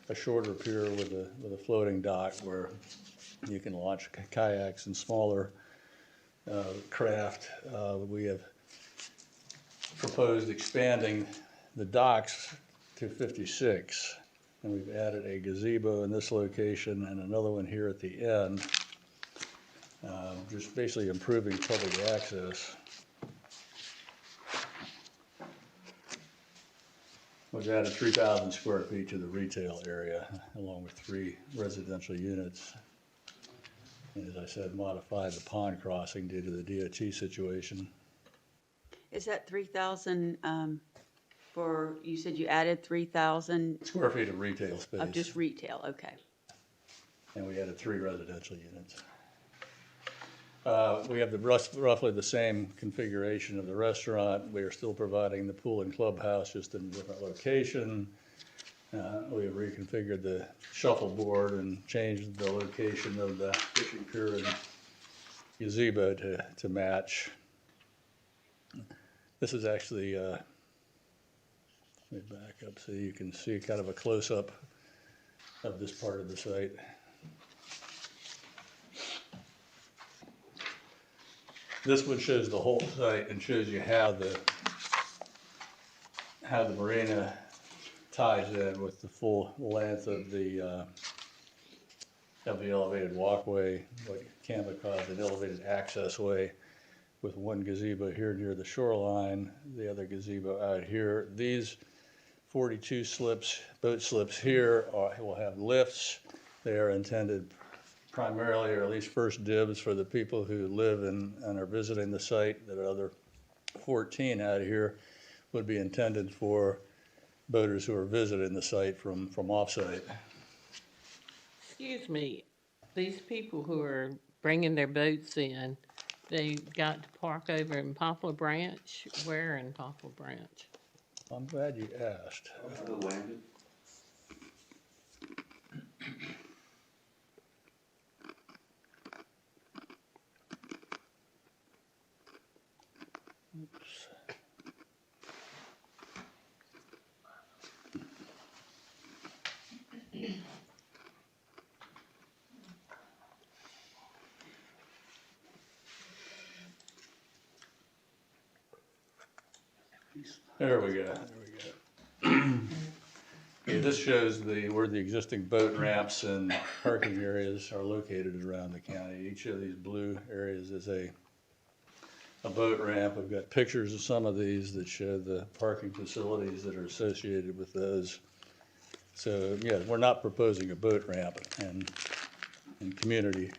a shorter pier with a floating dock where you can launch kayaks and smaller craft. We have proposed expanding the docks to 56, and we've added a gazebo in this location and another one here at the end, just basically improving public access. We've added 3,000 square feet to the retail area, along with 3 residential units. And as I said, modified the pond crossing due to the DOT situation. Is that 3,000 you said you added 3,000? Square feet of retail space. Of just retail, okay. And we added 3 residential units. We have roughly the same configuration of the restaurant. We are still providing the pool and clubhouse, just in a different location. We have reconfigured the shuffleboard and changed the location of the fishing pier and gazebo to match. This is actually, let me back up so you can see kind of a close-up of this part of the site. This one shows the whole site and shows you how the marina ties in with the full length of the elevated walkway, what Canva calls an elevated access way, with one gazebo here near the shoreline, the other gazebo out here. These 42 boat slips here will have lifts. They are intended primarily, or at least first dibs, for the people who live and are visiting the site. The other 14 out here would be intended for boaters who are visiting the site from offsite. Excuse me, these people who are bringing their boats in, they got to park over in Poplar Branch? Where in Poplar Branch? I'm glad you asked. Oops. There we go. Yeah, this shows where the existing boat ramps and parking areas are located around the county. Each of these blue areas is a boat ramp. We've got pictures of some of these that show the parking facilities that are associated with those. So, yeah, we're not proposing a boat ramp and community,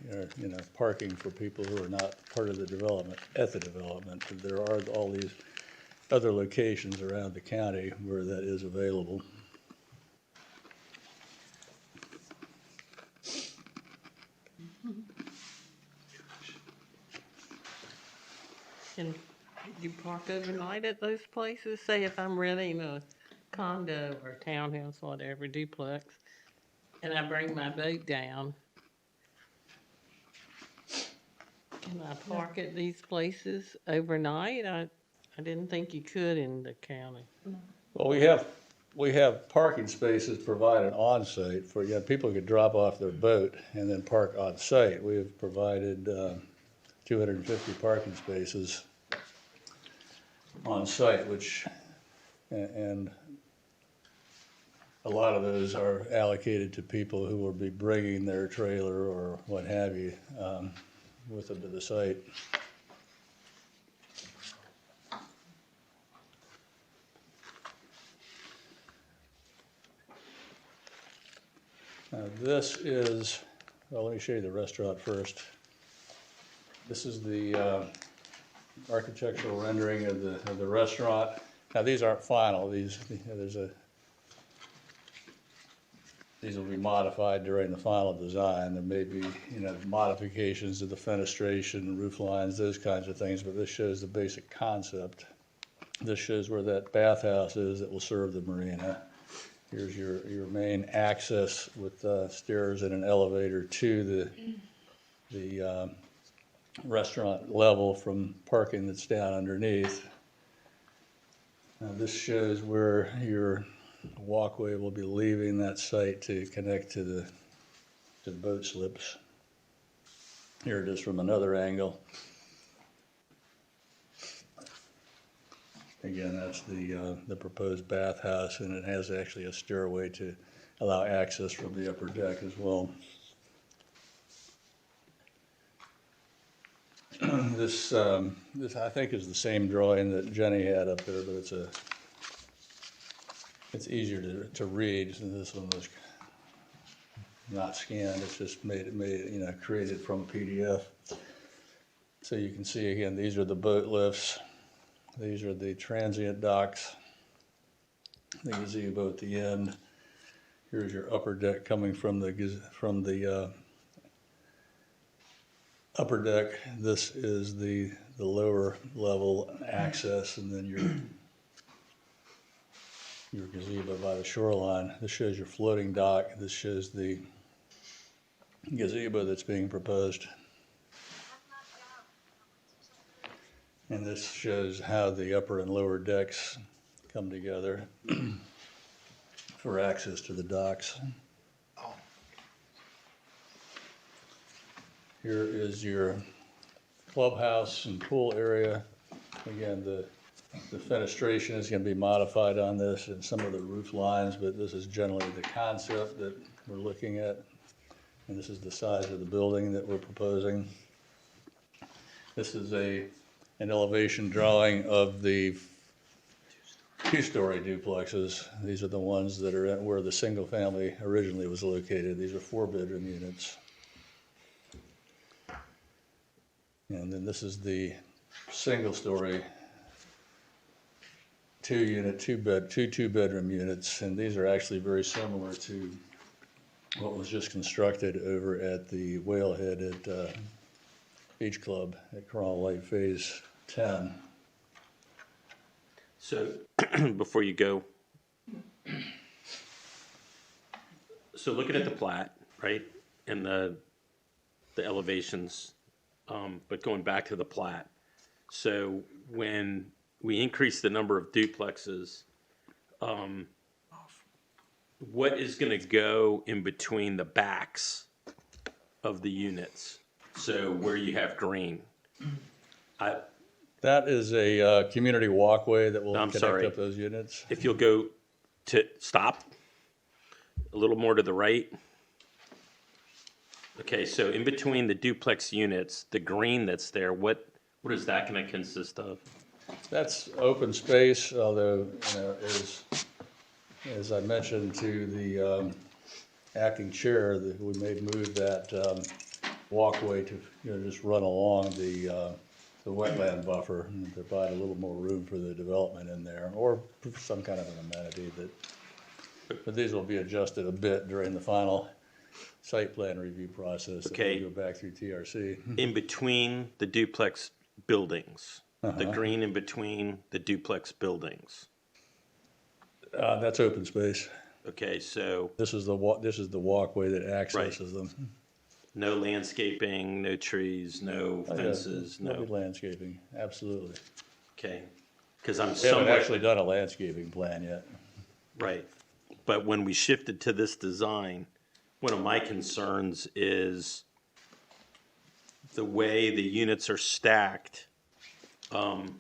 parking for people who are not part of the development, at the development. There are all these other locations around the county where that is available. Can you park overnight at those places? Say if I'm renting a condo or townhouse, whatever, duplex, and I bring my boat down, can I park at these places overnight? I didn't think you could in the county. Well, we have we have parking spaces provided on-site for, people could drop off their boat and then park on-site. We have provided 250 parking spaces on-site, which, and a lot of those are allocated to people who will be bringing their trailer or what have you with them to the site. This is, well, let me show you the restaurant first. This is the architectural rendering of the restaurant. Now, these aren't final. These will be modified during the final design. There may be, modifications to the fenestration, roof lines, those kinds of things, but this shows the basic concept. This shows where that bathhouse is that will serve the marina. Here's your main access with stairs and an elevator to the restaurant level from parking that's down underneath. Now this shows where your walkway will be leaving that site to connect to the boat slips. Here it is from another angle. Again, that's the proposed bathhouse, and it has actually a stairway to allow access from the upper deck as well. This I think is the same drawing that Jenny had up there, but it's easier to read since this one was not scanned. It's just created from PDF. So you can see again, these are the boat lifts. These are the transient docks, the gazebo at the end. Here's your upper deck coming from the upper deck. This is the lower level access, and then your gazebo by the shoreline. This shows your floating dock. This shows the gazebo that's being proposed. And this shows how the upper and lower decks come together for access to the docks. Here is your clubhouse and pool area. Again, the fenestration is going to be modified on this and some of the roof lines, but this is generally the concept that we're looking at. And this is the size of the building that we're proposing. This is an elevation drawing of the two-story duplexes. These are the ones that are where the single family originally was located. These are 4-bedroom units. And then this is the single-story two two-bedroom units, and these are actually very similar to what was just constructed over at the Whalehead at Beach Club at Coral Lake Phase 10. So before you go, so looking at the plat, right, and the elevations, but going back to the plat. So when we increase the number of duplexes, what is going to go in between the backs of the units? So where you have green. That is a community walkway that will connect up those units. If you'll go to stop a little more to the right. Okay, so in between the duplex units, the green that's there, what is that going to consist of? That's open space, although, as I mentioned to the acting chair, that we may move that walkway to just run along the wetland buffer and provide a little more room for the development in there, or some kind of an amenity but these will be adjusted a bit during the final site plan review process. Okay. Go back through TRC. In between the duplex buildings, the green in between the duplex buildings. That's open space. Okay, so this is the walkway that accesses them. No landscaping, no trees, no fences, no landscaping. Absolutely. Okay, because I'm We haven't actually done a landscaping plan yet. Right. But when we shifted to this design, one of my concerns is the way the units are stacked from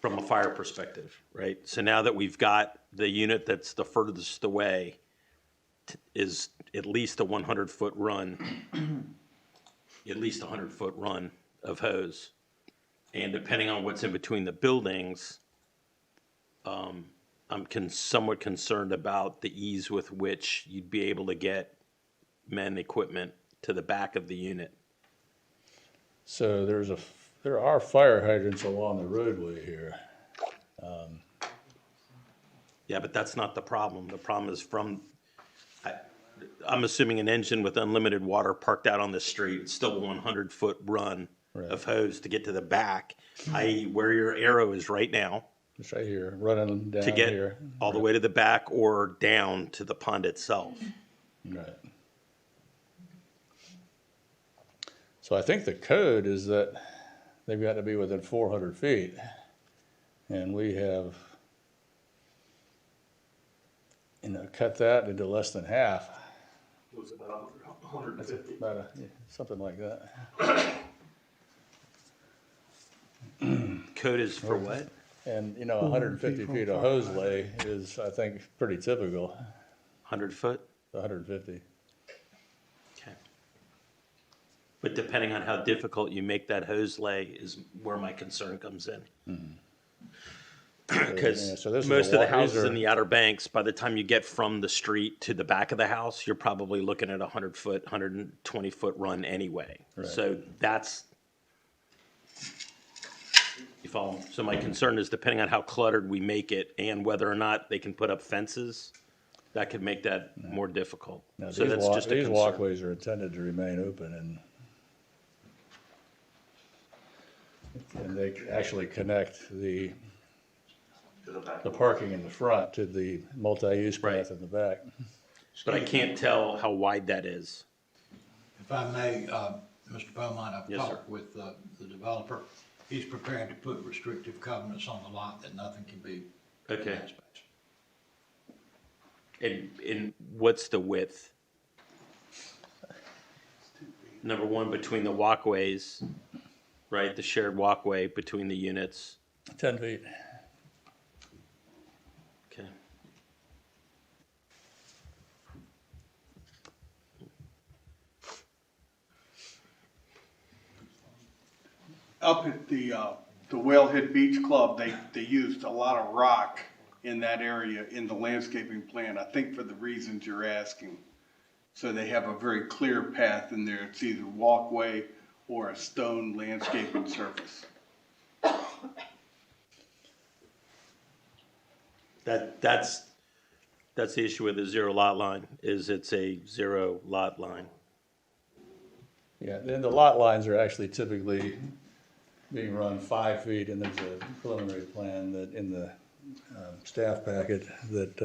a fire perspective, right? So now that we've got the unit that's the furthest away is at least a 100-foot run, at least a 100-foot run of hose. And depending on what's in between the buildings, I'm somewhat concerned about the ease with which you'd be able to get men equipment to the back of the unit. So there are fire hydrants along the roadway here. Yeah, but that's not the problem. The problem is I'm assuming an engine with unlimited water parked out on the street, it's still a 100-foot run of hose to get to the back, i.e. where your arrow is right now. It's right here, running down to get here. all the way to the back or down to the pond itself. Right. So I think the code is that they've got to be within 400 feet. And we have, cut that into less than half. It was about 150. Something like that. Code is for what? And, 150 feet of hose lay is, I think, pretty typical. 100 foot? 150. Okay. But depending on how difficult you make that hose lay is where my concern comes in. Because most of the houses in the Outer Banks, by the time you get from the street to the back of the house, you're probably looking at a 100-foot, 120-foot run anyway. Right. So that's, you follow? So my concern is depending on how cluttered we make it and whether or not they can put up fences, that could make that more difficult. Now, So that's just a these concern. walkways are intended to remain open, and they actually connect the parking in the front to the multi-use path in the back. But I can't tell how wide that is. If I may, Mr. Beaumont, I've Yes, sir. talked with the developer. He's prepared to put restrictive covenants on the lot that nothing can be Okay. aspects. And what's the width? Number one, between the walkways, right, the shared walkway between the units. 10 feet. Okay. Up at the Whalehead Beach Club, they used a lot of rock in that area in the landscaping plan, I think for the reasons you're asking. So they have a very clear path in there. It's either walkway or a stone landscaping surface. That's the issue with the zero lot line, is it's a zero lot line. Yeah, then the lot lines are actually typically being run 5 feet, and there's a preliminary plan that in the staff packet that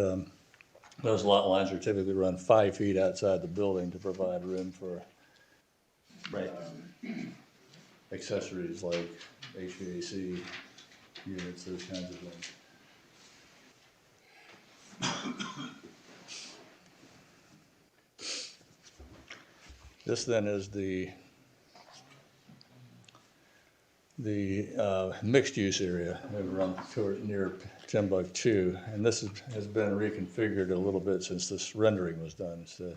those lot lines are typically run 5 feet outside the building to provide room for accessories like HVAC units, those kinds of things. This then is the mixed-use area that run near Timbuktu, and this has been reconfigured a little bit since this rendering was done. So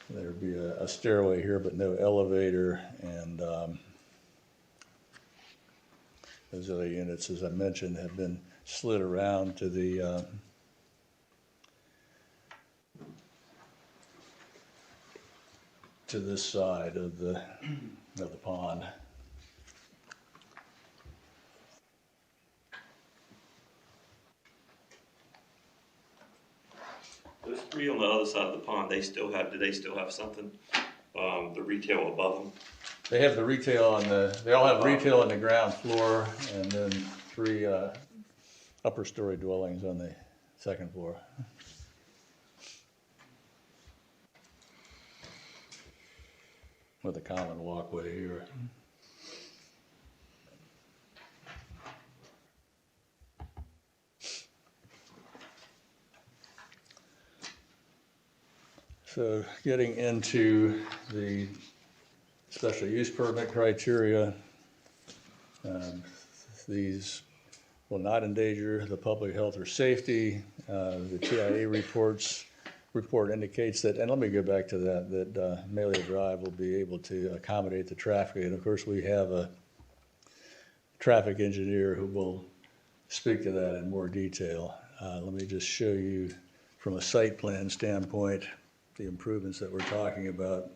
there'd be a stairway here, but no elevator, and those other units, as I mentioned, have been slid around to the to this side of the pond. Those three on the other side of the pond, do they still have something, the retail above them? They have the retail they all have retail on the ground floor, and then 3 upper story dwellings on the second floor. With a common walkway here. So getting into the special use permit criteria, these will not endanger the public health or safety. The TIA report indicates that, and let me go back to that Melia Drive will be able to accommodate the traffic. And of course, we have a traffic engineer who will speak to that in more detail. Let me just show you from a site plan standpoint the improvements that we're talking about.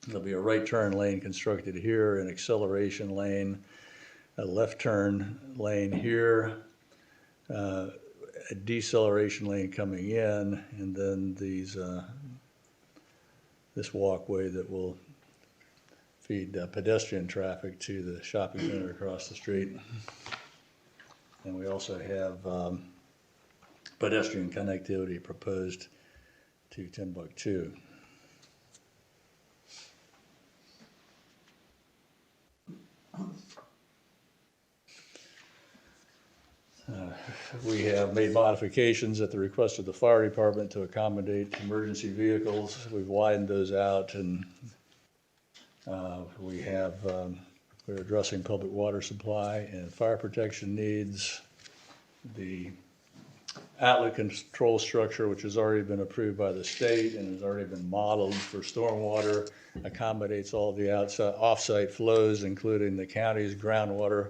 There'll be a right turn lane constructed here, an acceleration lane, a left turn lane here, a deceleration lane coming in, and then this walkway that will feed pedestrian traffic to the shopping center across the street. And we also have pedestrian connectivity proposed to Timbuktu. We have made modifications at the request of the fire department to accommodate emergency vehicles. We've widened those out, and we're addressing public water supply and fire protection needs. The outlet control structure, which has already been approved by the state and has already been modeled for stormwater, accommodates all the off-site flows, including the county's groundwater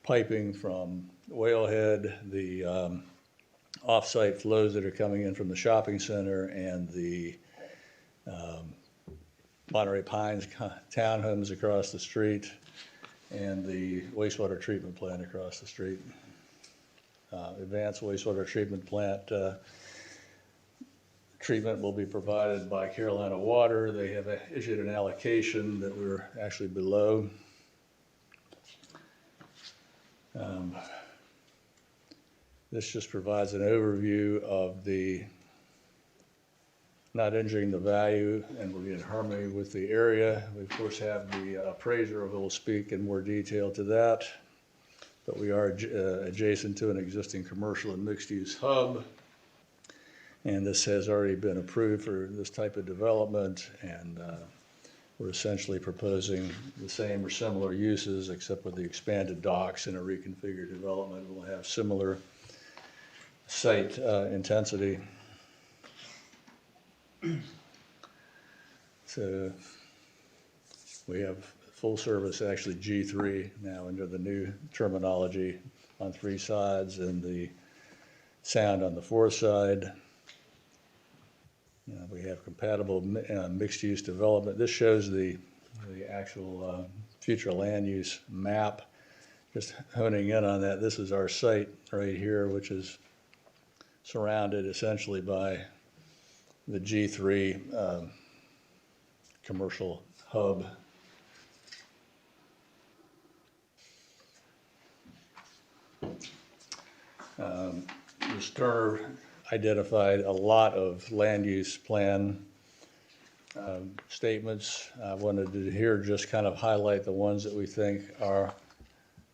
piping from Whalehead, the off-site flows that are coming in from the shopping center, and the Monterey Pines townhomes across the street, and the wastewater treatment plant across the street. Advanced wastewater treatment plant treatment will be provided by Carolina Water. They have issued an allocation that we're actually below. This just provides an overview of the not injuring the value, and will be in harmony with the area. We of course have the appraiser who will speak in more detail to that, but we are adjacent to an existing commercial and mixed-use hub, and this has already been approved for this type of development, and we're essentially proposing the same or similar uses, except with the expanded docks and a reconfigured development. We'll have similar site intensity. So we have full service, actually G3 now under the new terminology, on 3 sides, and the sound on the 4th side. We have compatible mixed-use development. This shows the actual future land use map. Just honing in on that, this is our site right here, which is surrounded essentially by the G3 commercial hub. Ms. Turner identified a lot of land use plan statements. I wanted to here just kind of highlight the ones that we think are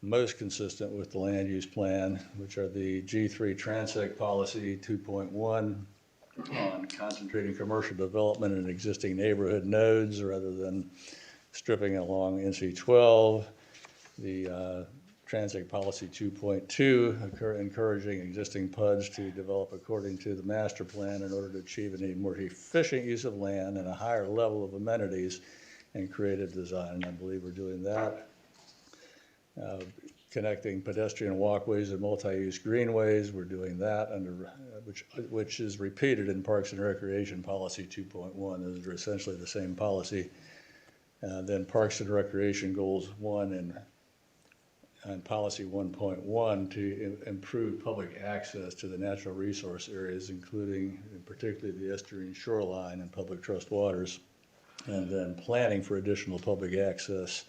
most consistent with the land use plan, which are the G3 Transect Policy 2.1 on concentrating commercial development in existing neighborhood nodes rather than stripping along NC12. The Transect Policy 2.2, encouraging existing PUDs to develop according to the master plan in order to achieve a more efficient use of land and a higher level of amenities and creative design. And I believe we're doing that. Connecting pedestrian walkways and multi-use greenways, we're doing that under which is repeated in Parks and Recreation Policy 2.1. Those are essentially the same policy. Then Parks and Recreation Goals 1 and Policy 1.1 to improve public access to the natural resource areas, including particularly the estuarine shoreline and public trust waters, and then planning for additional public access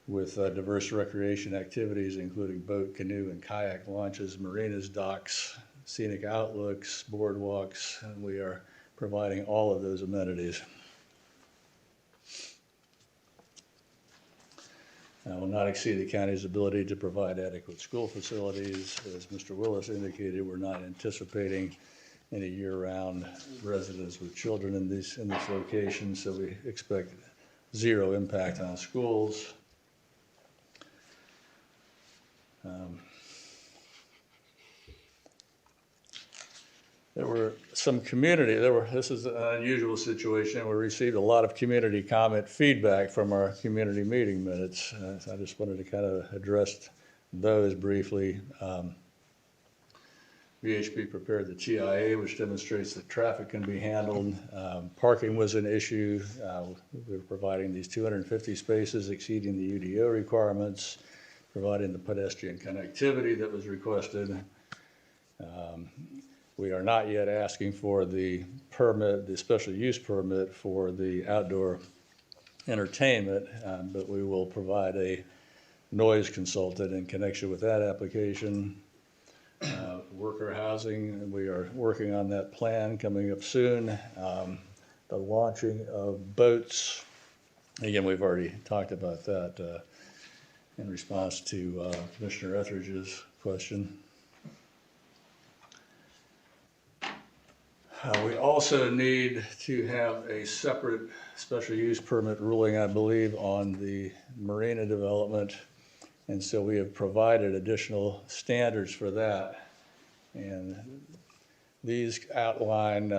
with diverse recreation activities, including boat, canoe, and kayak launches, marinas, docks, scenic outlooks, boardwalks, and we are providing all of those amenities. Will not exceed the county's ability to provide adequate school facilities. As Mr. Willis indicated, we're not anticipating any year-round residents with children in this location, so we expect zero impact on schools. There were some this is an unusual situation. We received a lot of community comment feedback from our community meeting minutes. So I just wanted to kind of address those briefly. VHB prepared the TIA, which demonstrates that traffic can be handled. Parking was an issue. We were providing these 250 spaces exceeding the UDO requirements, providing the pedestrian connectivity that was requested. We are not yet asking for the permit, the special use permit for the outdoor entertainment, but we will provide a noise consultant in connection with that application. Worker housing, we are working on that plan coming up soon. The launching of boats, again, we've already talked about that in response to Commissioner Etheridge's question. We also need to have a separate special use permit ruling, I believe, on the marina development. And so we have provided additional standards for that. And these outline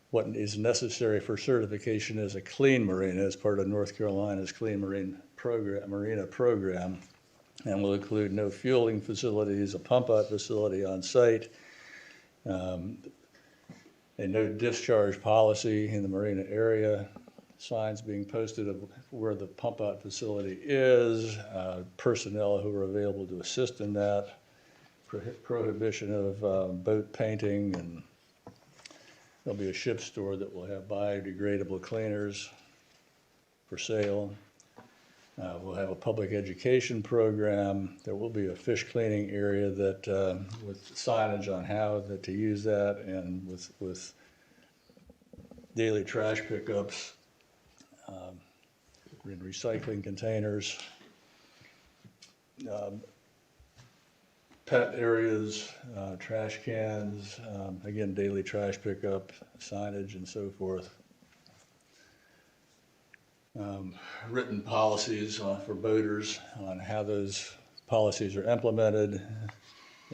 what is necessary for certification as a clean marina as part of North Carolina's Clean Marina program. And will include no fueling facilities, a pump out facility on site, a no discharge policy in the marina area, signs being posted of where the pump out facility is, personnel who are available to assist in that, prohibition of boat painting, and there'll be a ship store that will have biodegradable cleaners for sale. We'll have a public education program. There will be a fish cleaning area that with signage on how to use that, and with daily trash pickups, in recycling containers, pet areas, trash cans, again, daily trash pickup, signage, and so forth. Written policies for boaters on how those policies are implemented,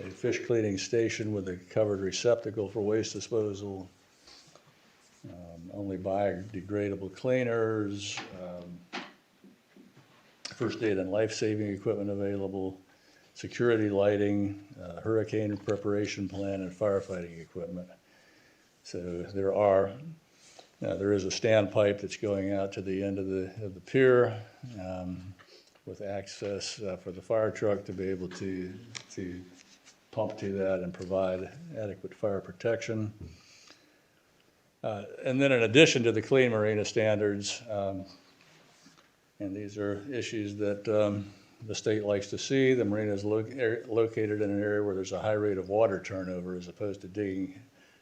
a fish cleaning station with a covered receptacle for waste disposal, only biodegradable cleaners, first aid and life-saving equipment available, security lighting, hurricane preparation plan, and firefighting equipment. So there is a standpipe that's going out to the end of the pier with access for the fire truck to be able to pump to that and provide adequate fire protection. And then in addition to the clean marina standards, and these are issues that the state likes to see, the marina is located in an area where there's a high rate of water turnover as opposed to digging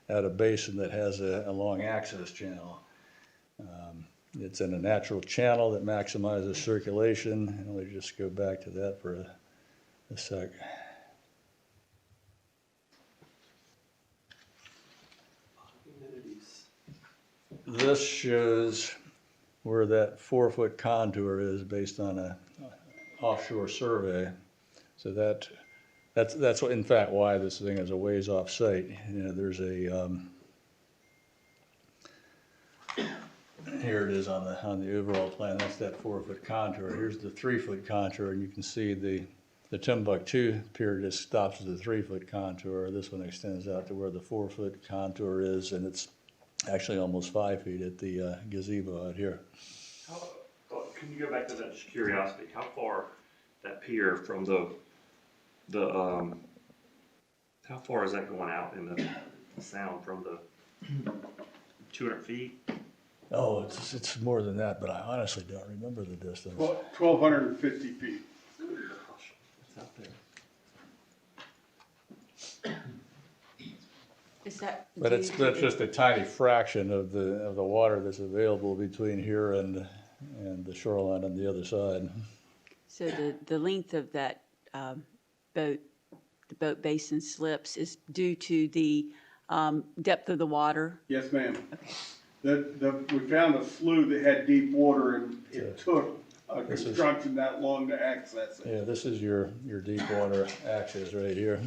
at a basin that has a long access channel. It's in a natural channel that maximizes circulation, and let me just go back to that for a sec. This shows where that 4-foot contour is based on a offshore survey. So that's in fact why this thing is a ways off site. You know, there's a here it is on the overall plan. That's that 4-foot contour. Here's the 3-foot contour, and you can see the Timbuktu pier just stops at the 3-foot contour. This one extends out to where the 4-foot contour is, and it's actually almost 5 feet at the gazebo out here. Can you go back to that, just curiosity? How far that pier from how far is that going out in the sound from the 200 feet? Oh, it's more than that, but I honestly don't remember the distance. 1,250 feet. It's out there. Is that? But that's just a tiny fraction of the water that's available between here and the shoreline on the other side. So the length of that boat the boat basin slips is due to the depth of the water? Yes, ma'am. We found a slough that had deep water and it took a This is- construction that long to access it. Yeah, this is your deep water access right here.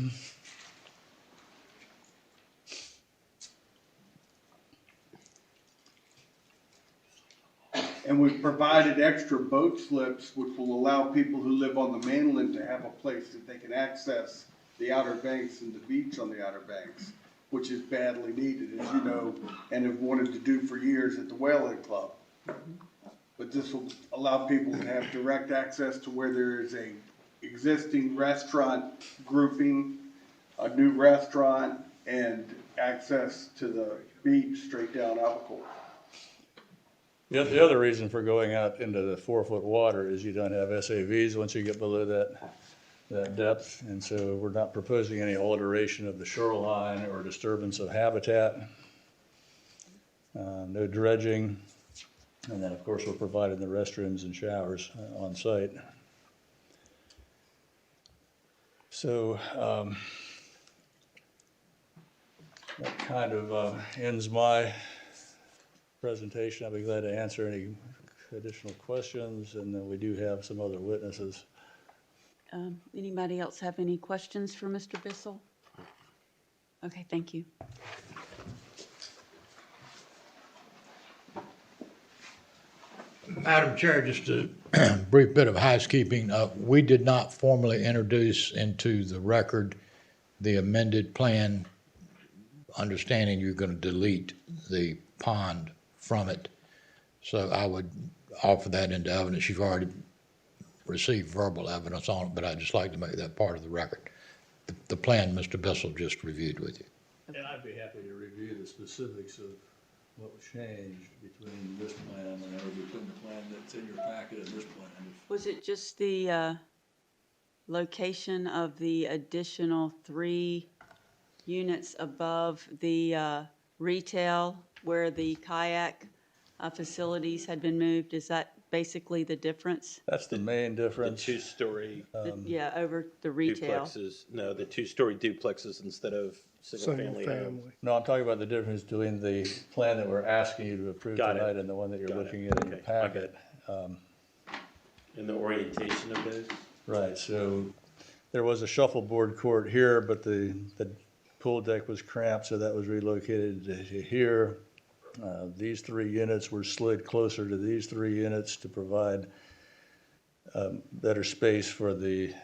And we've provided extra boat slips, which will allow people who live on the mainland to have a place that they can access the Outer Banks and the beach on the Outer Banks, which is badly needed, as you know, and have wanted to do for years at the Whalehead Club. But this will allow people to have direct access to where there is a existing restaurant grouping, a new restaurant, and access to the beach straight down Albacore. The other reason for going out into the 4-foot water is you don't have SAVs once you get below that depth. And so we're not proposing any alteration of the shoreline or disturbance of habitat. No dredging. And then, of course, we're providing the restrooms and showers on site. So that kind of ends my presentation. I'll be glad to answer any additional questions, and then we do have some other witnesses. Anybody else have any questions for Mr. Bissell? Okay, thank you. Madam Chair, just a brief bit of housekeeping. We did not formally introduce into the record the amended plan, understanding you're going to delete the pond from it. So I would offer that into evidence. You've already received verbal evidence on it, but I'd just like to make that part of the record. The plan Mr. Bissell just reviewed with you. And I'd be happy to review the specifics of what was changed between this plan and between the plan that's in your packet and this plan. Was it just the location of the additional 3 units above the retail where the kayak facilities had been moved? Is that basically the difference? That's the main The difference. two-story Yeah, over the retail. duplexes, no, the two-story duplexes instead of single-family homes. No, I'm talking about the difference between the plan that we're asking you to approve Got it. tonight and the one that you're looking at in your packet. And the orientation of those? Right, so there was a shuffleboard court here, but the pool deck was cramped, so that was relocated to here. These 3 units were slid closer to these 3 units to provide better space for the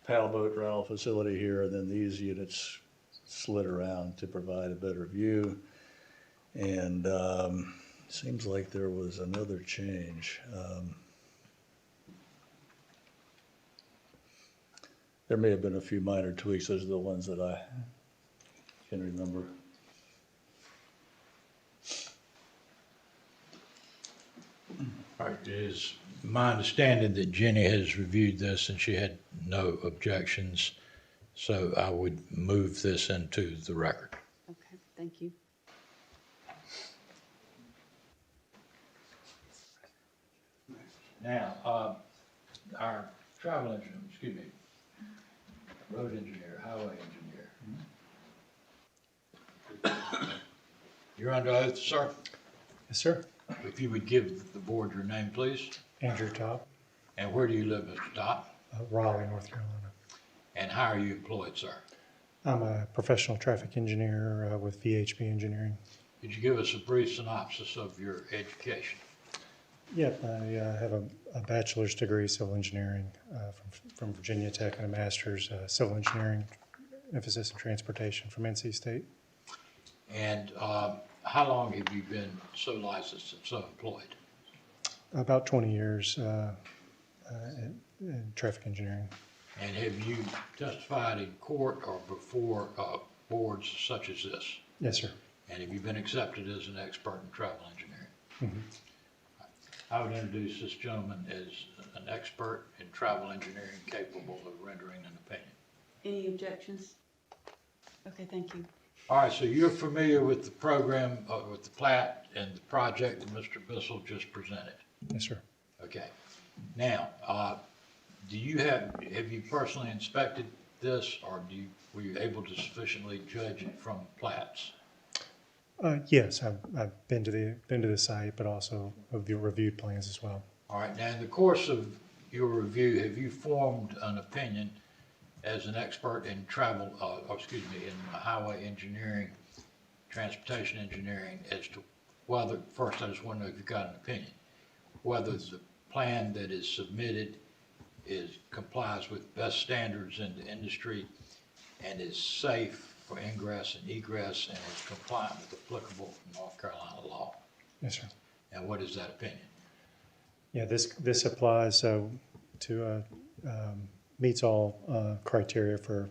paddle boat rental facility here, and then these units slid around to provide a better view. And seems like there was another change. There may have been a few minor tweaks. Those are the ones that I can remember. All right, it is my understanding that Jenny has reviewed this and she had no objections. So I would move this into the record. Okay, thank you. Now, our travel engineer, excuse me, road engineer, highway engineer. You're under oath, sir? Yes, sir. If you would give the board your name, please. Andrew Top, And where do you live, Mr. Top? Raleigh, North Carolina. And how are you employed, sir? I'm a professional traffic engineer with VHB Engineering. Could you give us a brief synopsis of your education? Yep, I have a bachelor's degree civil engineering from Virginia Tech and a master's civil engineering, emphasis in transportation from NC State. And how long have you been so licensed and so employed? About 20 years in traffic engineering. And have you testified in court or before boards such as this? Yes, sir. And have you been accepted as an expert in travel engineering? Mhm. I would introduce this gentleman as an expert in travel engineering capable of rendering an opinion. Any objections? Okay, thank you. All right, so you're familiar with the program, with the plat and the project that Mr. Bissell just presented? Yes, sir. Okay. Now, have you personally inspected this, or were you able to sufficiently judge it from plats? Yes, I've been to the site, but also have reviewed plans as well. All right, now in the course of your review, have you formed an opinion as an expert in travel, in highway engineering, transportation engineering, as to whether, first I just want to know if you've got an opinion, whether the plan that is submitted complies with best standards in the industry and is safe for ingress and egress and is compliant with applicable North Carolina law? Yes, sir. And what is that opinion? Yeah, this applies to meets all criteria for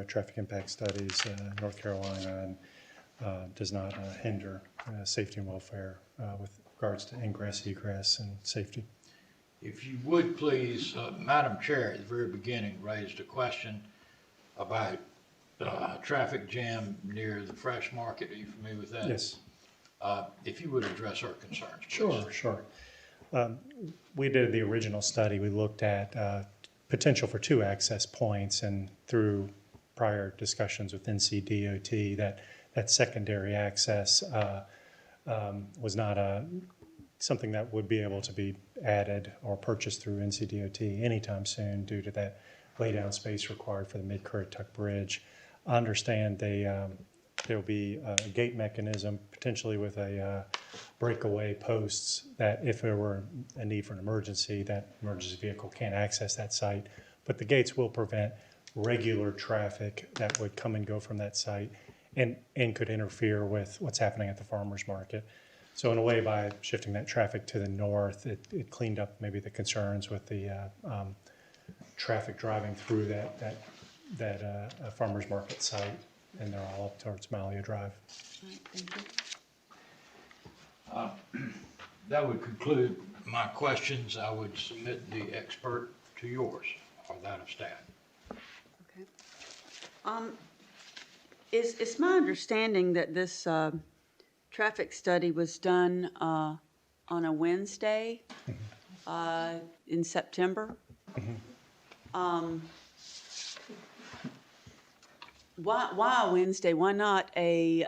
traffic impact studies in North Carolina, and does not hinder safety and welfare with regards to ingress, egress, and safety. If you would please, Madam Chair, at the very beginning raised a question about traffic jam near the Fresh Market. Are you familiar with that? Yes. If you would address our concerns, please. Sure. We did the original study. We looked at potential for 2 access points, and through prior discussions with NCDOT, that secondary access was not something that would be able to be added or purchased through NCDOT anytime soon due to that laydown space required for the Mid-Currituck Bridge. I understand there will be a gate mechanism, potentially with a breakaway posts, that if there were a need for an emergency, that emergency vehicle can't access that site. But the gates will prevent regular traffic that would come and go from that site and could interfere with what's happening at the farmer's market. So in a way, by shifting that traffic to the north, it cleaned up maybe the concerns with the traffic driving through that farmer's market site, and they're all up towards Malia Drive. All right, thank you. That would conclude my questions. I would submit the expert to yours or that of staff. Okay. It's my understanding that this traffic study was done on a Wednesday in September. Why a Wednesday? Why not a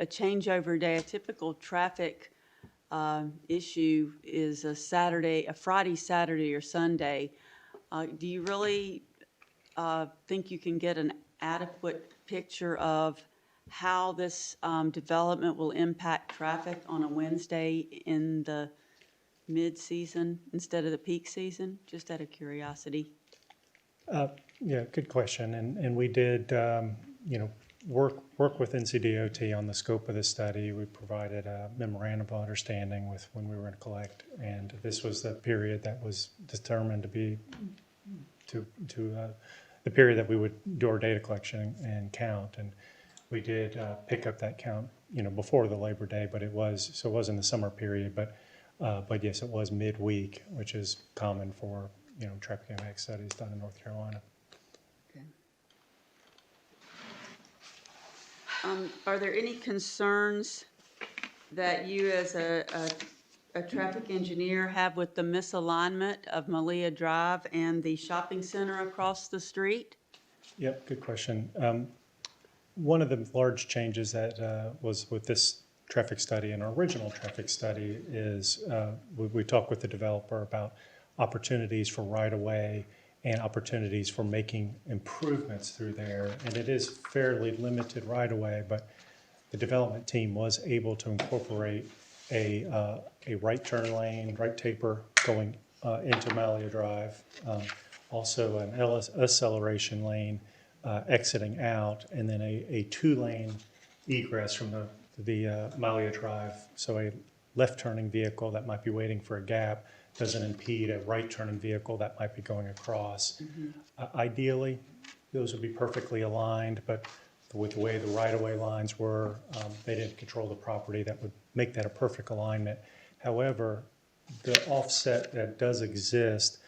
changeover day? A typical traffic issue is a Friday, Saturday, or Sunday. Do you really think you can get an adequate picture of how this development will impact traffic on a Wednesday in the mid-season instead of the peak season? Just out of curiosity. Yeah, good question. And we did, work with NCDOT on the scope of the study. We provided a memorandum of understanding with when we were going to collect, and this was the period that was determined to be the period that we would do our data collection and count. And we did pick up that count, before the Labor Day, but it was in the summer period. But yes, it was midweek, which is common for traffic impact studies done in North Carolina. Okay. Are there any concerns that you as a traffic engineer have with the misalignment of Malia Drive and the shopping center across the street? Yep, good question. One of the large changes that was with this traffic study and our original traffic study is we talked with the developer about opportunities for right-of-way and opportunities for making improvements through there. And it is fairly limited right-of-way, but the development team was able to incorporate a right turn lane, right taper going into Malia Drive, also an acceleration lane exiting out, and then a 2-lane egress from the Malia Drive. So a left-turning vehicle that might be waiting for a gap doesn't impede a right-turning vehicle that might be going across. Ideally, those would be perfectly aligned, but with the way the right-of-way lines were, they didn't control the property that would make that a perfect alignment. However, the offset that does exist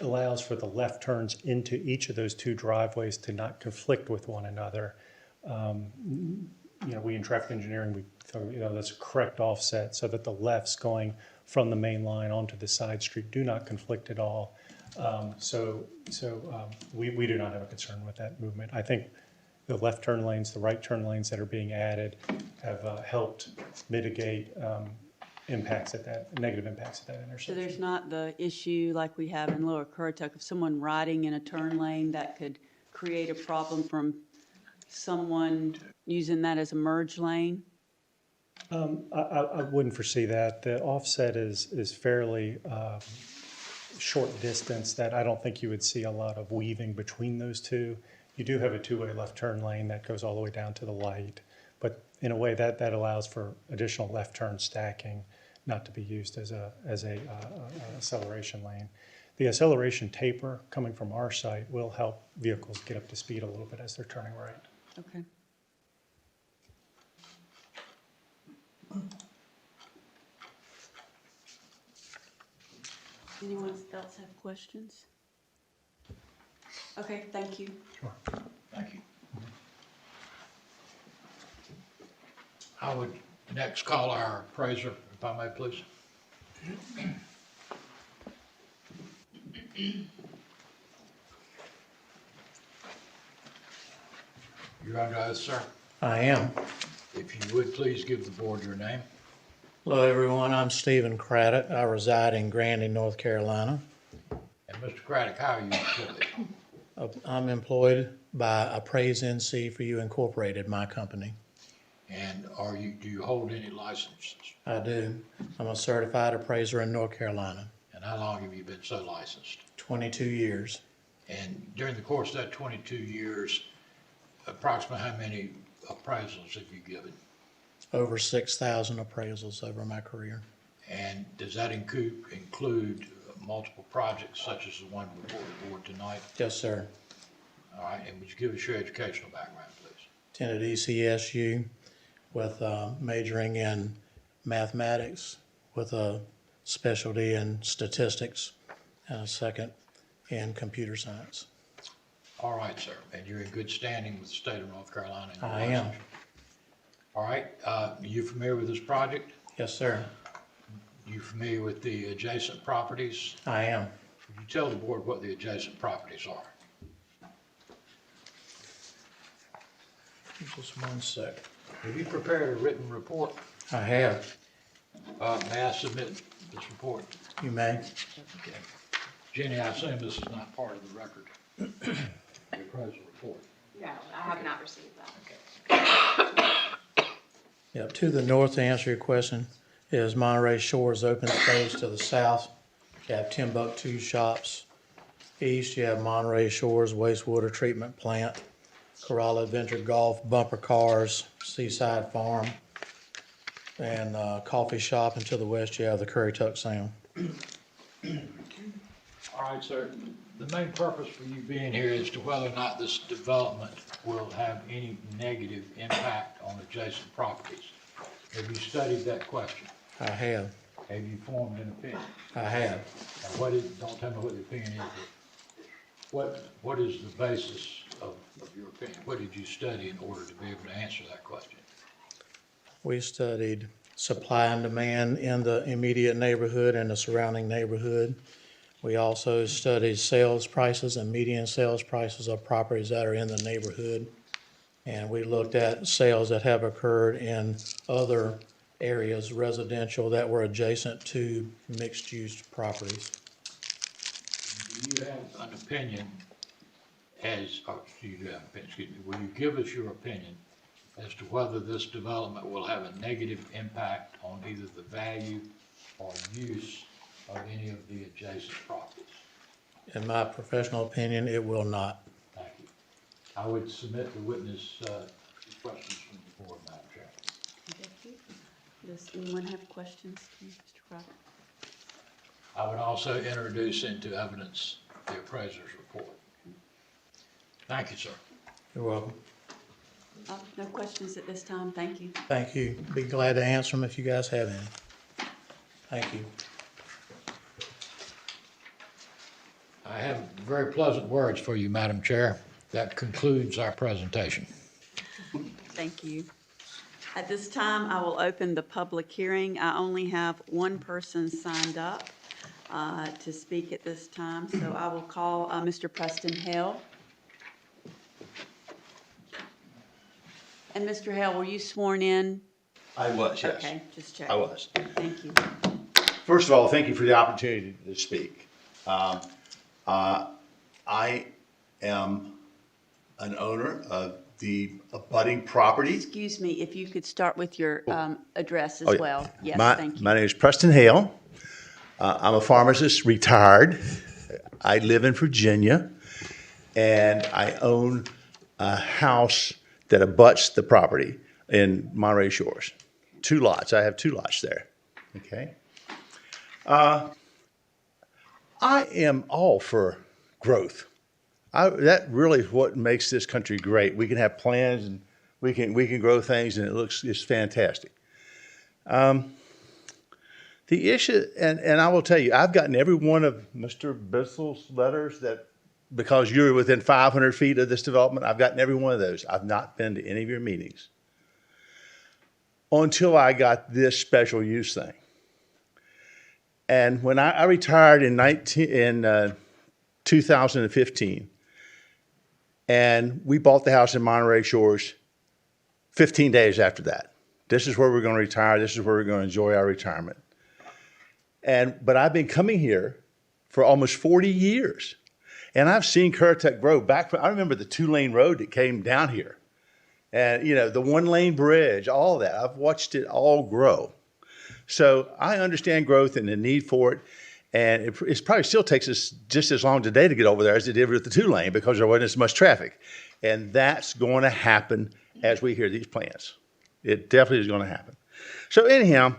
allows for the left turns into each of those 2 driveways to not conflict with one another. We in traffic engineering, we thought, that's a correct offset so that the lefts going from the main line onto the side street do not conflict at all. We do not have a concern with that movement. I think the left turn lanes, the right turn lanes that are being added have helped mitigate negative impacts at that So intersection. there's not the issue like we have in Lower Currituck of someone riding in a turn lane that could create a problem from someone using that as a merge lane? I wouldn't foresee that. The offset is fairly short distance that I don't think you would see a lot of weaving between those two. You do have a two-way left turn lane that goes all the way down to the light, but in a way that allows for additional left turn stacking, not to be used as a acceleration lane. The acceleration taper coming from our site will help vehicles get up to speed a little bit as they're turning right. Okay. Anyone else have questions? Okay, thank you. Sure. Thank you. I would next call our appraiser, if I may, please. You're under oath, sir. I am. If you would, please give the board your name. Hello, everyone. I'm Stephen Craddock. I reside in Grandy, North Carolina. And Mr. Craddock, how are you employed? I'm employed by Appraise NC for You Incorporated, my company. And do you hold any licenses? I do. I'm a certified appraiser in North Carolina. And how long have you been so licensed? 22 years. And during the course of that 22 years, approximately how many appraisals have you given? Over 6,000 appraisals over my career. And does that include multiple projects such as the one before the board tonight? Yes, sir. All right, and would you give us your educational background, please? Attended ECSU with majoring in mathematics with a specialty in statistics and a second in computer science. All right, sir. And you're in good standing with the state of North Carolina? I am. All right. Are you familiar with this project? Yes, sir. You familiar with the adjacent properties? I am. Would you tell the board what the adjacent properties are? Just one sec. Have you prepared a written report? I have. May I submit this report? You may. Okay. Jenny, I assume this is not part of the record, the appraisal report. No, I have not received that. Yep, to the north, to answer your question, is Monterey Shores open space. To the south, you have Timbuktu shops. East, you have Monterey Shores wastewater treatment plant, Corolla Adventure Golf, bumper cars, Seaside Farm, and coffee shop. And to the west, you have the Currituck Sound. All right, sir. The main purpose for you being here is to whether or not this development will have any negative impact on adjacent properties. Have you studied that question? I have. Have you formed an opinion? I have. Now, don't tell me what the opinion is, but what is the basis of your opinion? What did you study in order to be able to answer that question? We studied supply and demand in the immediate neighborhood and the surrounding neighborhood. We also studied sales prices and median sales prices of properties that are in the neighborhood. And we looked at sales that have occurred in other areas, residential, that were adjacent to mixed-use properties. Do you have an opinion will you give us your opinion as to whether this development will have a negative impact on either the value or use of any of the adjacent properties? In my professional opinion, it will not. Thank you. I would submit the witness questions from the board, Madam Chair. Thank you. Does anyone have questions, Mr. Craddock? I would also introduce into evidence the appraiser's report. Thank you, sir. You're welcome. No questions at this time. Thank you. Thank you. Be glad to answer them if you guys have any. Thank you. I have very pleasant words for you, Madam Chair. That concludes our presentation. Thank you. At this time, I will open the public hearing. I only have one person signed up. to speak at this time, so I will call Mr. Preston Hale. And Mr. Hale, were you sworn in? I was, yes. Okay, just check. I was. Thank you. First of all, thank you for the opportunity to speak. I am an owner of the abutting property. Excuse me, if you could start with your address as Oh, yeah. well. Yes, thank you. My name is Preston Hale. I'm a pharmacist, retired. I live in Virginia, and I own a house that abuts the property in Monterey Shores. 2 lots. I have 2 lots there. Okay. I am all for growth. That really is what makes this country great. We can have plans and we can grow things, and it's fantastic. The issue, and I will tell you, I've gotten every one of Mr. Bissell's letters that, because you're within 500 feet of this development, I've gotten every one of those. I've not been to any of your meetings until I got this special use thing. And when I retired in 2015, and we bought the house in Monterey Shores 15 days after that. This is where we're going to retire. This is where we're going to enjoy our retirement. But I've been coming here for almost 40 years. And I've seen Currituck grow back. I remember the 2-lane road that came down here. And, you know, the 1-lane bridge, all that. I've watched it all grow. So I understand growth and the need for it. And it probably still takes us just as long today to get over there as it did with the 2-lane because there wasn't as much traffic. And that's going to happen as we hear these plans. It definitely is going to happen. So anyhow,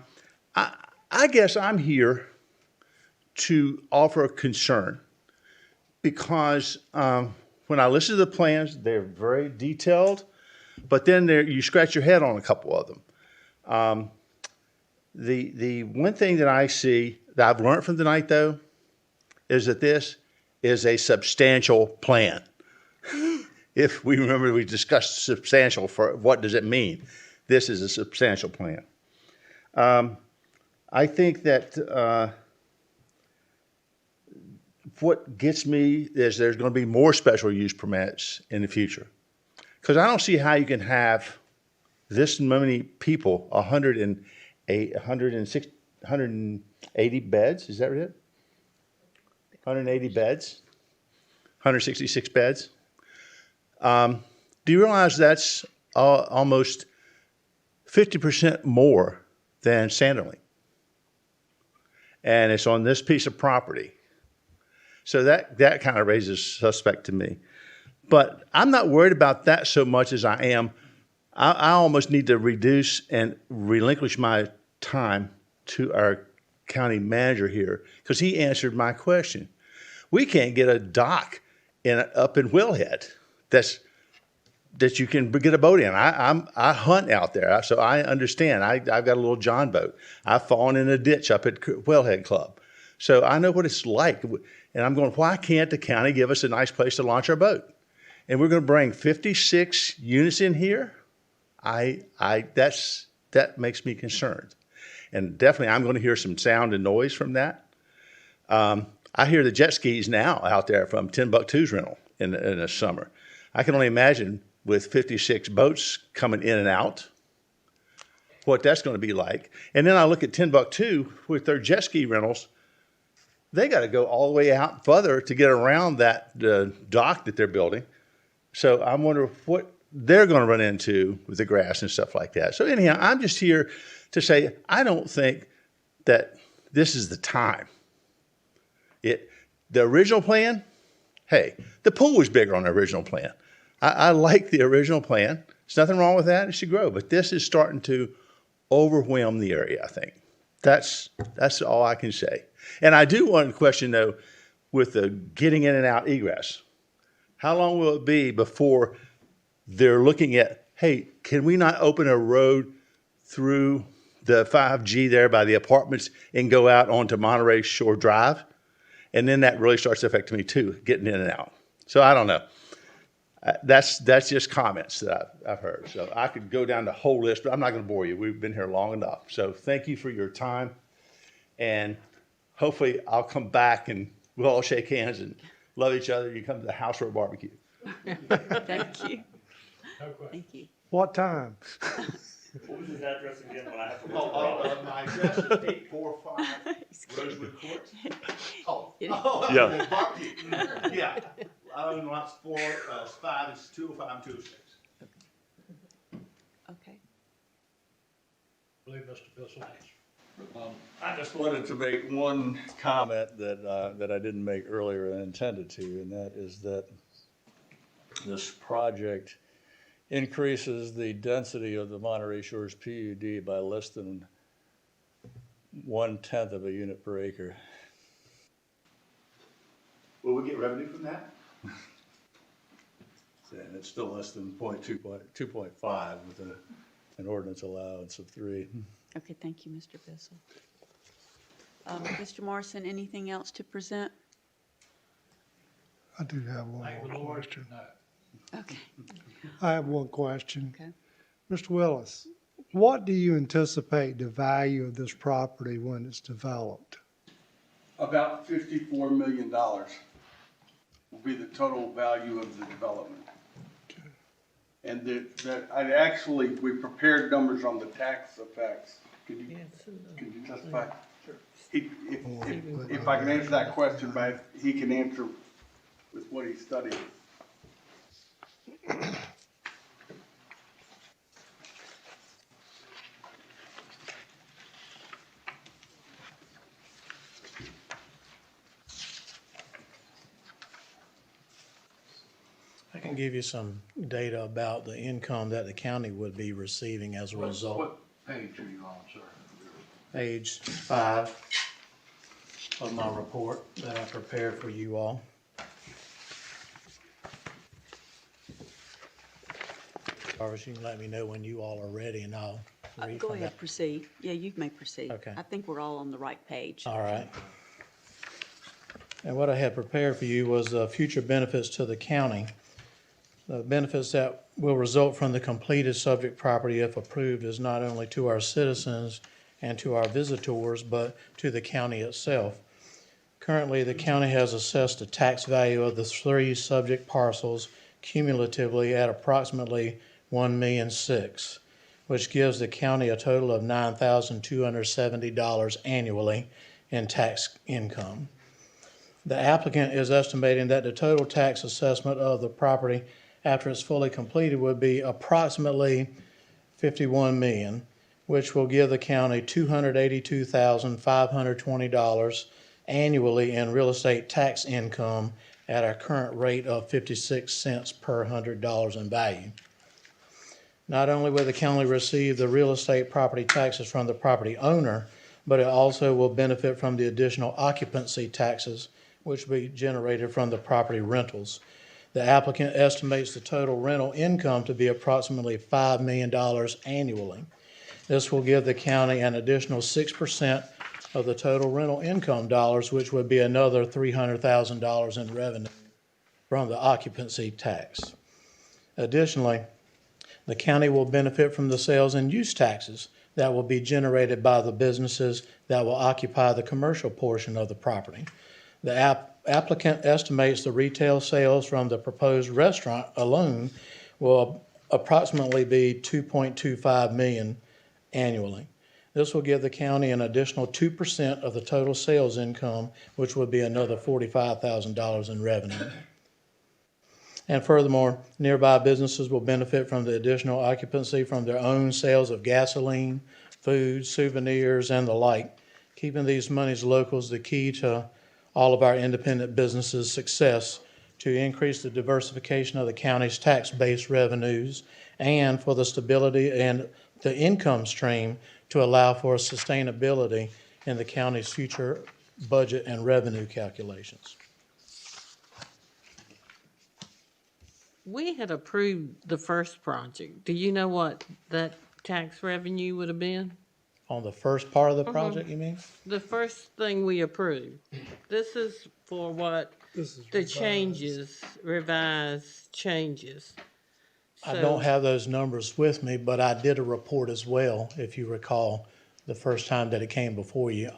I guess I'm here to offer a concern because when I listen to the plans, they're very detailed, but then you scratch your head on a couple of them. The one thing that I see that I've learned from tonight, though, is that this is a substantial plan. If we remember, we discussed substantial for what does it mean? This is a substantial plan. I think that what gets me is there's going to be more special use permits in the future. Because I don't see how you can have this many people, 180 beds, is that right? 180 beds, 166 beds. Do you realize that's almost 50% more than Sanderling? And it's on this piece of property. So that kind of raises suspect to me. But I'm not worried about that so much as I am. I almost need to reduce and relinquish my time to our county manager here because he answered my question. We can't get a dock up in Willhead that you can get a boat in. I hunt out there, so I understand. I've got a little John boat. I've fallen in a ditch up at Wellhead Club. So I know what it's like. And I'm going, why can't the county give us a nice place to launch our boat? And we're going to bring 56 units in here? That makes me concerned. And definitely I'm going to hear some sound and noise from that. I hear the jet skis now out there from Timbuktu's rental in the summer. I can only imagine with 56 boats coming in and out, what that's going to be like. And then I look at Timbuktu with their jet ski rentals. They got to go all the way out further to get around that dock that they're building. So I wonder what they're going to run into with the grass and stuff like that. So anyhow, I'm just here to say I don't think that this is the time. The original plan, hey, the pool was bigger on the original plan. I like the original plan. There's nothing wrong with that. It should grow. But this is starting to overwhelm the area, I think. That's all I can say. And I do want to question, though, with the getting in and out egress. How long will it be before they're looking at, hey, can we not open a road through the 5G there by the apartments and go out onto Monterey Shore Drive? And then that really starts to affect me, too, getting in and out. So I don't know. That's just comments that I've heard. So I could go down the whole list, but I'm not going to bore you. We've been here long enough. So thank you for your time. And hopefully I'll come back and we'll all shake hands and love each other. You come to the house for a barbecue. Thank you. Thank you. What time? What was his address again when I have to My address is 845 Rosewood Court. Yeah. Barbecue. Yeah. I own lots 4, 5, it's 205 and 206. Okay. I believe Mr. Bissell has. I just wanted to make one comment that I didn't make earlier and intended to, and that is that this project increases the density of the Monterey Shores PUD by less than 1/10 of a unit per acre. Will we get revenue from that? And it's still less than 2.5 with an ordinance allowance of 3. Okay, thank you, Mr. Bissell. Mr. Morrison, anything else to present? I do have one Thank the more Lord. question. No. Okay. I have one question. Okay. Mr. Willis, what do you anticipate the value of this property when it's developed? About $54 million will be the total value of the development. And we prepared numbers on the tax effects. Could you testify? Sure. If I can answer that question, but he can answer with what he studied. I can give you some data about the income that the county would be receiving as a result. What page are you on, sir? Page 5 of my report that I prepared for you all. Jarvis, you can let me know when you all are ready and I'll read Go from ahead, that. proceed. Yeah, you may proceed. Okay. I think we're all on the right page. All right. And what I had prepared for you was future benefits to the county. The benefits that will result from the completed subject property, if approved, is not only to our citizens and to our visitors, but to the county itself. Currently, the county has assessed the tax value of the 3 subject parcels cumulatively at approximately $1.6 million, which gives the county a total of $9,270 annually in tax income. The applicant is estimating that the total tax assessment of the property after it's fully completed would be approximately $51 million, which will give the county $282,520 annually in real estate tax income at our current rate of 56 cents per $100 in value. Not only will the county receive the real estate property taxes from the property owner, but it also will benefit from the additional occupancy taxes which will be generated from the property rentals. The applicant estimates the total rental income to be approximately $5 million annually. This will give the county an additional 6% of the total rental income dollars, which would be another $300,000 in revenue from the occupancy tax. Additionally, the county will benefit from the sales and use taxes that will be generated by the businesses that will occupy the commercial portion of the property. The applicant estimates the retail sales from the proposed restaurant alone will approximately be $2.25 million annually. This will give the county an additional 2% of the total sales income, which would be another $45,000 in revenue. And furthermore, nearby businesses will benefit from the additional occupancy from their own sales of gasoline, food, souvenirs, and the like. Keeping these monies local is the key to all of our independent businesses' success, to increase the diversification of the county's tax-based revenues and for the stability and the income stream to allow for sustainability in the county's future budget and revenue calculations. We had approved the first project. Do you know what that tax revenue would have been? On the first part of the project, you mean? The first thing we approved. This is for what the changes, revised changes. I don't have those numbers with me, but I did a report as well, if you recall, the first time that it came before you.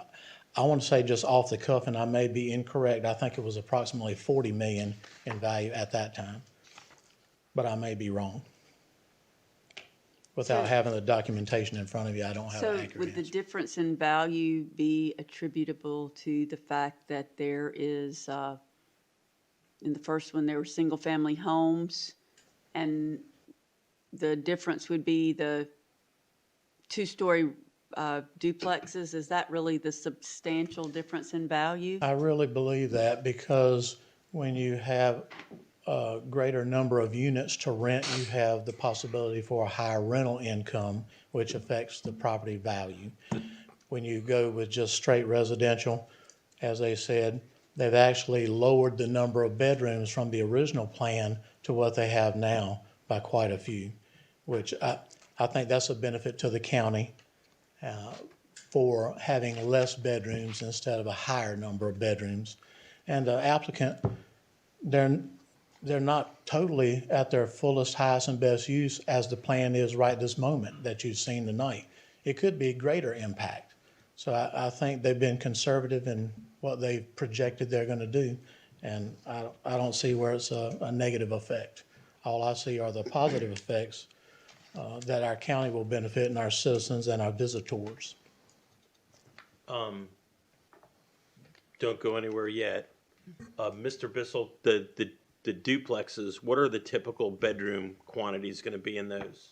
I want to say just off the cuff, and I may be incorrect, I think it was approximately 40 million in value at that time. But I may be wrong. Without So- having the documentation in front of you, I don't have So an accurate would the answer. difference in value be attributable to the fact that there is, in the first one, there were single-family homes, and the difference would be the two-story duplexes? Is that really the substantial difference in value? I really believe that because when you have a greater number of units to rent, you have the possibility for a higher rental income, which affects the property value. When you go with just straight residential, as they said, they've actually lowered the number of bedrooms from the original plan to what they have now by quite a few, which I think that's a benefit to the county for having less bedrooms instead of a higher number of bedrooms. And the applicant, they're not totally at their fullest, highest, and best use as the plan is right this moment that you've seen tonight. It could be greater impact. So I think they've been conservative in what they've projected they're going to do, and I don't see where it's a negative effect. All I see are the positive effects that our county will benefit and our citizens and our visitors. Don't go anywhere yet. Mr. Bissell, the duplexes, what are the typical bedroom quantities going to be in those?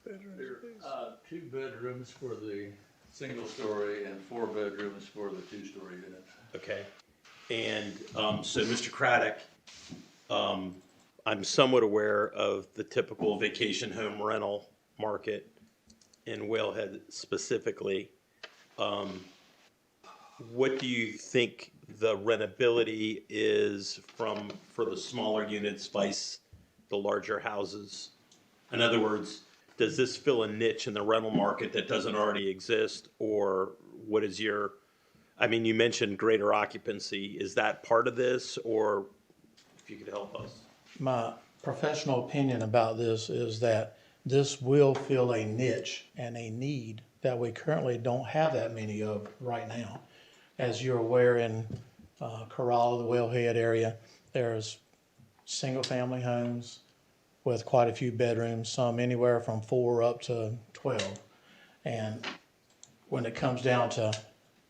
2 bedrooms for the single story and 4 bedrooms for the 2-story unit. Okay. And so, Mr. Craddock, I'm somewhat aware of the typical vacation home rental market in Whalehead specifically. What do you think the rentability is for the smaller units vice the larger houses? In other words, does this fill a niche in the rental market that doesn't already exist, or what is your, I mean, you mentioned greater occupancy. Is that part of this, or if you could help us? My professional opinion about this is that this will fill a niche and a need that we currently don't have that many of right now. As you're aware, in Corolla, the Wellhead area, there's single-family homes with quite a few bedrooms, some anywhere from 4 up to 12. And when it comes down to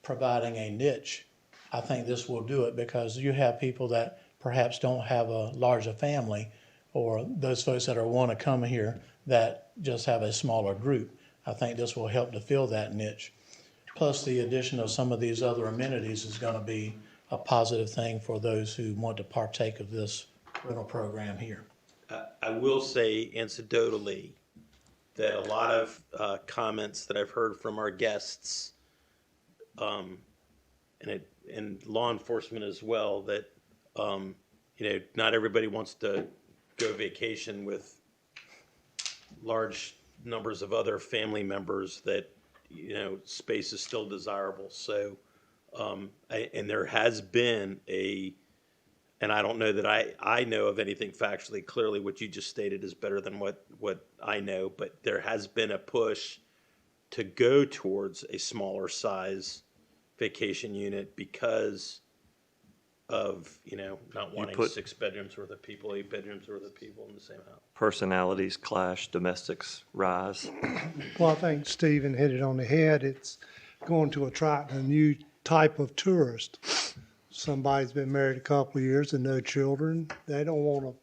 providing a niche, I think this will do it because you have people that perhaps don't have a larger family, or those folks that want to come here that just have a smaller group. I think this will help to fill that niche. Plus, the addition of some of these other amenities is going to be a positive thing for those who want to partake of this rental program here. I will say anecdotally that a lot of comments that I've heard from our guests, and law enforcement as well, that not everybody wants to go vacation with large numbers of other family members, that space is still desirable. So and there has been and I don't know that I know of anything factually. Clearly what you just stated is better than what I know, but there has been a push to go towards a smaller size vacation unit because of, not wanting put- 6 bedrooms worth of people, 8 bedrooms worth of people in the same house. Personalities clash, domestics rise. Well, I think Stephen hit it on the head. It's going to attract a new type of tourist. Somebody's been married a couple of years and no children. They don't want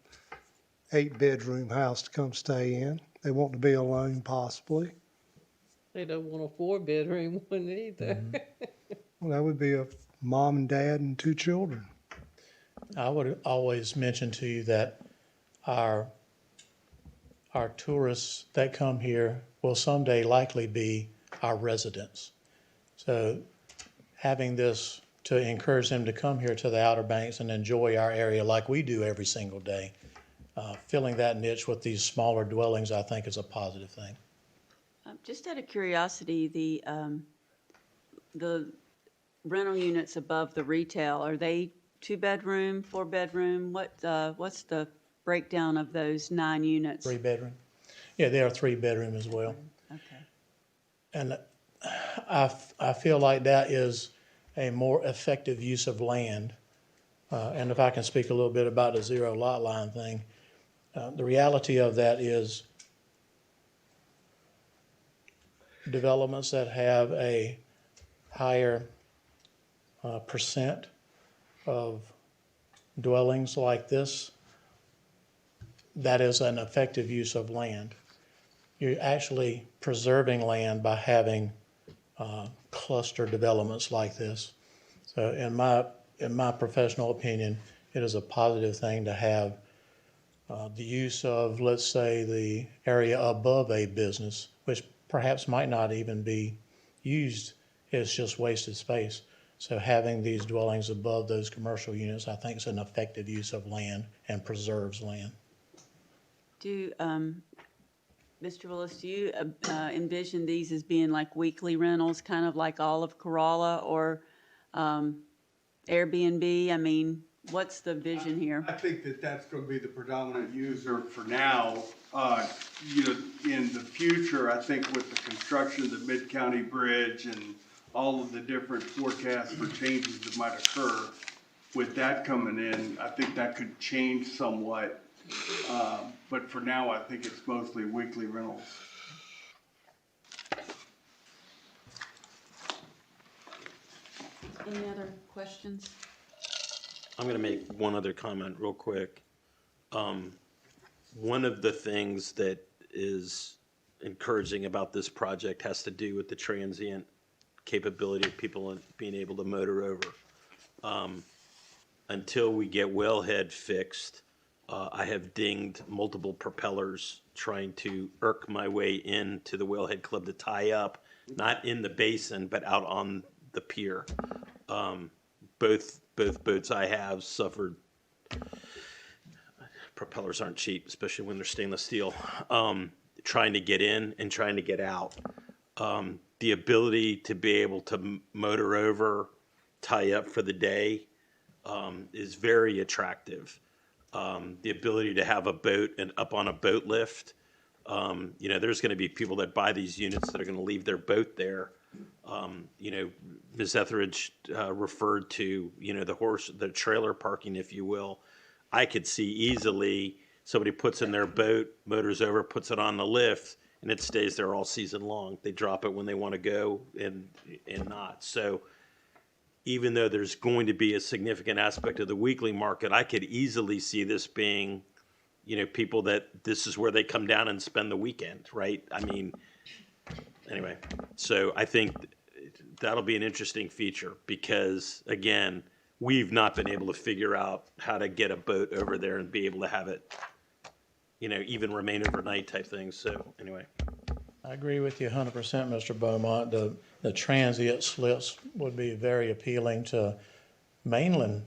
a 8-bedroom house to come stay in. They want to be alone possibly. They don't want a 4-bedroom one either. Well, that would be a mom and dad and 2 children. I would always mention to you that our tourists that come here will someday likely be our residents. So having this to encourage them to come here to the Outer Banks and enjoy our area like we do every single day, filling that niche with these smaller dwellings, I think is a positive thing. Just out of curiosity, the rental units above the retail, are they 2-bedroom, 4-bedroom? What's the breakdown of those 9 units? 3-bedroom? Yeah, they are 3-bedroom as well. Okay. And I feel like that is a more effective use of land. And if I can speak a little bit about the zero lot line thing, the reality of that is developments that have a higher percent of dwellings like this, that is an effective use of land. You're actually preserving land by having cluster developments like this. So in my professional opinion, it is a positive thing to have the use of, let's say, the area above a business, which perhaps might not even be used, it's just wasted space. So having these dwellings above those commercial units, I think is an effective use of land and preserves land. Mr. Willis, do you envision these as being like weekly rentals, kind of like all of Corolla or Airbnb? I mean, what's the vision here? I think that that's going to be the predominant user for now. In the future, I think with the construction of the Mid-County Bridge and all of the different forecasts for changes that might occur, with that coming in, I think that could change somewhat. But for now, I think it's mostly weekly rentals. Any other questions? I'm going to make one other comment real quick. One of the things that is encouraging about this project has to do with the transient capability of people being able to motor over. Until we get wellhead fixed, I have dinged multiple propellers trying to irk my way into the Wellhead Club to tie up, not in the basin, but out on the pier. Both boats I have suffered. Propellers aren't cheap, especially when they're stainless steel. Trying to get in and trying to get out. The ability to be able to motor over, tie up for the day is very attractive. The ability to have a boat and up on a boat lift. There's going to be people that buy these units that are going to leave their boat there. Ms. Etheridge referred to, the trailer parking, if you will. I could see easily somebody puts in their boat, motors over, puts it on the lift, and it stays there all season long. They drop it when they want to go and not. So even though there's going to be a significant aspect of the weekly market, I could easily see this being, people that this is where they come down and spend the weekend, right? I mean, anyway, so I think that'll be an interesting feature because, again, we've not been able to figure out how to get a boat over there and be able to have it, even remain overnight type things. So anyway. I agree with you 100%, Mr. Beaumont. The transient slips would be very appealing to mainland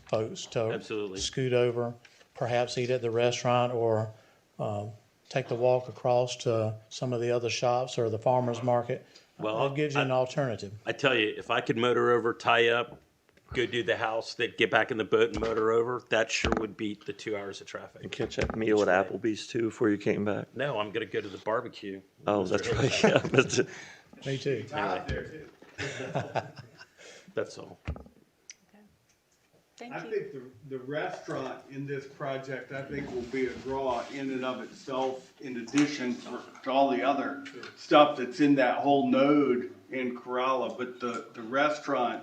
folks to Absolutely. scoot over, perhaps eat at the restaurant or take the walk across to some of the other shops or the farmer's market. Well, It gives you an alternative. I tell you, if I could motor over, tie up, go do the house, then get back in the boat and motor over, that sure would beat the 2 hours of traffic. And catch that meal at Applebee's too before you came back. No, I'm going to go to the barbecue. Oh, that's right. Yeah, Me too. Anyway. That's all. Thank I you. think the restaurant in this project, I think will be a draw in and of itself, in addition to all the other stuff that's in that whole node in Corolla. But the restaurant,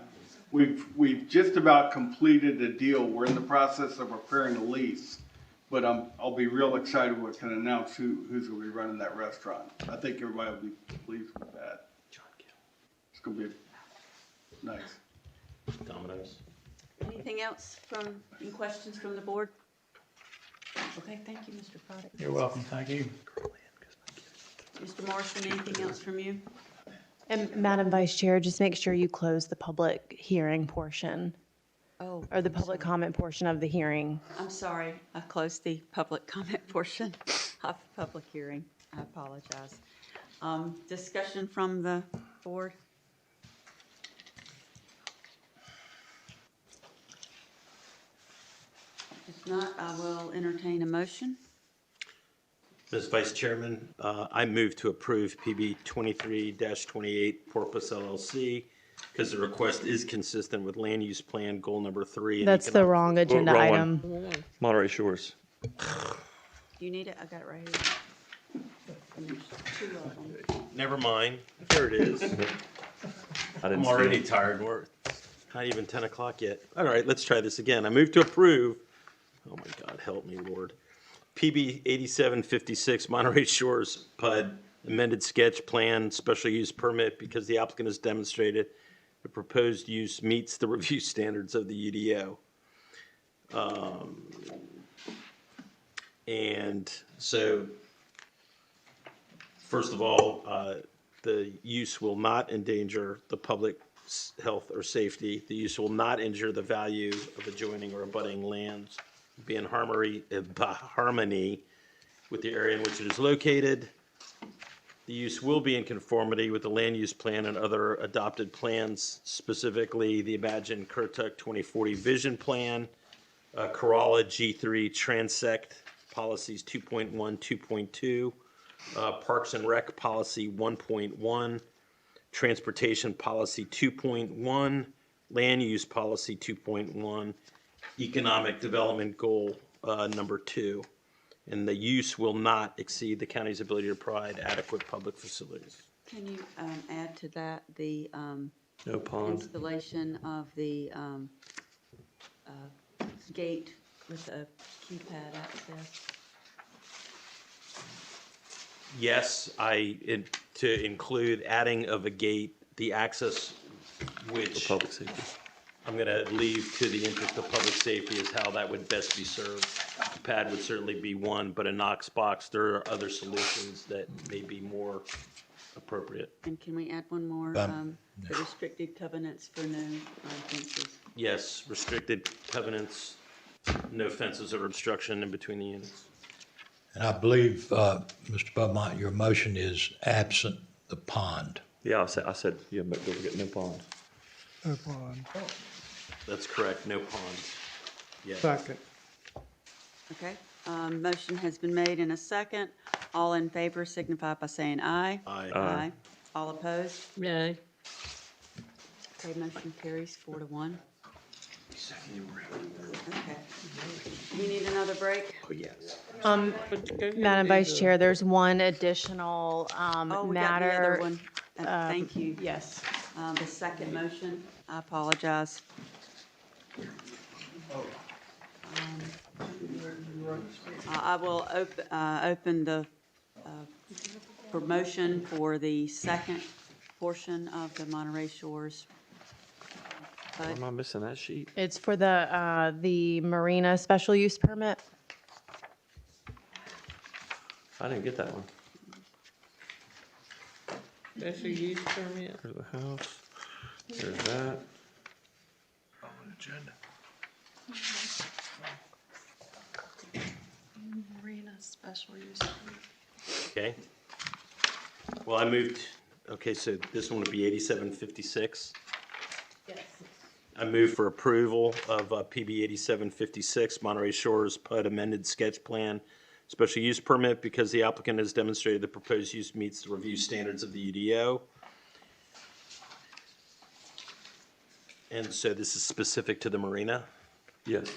we've just about completed a deal. We're in the process of preparing a lease. But I'll be real excited when I can announce who's going to be running that restaurant. I think everybody will be pleased with that. It's going to be nice. Domino's. Anything else any questions from the board? Okay, thank you, Mr. Product. You're welcome. Thank you. Mr. Morrison, anything else from you? And Madam Vice Chair, just make sure you close the public hearing portion Oh, or the public comment portion of the hearing. I'm sorry. I closed the public comment portion of the public hearing. I apologize. Discussion from the board? If not, I will entertain a motion. Ms. Vice Chairman, I move to approve PB 23-28 Porpoise LLC because the request is consistent with land use plan goal number 3. and That's the economic- wrong agenda wrong item. one. Monterey Shores. You need it? I got it right here. And there's two of them. Never mind. There it is. I didn't I'm see already it. tired. We're not even 10 o'clock yet. All right, let's try this again. I move to approve. Oh my God, help me, Lord. PB 8756 Monterey Shores PUD amended sketch plan special use permit because the applicant has demonstrated the proposed use meets the review standards of the UDO. And so, first of all, the use will not endanger the public health or safety. The use will not injure the value of adjoining or abutting lands, be in harmony with the area in which it is located. The use will be in conformity with the land use plan and other adopted plans, specifically the Imagine Currituck 2040 Vision Plan, Corolla G3 Transect Policies 2.1, 2.2, Parks and Rec Policy 1.1, Transportation Policy 2.1, Land Use Policy 2.1, Economic Development Goal number 2. And the use will not exceed the county's ability to provide adequate public facilities. Can you add to that the No pond. installation of the gate with a keypad access? Yes, to include adding of a gate, the access which Public safety. I'm going to leave to the interest of public safety is how that would best be served. The pad would certainly be one, but a Knox box, there are other solutions that may be more appropriate. And can we add one more? The restricted covenants for no fences. Yes, restricted covenants, no fences or obstruction in between the units. And I believe, Mr. Beaumont, your motion is absent the pond. Yeah, I said, yeah, but don't forget no pond. No pond. That's correct, no pond. Yes. Second. Okay, motion has been made in a second. All in favor signify by saying aye. Aye. Aye. All opposed? Yay. Okay, motion carries 4-1. Okay. Do we need another break? Oh, yes. Madam Vice Chair, there's one additional Oh, we got the other matter. one. Thank you. Yes. The second motion, I apologize. I will open the promotion for the second portion of the Monterey Shores. Why am I missing that sheet? It's for the marina special use permit. I didn't get that one. Special use permit. There's the house. There's that. Agenda. Marina special use. Okay. Well, I moved, okay, so this one would be 8756. Yes. I move for approval of PB 8756, Monterey Shores PUD amended sketch plan, special use permit because the applicant has demonstrated the proposed use meets the review standards of the UDO. And so this is specific to the marina? Yes.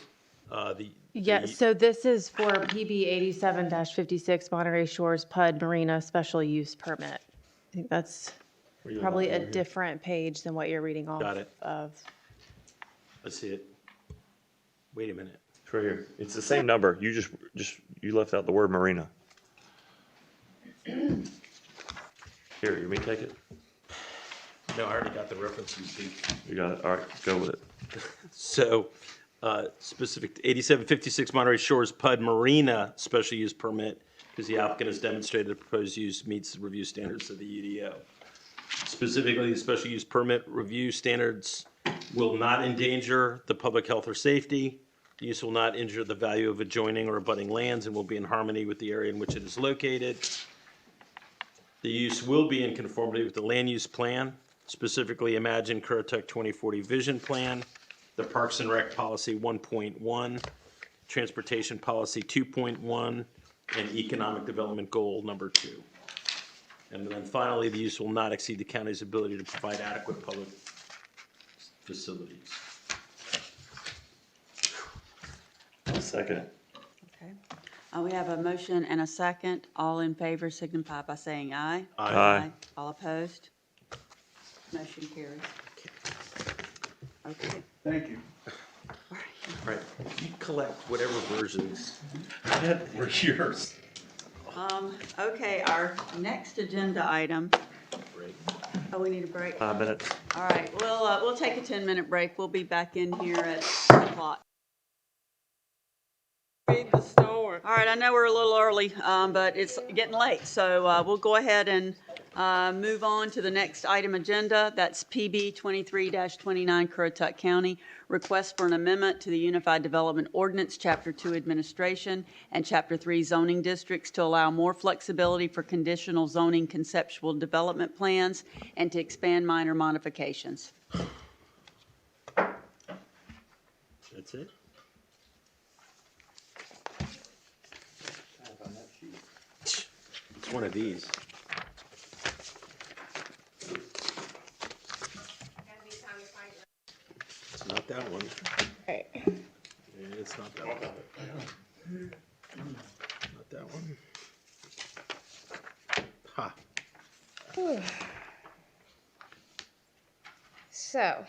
Yes, so this is for PB 87-56 Monterey Shores PUD Marina Special Use Permit. I think that's probably a different page than what you're reading off Got it. of. I see it. Wait a minute. It's right here. It's the same number. You just you left out the word marina. Here, you want me to take it? No, I already got the references, dude. You got it. All right, go with it. So, specific to 8756 Monterey Shores PUD Marina special use permit because the applicant has demonstrated the proposed use meets the review standards of the UDO. Specifically, the special use permit review standards will not endanger the public health or safety. The use will not injure the value of adjoining or abutting lands and will be in harmony with the area in which it is located. The use will be in conformity with the land use plan, specifically Imagine Currituck 2040 Vision Plan, the Parks and Rec Policy 1.1, Transportation Policy 2.1, and economic development goal number 2. And then finally, the use will not exceed the county's ability to provide adequate public facilities. Second. Okay. We have a motion and a second. All in favor signify by saying aye. Aye. All opposed? Motion carries. Okay. Thank you. Right, you collect whatever versions were yours. Okay, our next agenda item. Oh, we need a break? 5 minutes. All right, we'll take a 10-minute break. We'll be back in here at 6 o'clock. Read the story. All right, I know we're a little early, but it's getting late, so we'll go ahead and move on to the next item agenda. That's PB 23-29, Currituck County, request for an amendment to the Unified Development Ordinance, Chapter 2 Administration, and Chapter 3 Zoning Districts to allow more flexibility for conditional zoning conceptual development plans and to expand minor modifications. That's it? It's one of these. It's not that one. Right. Yeah, it's not that one. Not that one. Ha. So,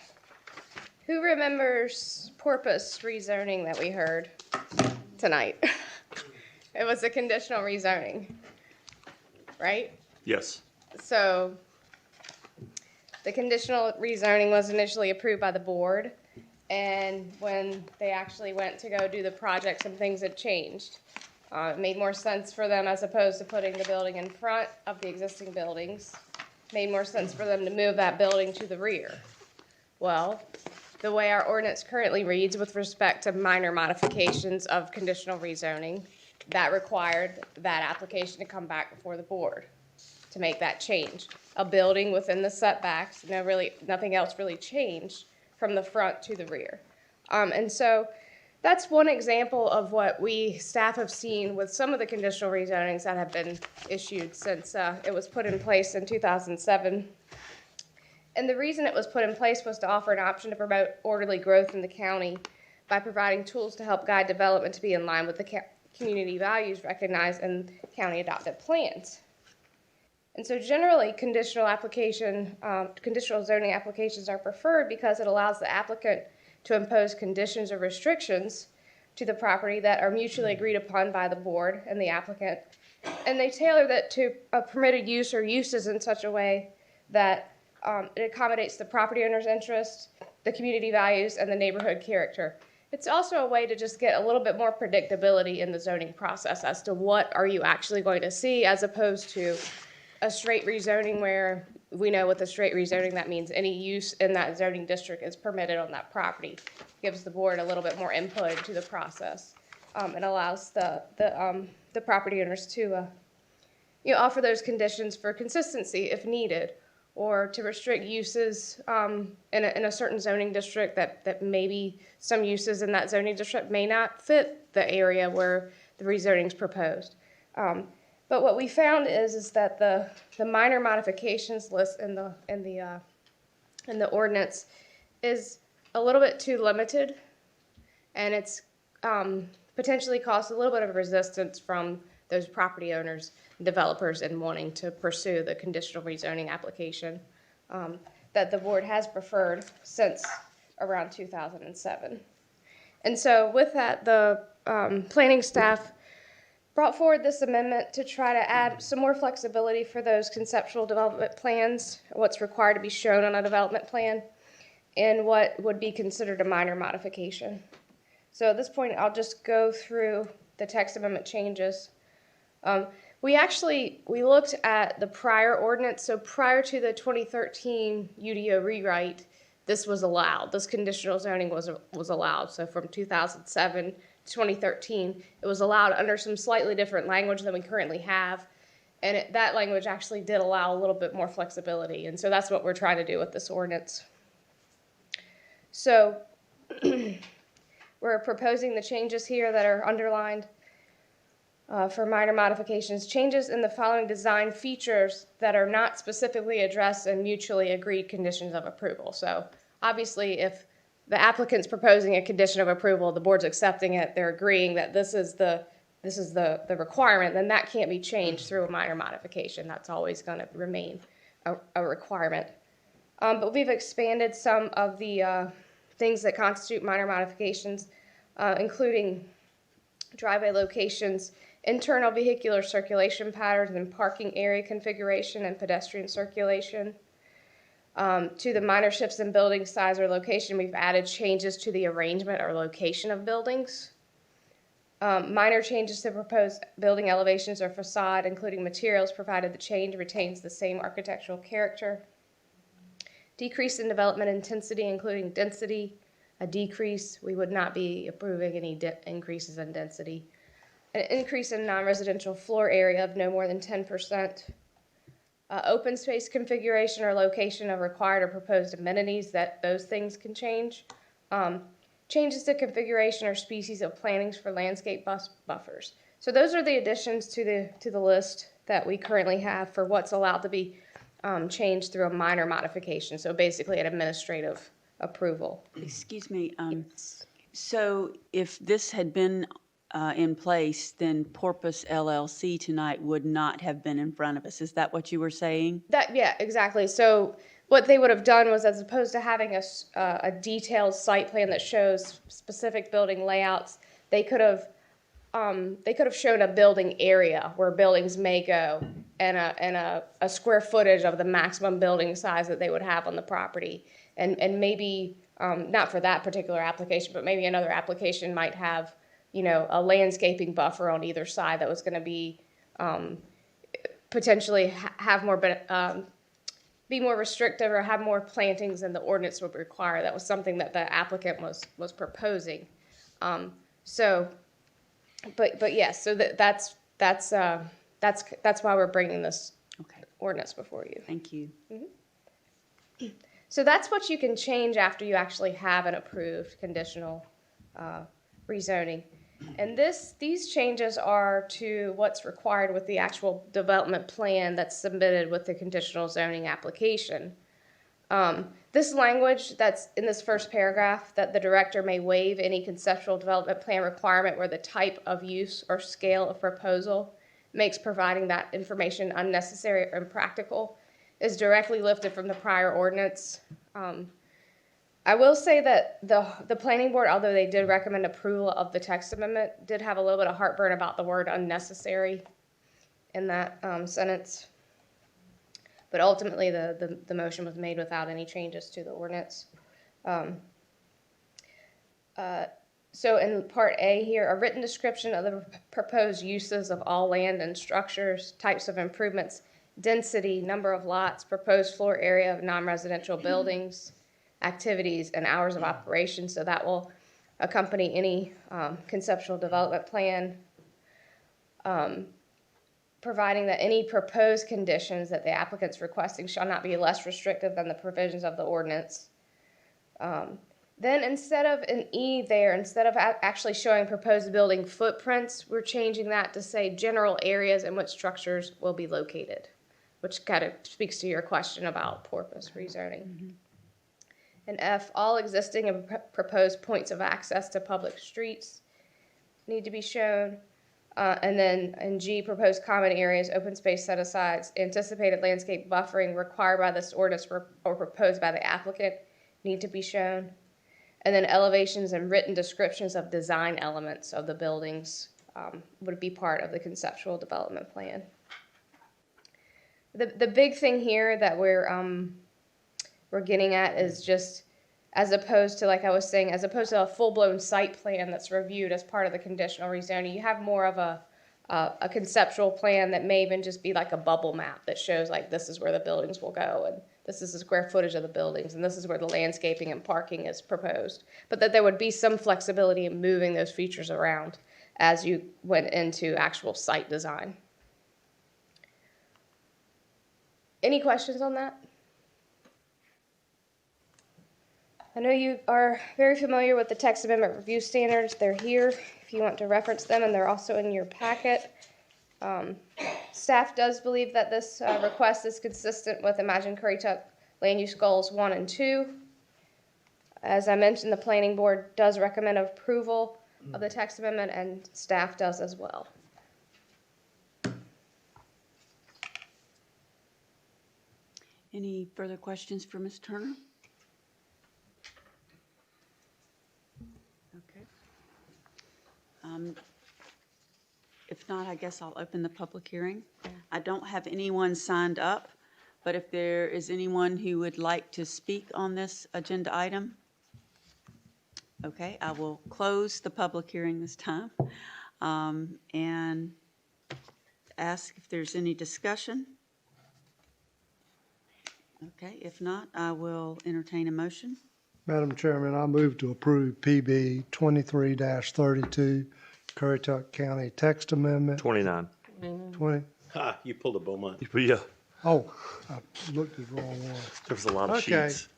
who remembers porpoise rezoning that we heard tonight? It was a conditional rezoning, right? Yes. So, the conditional rezoning was initially approved by the board, and when they actually went to go do the project, some things had changed. It made more sense for them, as opposed to putting the building in front of the existing buildings, made more sense for them to move that building to the rear. Well, the way our ordinance currently reads with respect to minor modifications of conditional rezoning, that required that application to come back before the board to make that change. A building within the setbacks, nothing else really changed from the front to the rear. And so that's one example of what we staff have seen with some of the conditional rezonings that have been issued since it was put in place in 2007. And the reason it was put in place was to offer an option to promote orderly growth in the county by providing tools to help guide development to be in line with the community values recognized in county adopted plans. And so generally, conditional zoning applications are preferred because it allows the applicant to impose conditions or restrictions to the property that are mutually agreed upon by the board and the applicant. And they tailor that to a permitted use or uses in such a way that it accommodates the property owner's interest, the community values, and the neighborhood character. It's also a way to just get a little bit more predictability in the zoning process as to what are you actually going to see, as opposed to a straight rezoning where we know with a straight rezoning that means any use in that zoning district is permitted on that property. Gives the board a little bit more input to the process. It allows the property owners to offer those conditions for consistency if needed, or to restrict uses in a certain zoning district that maybe some uses in that zoning district may not fit the area where the rezoning is proposed. But what we found is that the minor modifications list in the ordinance is a little bit too limited, and it's potentially caused a little bit of resistance from those property owners, developers, in wanting to pursue the conditional rezoning application that the board has preferred since around 2007. And so with that, the planning staff brought forward this amendment to try to add some more flexibility for those conceptual development plans, what's required to be shown on a development plan, and what would be considered a minor modification. So at this point, I'll just go through the text amendment changes. We looked at the prior ordinance. So prior to the 2013 UDO rewrite, this was allowed. This conditional zoning was allowed. So from 2007 to 2013, it was allowed under some slightly different language than we currently have. And that language actually did allow a little bit more flexibility. And so that's what we're trying to do with this ordinance. So we're proposing the changes here that are underlined. for minor modifications, changes in the following design features that are not specifically addressed in mutually agreed conditions of approval. So obviously, if the applicant's proposing a condition of approval, the board's accepting it, they're agreeing that this is the requirement, then that can't be changed through a minor modification. That's always going to remain a requirement. But we've expanded some of the things that constitute minor modifications, including driveway locations, internal vehicular circulation patterns and parking area configuration and pedestrian circulation. To the minor shifts in building size or location, we've added changes to the arrangement or location of buildings. Minor changes to proposed building elevations or facade, including materials, provided the change retains the same architectural character. Decrease in development intensity, including density. A decrease, we would not be approving any increases in density. An increase in non-residential floor area of no more than 10%. Open space configuration or location of required or proposed amenities, that those things can change. Changes to configuration or species of plantings for landscape buffers. So those are the additions to the list that we currently have for what's allowed to be changed through a minor modification. So basically an administrative approval. Excuse me, so if this had been in place, then Porpoise LLC tonight would not have been in front of us. Is that what you were saying? Yeah, exactly. So what they would have done was, as opposed to having a detailed site plan that shows specific building layouts, they could have shown a building area where buildings may go and a square footage of the maximum building size that they would have on the property. And maybe, not for that particular application, but maybe another application might have, a landscaping buffer on either side that was going to be potentially have more, be more restrictive or have more plantings than the ordinance would require. That was something that the applicant was proposing. But yes, so that's why we're bringing this ordinance before you. Thank you. Mm-hmm. So that's what you can change after you actually have an approved conditional rezoning. And these changes are to what's required with the actual development plan that's submitted with the conditional zoning application. This language that's in this first paragraph, that the director may waive any conceptual development plan requirement where the type of use or scale of proposal makes providing that information unnecessary or impractical, is directly lifted from the prior ordinance. I will say that the planning board, although they did recommend approval of the text amendment, did have a little bit of heartburn about the word unnecessary in that sentence. But ultimately, the motion was made without any changes to the ordinance. So in Part A here, a written description of the proposed uses of all land and structures, types of improvements, density, number of lots, proposed floor area of non-residential buildings, activities, and hours of operation. So that will accompany any conceptual development plan. Providing that any proposed conditions that the applicant's requesting shall not be less restrictive than the provisions of the ordinance. Then instead of an E there, instead of actually showing proposed building footprints, we're changing that to say general areas in which structures will be located, which kind of speaks to your question about porpoise rezoning. Mm-hmm. And F, all existing and proposed points of access to public streets need to be shown. And then in G, proposed common areas, open space set-asides, anticipated landscape buffering required by this ordinance or proposed by the applicant need to be shown. And then elevations and written descriptions of design elements of the buildings would be part of the conceptual development plan. The big thing here that we're getting at is just, as opposed to, like I was saying, as opposed to a full-blown site plan that's reviewed as part of the conditional rezoning, you have more of a conceptual plan that may even just be like a bubble map that shows like this is where the buildings will go and this is the square footage of the buildings and this is where the landscaping and parking is proposed. But that there would be some flexibility in moving those features around as you went into actual site design. Any questions on that? I know you are very familiar with the text amendment review standards. They're here if if you want to reference them, and they're also in your packet. Staff does believe that this request is consistent with Imagine Currituck Land Use Goals 1 and 2. As I mentioned, the Planning Board does recommend approval of the text amendment, and staff does as well. Any further questions for Ms. Turner? Okay. If not, I guess I'll open the public hearing. I don't have anyone signed up, but if there is anyone who would like to speak on this agenda item, okay, I will close the public hearing this time and ask if there's any discussion. Okay, if not, I will entertain a motion. Madam Chairman, I move to approve PB 23-32, Currituck County Text Amendment. 29. 20, Ha, you pulled a Beaumont. Yeah, oh, I looked at the wrong one. there was a lot of Okay. sheets.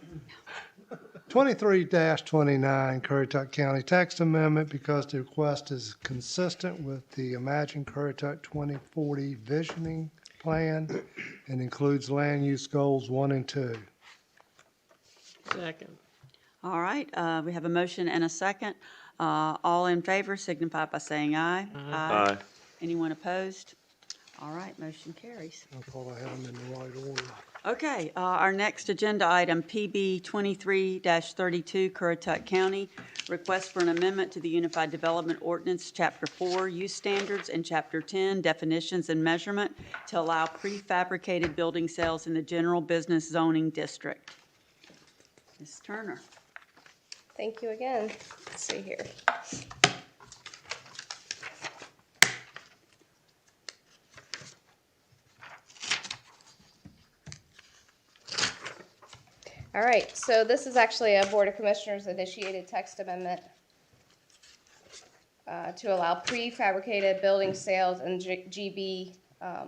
23-29 Currituck County Text Amendment because the request is consistent with the Imagine Currituck 2040 Visioning Plan and includes land use goals 1 and 2. Second. All right, we have a motion and a second. All in favor signify by saying aye. Aye. Anyone opposed? All right, motion carries. I thought I had them in the right order. Okay, our next agenda item, PB 23-32, Currituck County, request for an amendment to the Unified Development Ordinance, Chapter 4, Use Standards, and Chapter 10, Definitions and Measurement, to allow prefabricated building sales in the General Business Zoning District. Ms. Turner. Thank you again. Let's see here. All right, so this is actually a Board of Commissioners initiated text amendment to allow prefabricated building sales in GB. All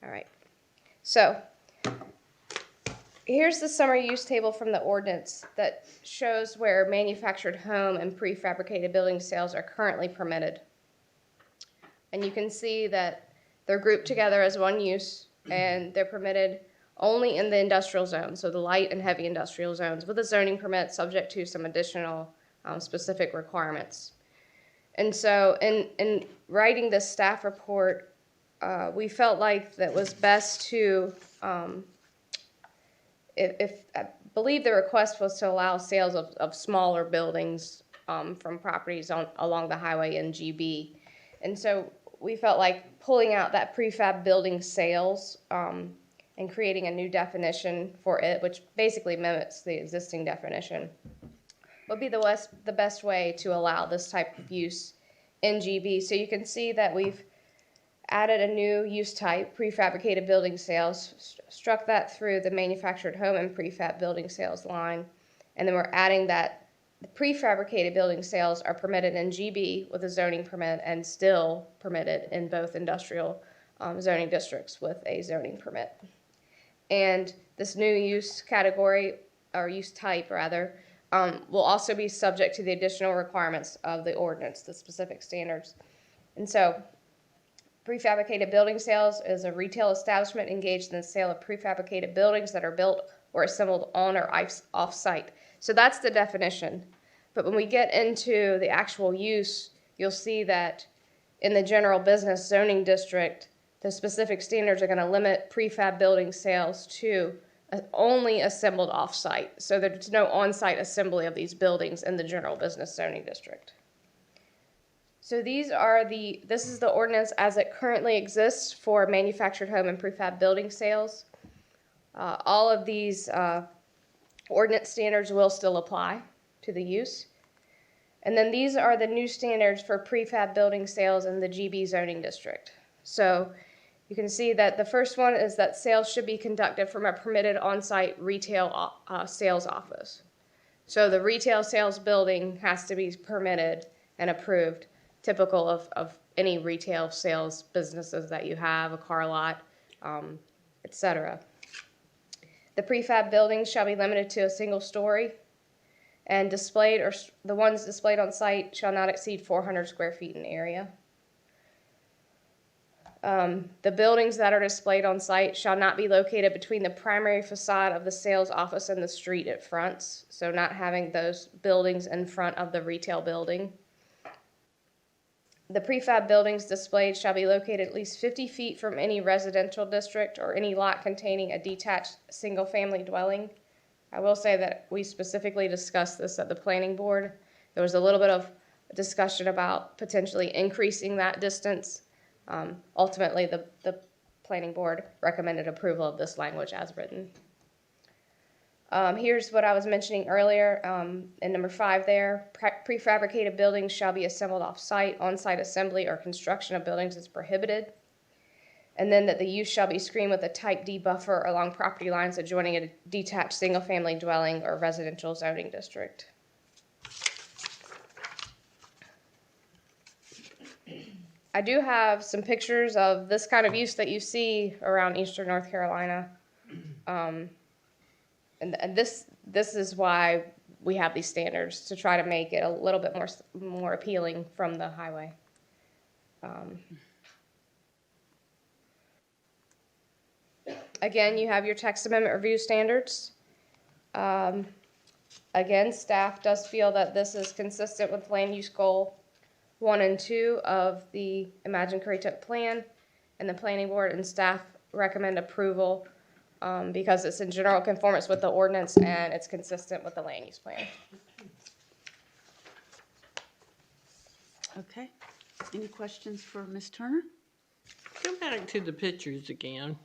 right, so here's the summary use table from the ordinance that shows where manufactured home and prefabricated building sales are currently permitted. And you can see that they're grouped together as one use, and they're permitted only in the industrial zone, so the light and heavy industrial zones, with a zoning permit subject to some additional specific requirements. And so in writing this staff report, we felt like that was best to, I believe the request was to allow sales of smaller buildings from properties along the highway in GB. And so we felt like pulling out that prefab building sales and creating a new definition for it, which basically mimics the existing definition, would be the best way to allow this type of use in GB. So you can see that we've added a new use type, prefabricated building sales, struck that through the manufactured home and prefab building sales line, and then we're adding that the prefabricated building sales are permitted in GB with a zoning permit and still permitted in both industrial zoning districts with a zoning permit. And this new use category, or use type rather, will also be subject to the additional requirements of the ordinance, the specific standards. And so prefabricated building sales is a retail establishment engaged in the sale of prefabricated buildings that are built or assembled on or off-site. So that's the definition. But when we get into the actual use, you'll see that in the general business zoning district, the specific standards are going to limit prefab building sales to only assembled off-site. So there's no on-site assembly of these buildings in the general business zoning district. So this is the ordinance as it currently exists for manufactured home and prefab building sales. All of these ordinance standards will still apply to the use. And then these are the new standards for prefab building sales in the GB zoning district. So you can see that the first one is that sales should be conducted from a permitted on-site retail sales office. So the retail sales building has to be permitted and approved, typical of any retail sales businesses that you have, a car lot, etc. The prefab buildings shall be limited to a single story, and displayed or the ones displayed on site shall not exceed 400 square feet in area. The buildings that are displayed on site shall not be located between the primary facade of the sales office and the street it fronts, so not having those buildings in front of the retail building. The prefab buildings displayed shall be located at least 50 feet from any residential district or any lot containing a detached single-family dwelling. I will say that we specifically discussed this at the planning board. There was a little bit of discussion about potentially increasing that distance. Ultimately, the planning board recommended approval of this language as written. Here's what I was mentioning earlier in number 5 there. Prefabricated buildings shall be assembled off-site. On-site assembly or construction of buildings is prohibited. And then that the use shall be screened with a type D buffer along property lines adjoining a detached single-family dwelling or residential zoning district. I do have some pictures of this kind of use that you see around eastern North Carolina. And this is why we have these standards, to try to make it a little bit more appealing from the highway. Again, you have your text amendment review standards. Again, staff does feel that this is consistent with land use goal 1 and 2 of the Imagine Currituck plan, and the planning board and staff recommend approval because it's in general conformance with the ordinance and it's consistent with the land use plan. Okay. Any questions for Ms. Turner? Go back to the pictures again.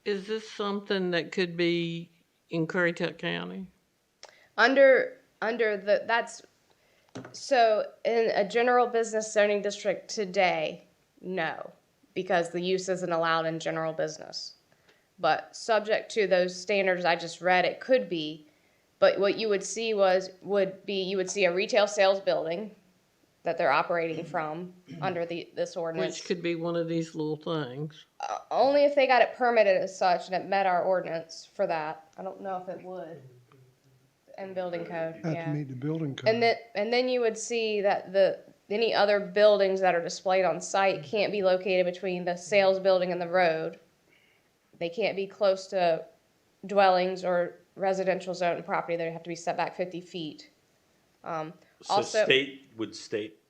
Is this something that could be in Currituck County? So in a general business zoning district today, no, because the use isn't allowed in general business. But subject to those standards I just read, it could be. But what you would see you would see a retail sales building that they're operating from under this ordinance. Which could be one of these little things. Only if they got it permitted as such and it met our ordinance for that. I don't know if it would. And building code, Have yeah. to meet the building code. And then you would see that any other buildings that are displayed on site can't be located between the sales building and the road. They can't be close to dwellings or residential zone property. They have to be set back 50 feet. So Also,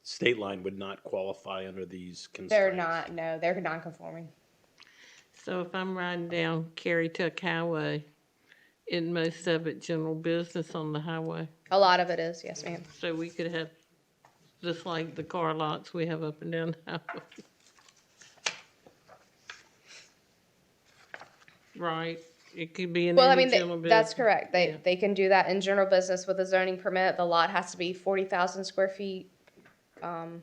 state line would not qualify under these constraints? they're not, no, they're non-conforming. So if I'm riding down Currituck Highway, isn't most of it general business on the highway? A lot of it is, yes, ma'am. So we could have, just like the car lots we have up and down the highway. Right? It could be in Well, I any mean, general business. that's correct. They can do that in general business with a zoning permit. The lot has to be 40,000 square feet. But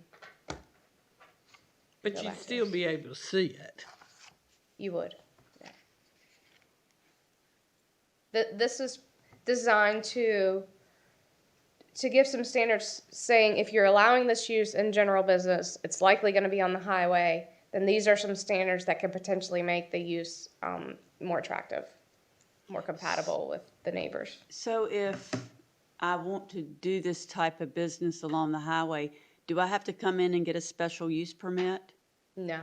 you'd still be able to see it. You would. Yeah. This is designed to give some standards saying if you're allowing this use in general business, it's likely going to be on the highway, then these are some standards that could potentially make the use more attractive, more compatible with the neighbors. So if I want to do this type of business along the highway, do I have to come in and get a special use permit? No.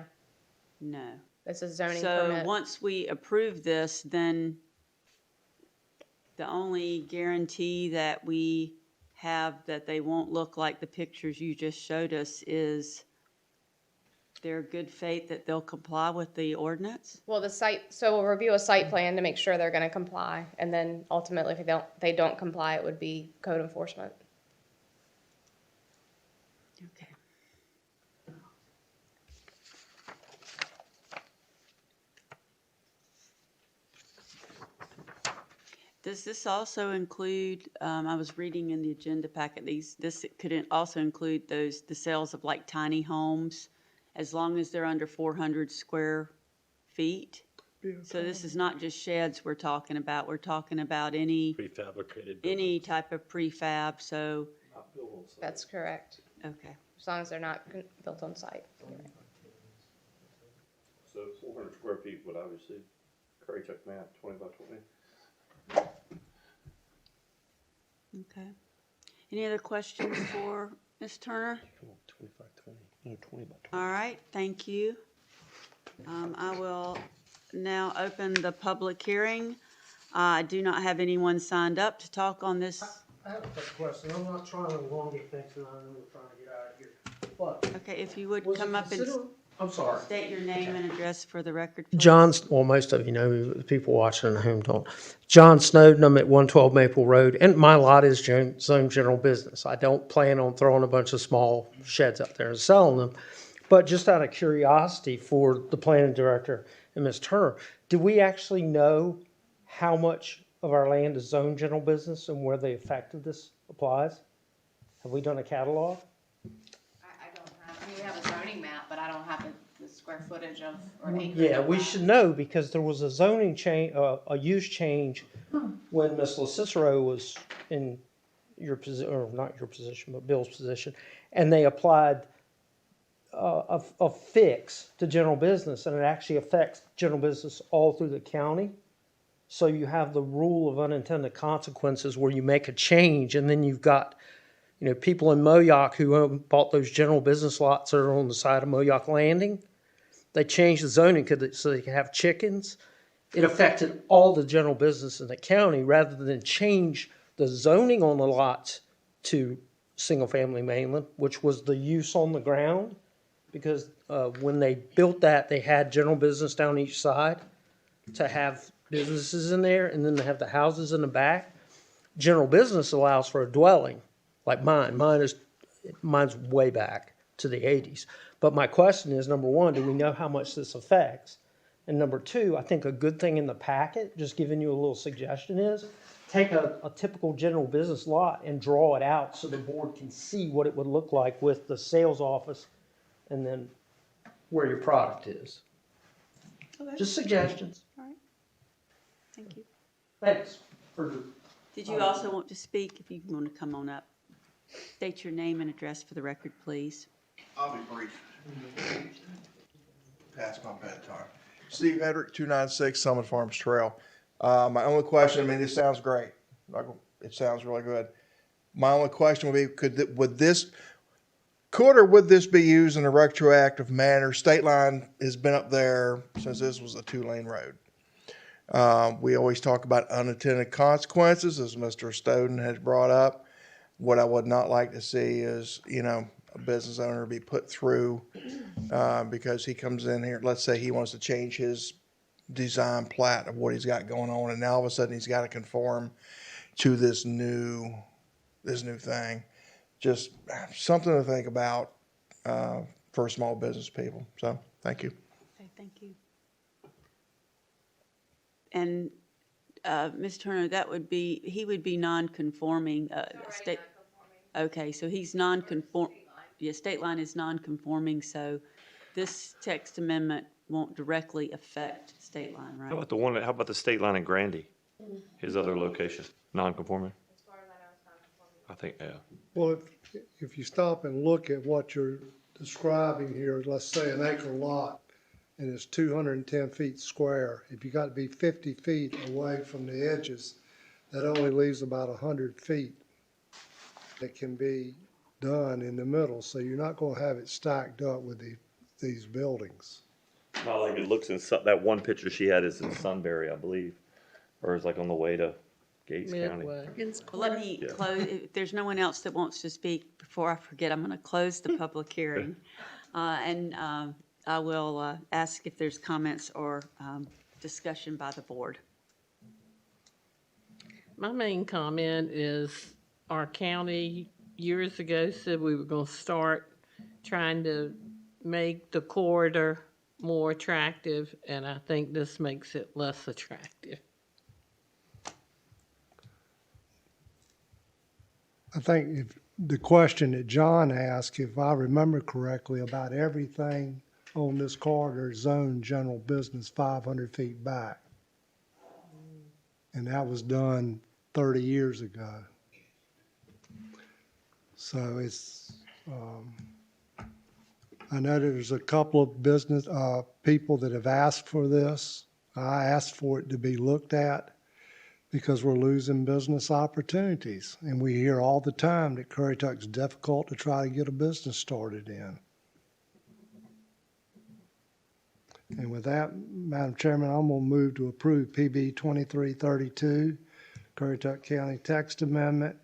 No. It's a zoning So permit. once we approve this, then the only guarantee that we have that they won't look like the pictures you just showed us is their good faith that they'll comply with the ordinance? Well, so we'll review a site plan to make sure they're going to comply, and then ultimately, if they don't comply, it would be code enforcement. Okay. Does this also include, I was reading in the agenda packet, this could also include the sales of like tiny homes, as long as they're under 400 square feet? So this is not just sheds we're talking about any Prefabricated buildings. any type of prefab, so. That's correct. Okay. as long as they're not built on site. So 400 square feet would obviously, Currituck map, 20 by 20. Okay. Any other questions for Ms. Turner? 20 by 20, no, 20 by 20. All right, thank you. I will now open the public hearing. I do not have anyone signed up to talk on this. I have a quick question. I'm not trying to elongate things, and I know we're trying to get out of here. But Okay, if you would was come it up and consider- I'm sorry. state your name and address for the record, please. Well, most of you know, the people watching at home don't. John Snowden, I'm at 112 Maple Road, and my lot is zone general business. I don't plan on throwing a bunch of small sheds out there and selling them. But just out of curiosity for the planning director and Ms. Turner, do we actually know how much of our land is zone general business and where the effect of this applies? Have we done a catalog? I don't have, I mean, we have a zoning map, but I don't have the square footage of, or acreage. Yeah, of we that. should know because there was a zoning change, a use change when Ms. LaCicero was in your position, or not your position, but Bill's position, and they applied a fix to general business, and it actually affects general business all through the county. So you have the rule of unintended consequences where you make a change, and then you've got, you know, people in Moyock who bought those general business lots that are on the side of Moyock Landing. They changed the zoning so they could have chickens. It affected all the general business in the county rather than change the zoning on the lots to single-family mainland, which was the use on the ground. Because when they built that, they had general business down each side to have businesses in there, and then they have the houses in the back. General business allows for a dwelling, like mine. Mine's way back to the 80s. But my question is, number one, do we know how much this affects? And number two, I think a good thing in the packet, just giving you a little suggestion is, take a typical general business lot and draw it out so the board can see what it would look like with the sales office and then where your product is. Okay. Just suggestions. All right. Thank you. Thanks. Did you also want to speak? If you want to come on up, state your name and address for the record, please. I'll be brief. Past my bedtime. Steve Hedrick, 296 Summit Farms Trail. My only question, I mean, this sounds great. It sounds really good. My only question would be, would this be used in a retroactive manner? State Line has been up there since this was a 2-lane road. We always talk about unintended consequences, as Mr. Snowden has brought up. What I would not like to see is, a business owner be put through because he comes in here, let's say he wants to change his design plat of what he's got going on, and now all of a sudden he's got to conform to this new thing. Just something to think about for small business people. So, thank you. Okay, thank you. And Ms. Turner, he would be non-conforming, state. Okay, so he's non-conform. Yeah, State Line is non-conforming, so this text amendment won't directly affect State Line, right? How about the State Line in Grandy? His other location, non-conforming? I think, yeah. Well, if you stop and look at what you're describing here, let's say an acre lot, and it's 210 feet square. If you got to be 50 feet away from the edges, that only leaves about 100 feet that can be done in the middle. So you're not going to have it stacked up with these buildings. Not like it looks in, that one picture she had is in Sunbury, I believe, or is like on the way to Gates County. Well, let me close, if there's no one else that wants to speak, before I forget, I'm going to close the public hearing. And I will ask if there's comments or discussion by the board. My main comment is our county years ago said we were going to start trying to make the corridor more attractive, and I think this makes it less attractive. I think if the question that John asked, if I remember correctly, about everything on this corridor is zoned general business 500 feet back. And that was done 30 years ago. So I know there's a couple of business, people that have asked for this. I asked for it to be looked at because we're losing business opportunities. And we hear all the time that Currituck's difficult to try to get a business started in. And with that, Madam Chairman, I'm going to move to approve PB 2332, Currituck County Text Amendment,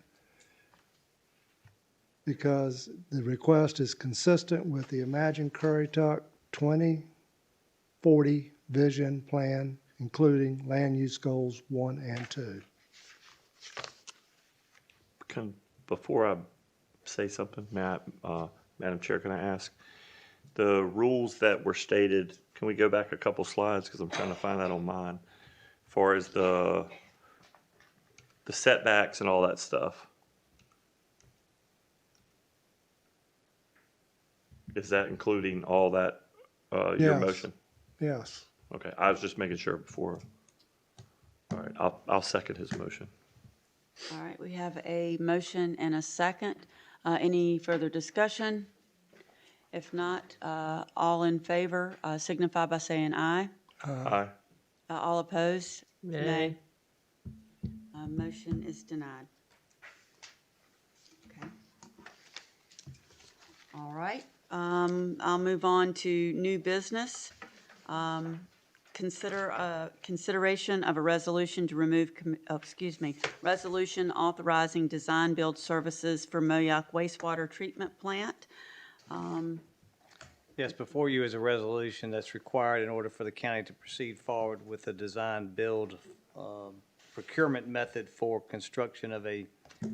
because the request is consistent with the Imagine Currituck 2040 Vision Plan, including land use goals 1 and 2. Before I say something, Madam Chair, can I ask? The rules that were stated, can we go back a couple slides, because I'm trying to find that on mine, as far as the setbacks and all that stuff? Is that including all that, your Yes. motion? Yes. Okay, I was just making sure before. All right, I'll second his motion. All right, we have a motion and a second. Any further discussion? If not, all in favor signify by saying aye. Aye. All opposed? Nay. Motion is denied. Okay. All right, I'll move on to new business. Consideration of a resolution to remove, resolution authorizing design build services for Moyoc wastewater treatment plant. Yes, before you is a resolution that's required in order for the county to proceed forward with the design build procurement method for construction of a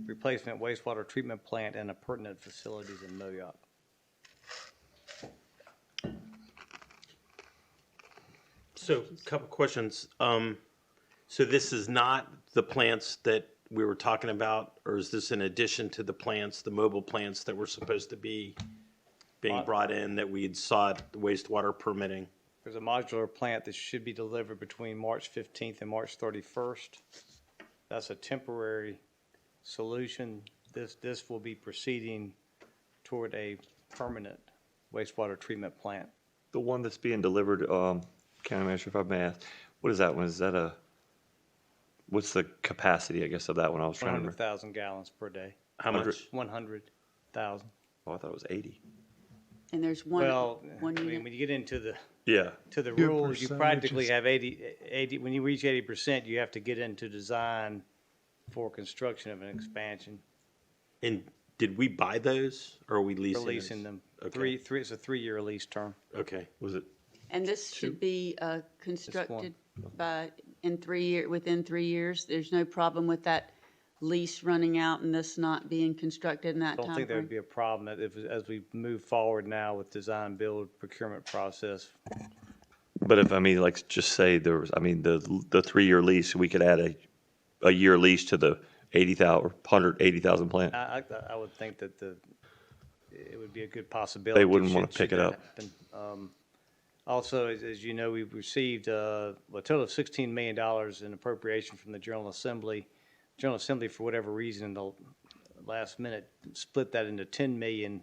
replacement wastewater treatment plant and appurtenant facilities in Moyoc. So, a couple questions. So this is not the plants that we were talking about, or is this in addition to the plants, the mobile plants that were supposed to be being brought in that we had sought wastewater permitting? There's a modular plant that should be delivered between March 15th and March 31st. That's a temporary solution. This will be proceeding toward a permanent wastewater treatment plant. The one that's being delivered, County Manager, if I may ask, what is that one? Is that what's the capacity, I guess, of that one? I was trying to remember. 100,000 gallons per day. How much? 100,000. Oh, I thought it was 80. And there's one Well, one I unit. mean, when you get into the Yeah. Your rules, you practically percentages. have 80, when you reach 80%, you have to get into design for construction of an expansion, And did we buy those, or are we leasing those? releasing them. Okay. It's a 3-year lease term. Okay. Was it? And this should be constructed within 3 years. There's no problem with that lease running out and this not being constructed in that I don't think there would timeframe? be a problem as we move forward now with design, build, procurement process. But if, like, just say there was, the 3-year lease, we could add a year lease to the 80,000 or 180,000 plant. I would think that it would be a good possibility. They wouldn't want should- to pick should it that up. happen. Also, as you know, we've received a total of $16 million in appropriation from the General Assembly. General Assembly, for whatever reason, in the last minute, split that into $10 million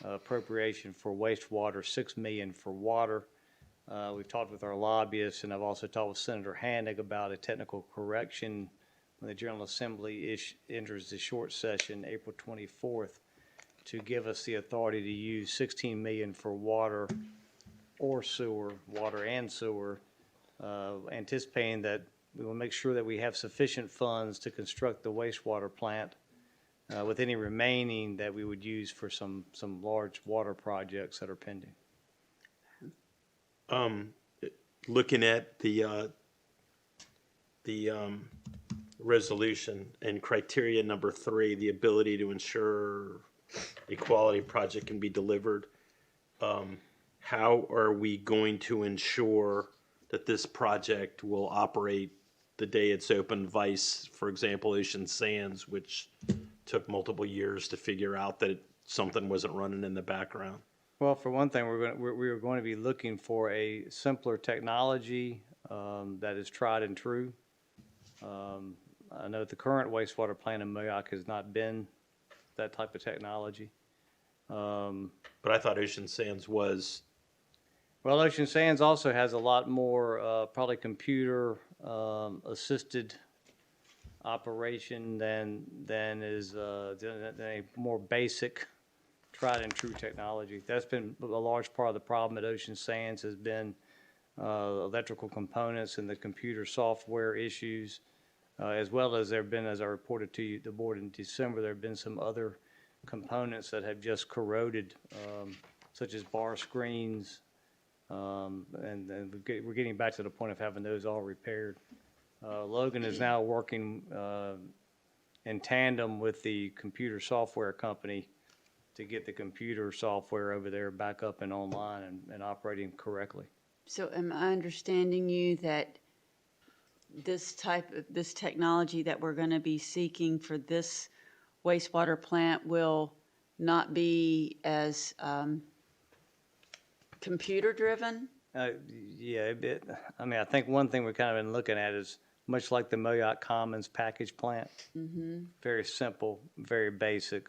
appropriation for wastewater, $6 million for water. We've talked with our lobbyists, and I've also talked with Senator Hannig about a technical correction when the General Assembly enters the short session, April 24th, to give us the authority to use $16 million for water or sewer, water and sewer, anticipating that we will make sure that we have sufficient funds to construct the wastewater plant, with any remaining that we would use for some large water projects that are pending. Looking at the resolution and criteria number 3, the ability to ensure a quality project can be delivered, how are we going to ensure that this project will operate the day it's open, vice, for example, Ocean Sands, which took multiple years to figure out that something wasn't running in the background? Well, for one thing, we're going to be looking for a simpler technology that is tried and true. I know the current wastewater plant in Moyoc has not been that type of technology. But I thought Ocean Sands was, Well, Ocean Sands also has a lot more, probably computer, assisted operation than is, than a more basic tried and true technology. That's been a large part of the problem at Ocean Sands has been, electrical components and the computer software issues, as well as there have been, as I reported to you, the board in December, there have been some other components that have just corroded, such as bar screens, and we're getting back to the point of having those all repaired. Logan is now working in tandem with the computer software company to get the computer software over there back up and online and operating correctly. So am I understanding you that this technology that we're going to be seeking for this wastewater plant will not be as computer-driven? Yeah, I mean, I think one thing we've kind of been looking at is much like the Moyoc Commons package plant. Very simple, very basic.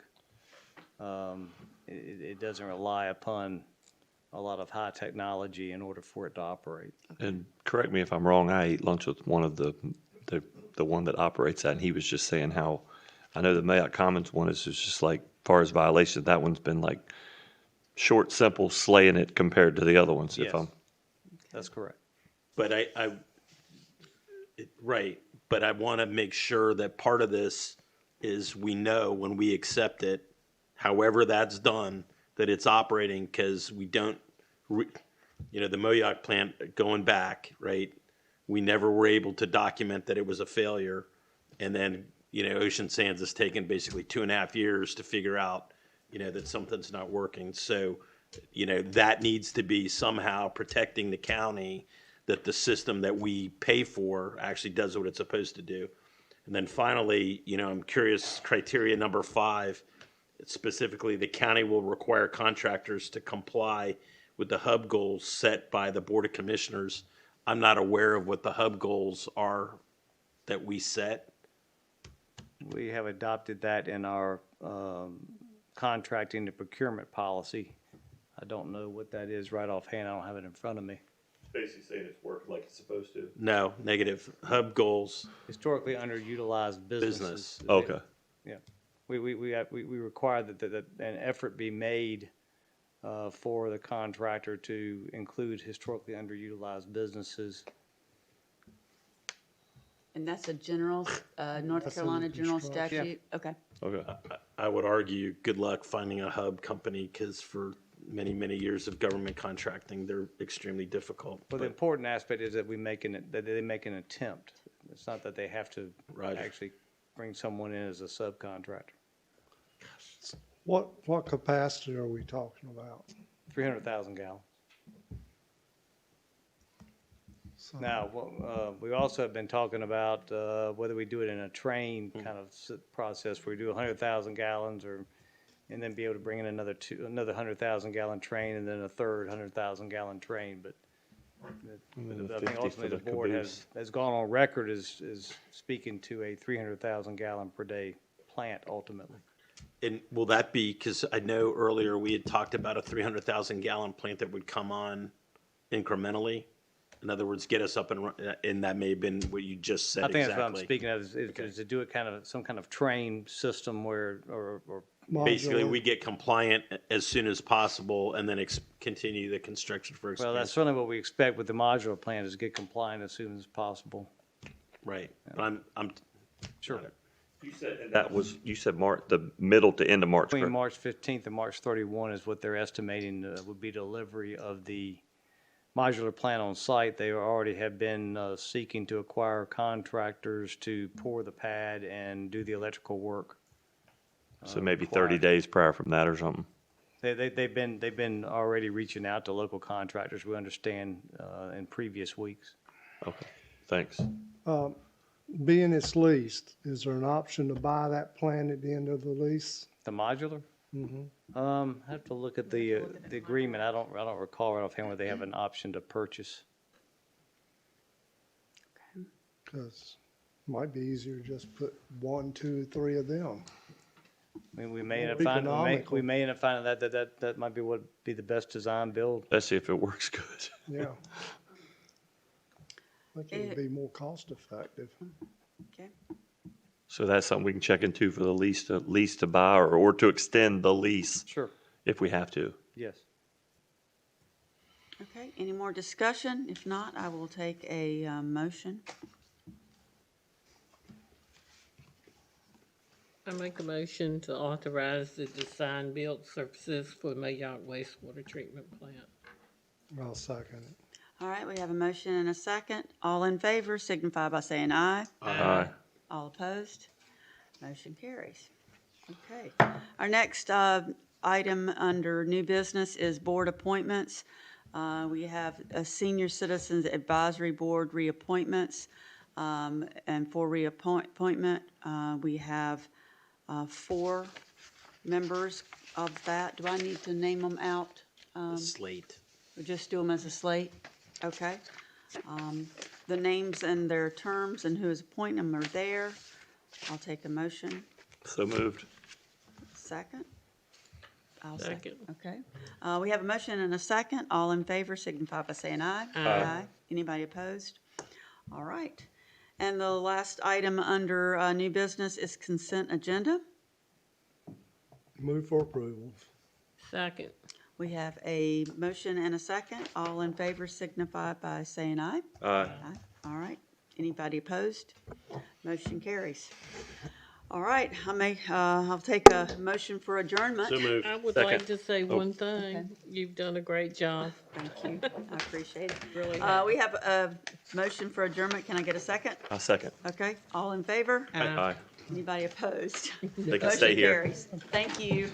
It doesn't rely upon a lot of high technology in order for it to operate. And correct me if I'm wrong, I ate lunch with one of the one that operates that, and he was just saying how, I know the Mayock Commons one is just like, far as violations, that one's been like short, simple, slaying it compared to the other ones, if Yes. I'm. That's correct. but right, but I want to make sure that part of this is we know when we accept it, however that's done, that it's operating, because we don't, the Moyoc plant going back, right? We never were able to document that it was a failure. And then, Ocean Sands has taken basically 2.5 years to figure out, that something's not working. So, that needs to be somehow protecting the county, that the system that we pay for actually does what it's supposed to do. And then finally, I'm curious, criteria number 5, specifically, the county will require contractors to comply with the hub goals set by the Board of Commissioners. I'm not aware of what the hub goals are that we set. We have adopted that in our contracting and procurement policy. I don't know what that is right offhand. I don't have it in front of me. Basically saying it's worked like it's supposed to. No, negative. Hub goals. Historically underutilized businesses. Business. Okay. Yeah. We require that an effort be made for the contractor to include historically underutilized businesses. And that's a general, North That's in Carolina general construction. statute? Okay. Okay. I would argue, good luck finding a hub company, because for many, many years of government contracting, they're extremely difficult. Well, the important aspect is that that they make an attempt. It's not that they have to actually bring someone in as a subcontractor. What capacity are we talking about? 300,000 gallons. So- Now, we also have been talking about whether we do it in a train kind of process, where we do 100,000 gallons, and then be able to bring in another 100,000 gallon train, and then a third 100,000 gallon train. But I think ultimately the board has gone on record as speaking to a 300,000 gallon per day plant ultimately. And will that be, because I know earlier we had talked about a 300,000 gallon plant that would come on incrementally? In other words, get us up and that may have been what you just said I think exactly. that's what I'm speaking of, is to do it kind of, some kind of train system where, or Basically, Modular. we get compliant as soon as possible and then continue the construction for well, expansion. that's certainly what we expect with the modular plant, is get compliant as soon as possible. Right. But I'm. Sure. You said you said the middle to end of March. Between correct? March 15th and March 31 is what they're estimating would be delivery of the modular plant on site. They already have been seeking to acquire contractors to pour the pad and do the electrical work. So maybe 30 days prior from that or something. They've been already reaching out to local contractors, we understand, in previous weeks. Okay, thanks. Being it's leased, is there an option to buy that plant at the end of the lease? The modular? I have to look at the agreement. I don't recall right offhand whether they have an option to purchase. Because it might be easier to just put 1, 2, 3 of them. I mean, we may end up More finding, economical. we may end up finding that might be what be the best design build. Especially if it works good. Yeah. I think it would be more cost effective. Okay. So that's something we can check into for the lease to buy or to extend the lease Sure. if we have to. Yes. Okay, any more discussion? If not, I will take a motion. I make a motion to authorize the design build services for Mayock wastewater treatment plant. I'll second it. All right, we have a motion and a second. All in favor signify by saying aye. Aye. All opposed? Motion carries. Okay. Our next item under new business is board appointments. We have a Senior Citizens Advisory Board reappointments. And for reappointment, we have 4 members of that. Do I need to name them out? Slate. Or just do them as a slate? Okay. The names and their terms and who is appointing them are there. I'll take a motion. So moved. Second? I'll Second. Okay. We have a motion and a second. All in favor signify by saying aye. Aye. Anybody opposed? All right. And the last item under new business is consent agenda. Move for approval. Second. We have a motion and a second. All in favor signify by saying aye. Aye. Aye. All right. Anybody opposed? Motion carries. All right, I'll take a motion for adjournment. So moved. I would Second. like to say Oh. one thing. You've done a great job. Thank you. I appreciate it. Really We have a motion for adjournment. Can I get a second? A second. Okay, all in favor? Aye. Anybody opposed? They can stay here. Motion carries. Thank you.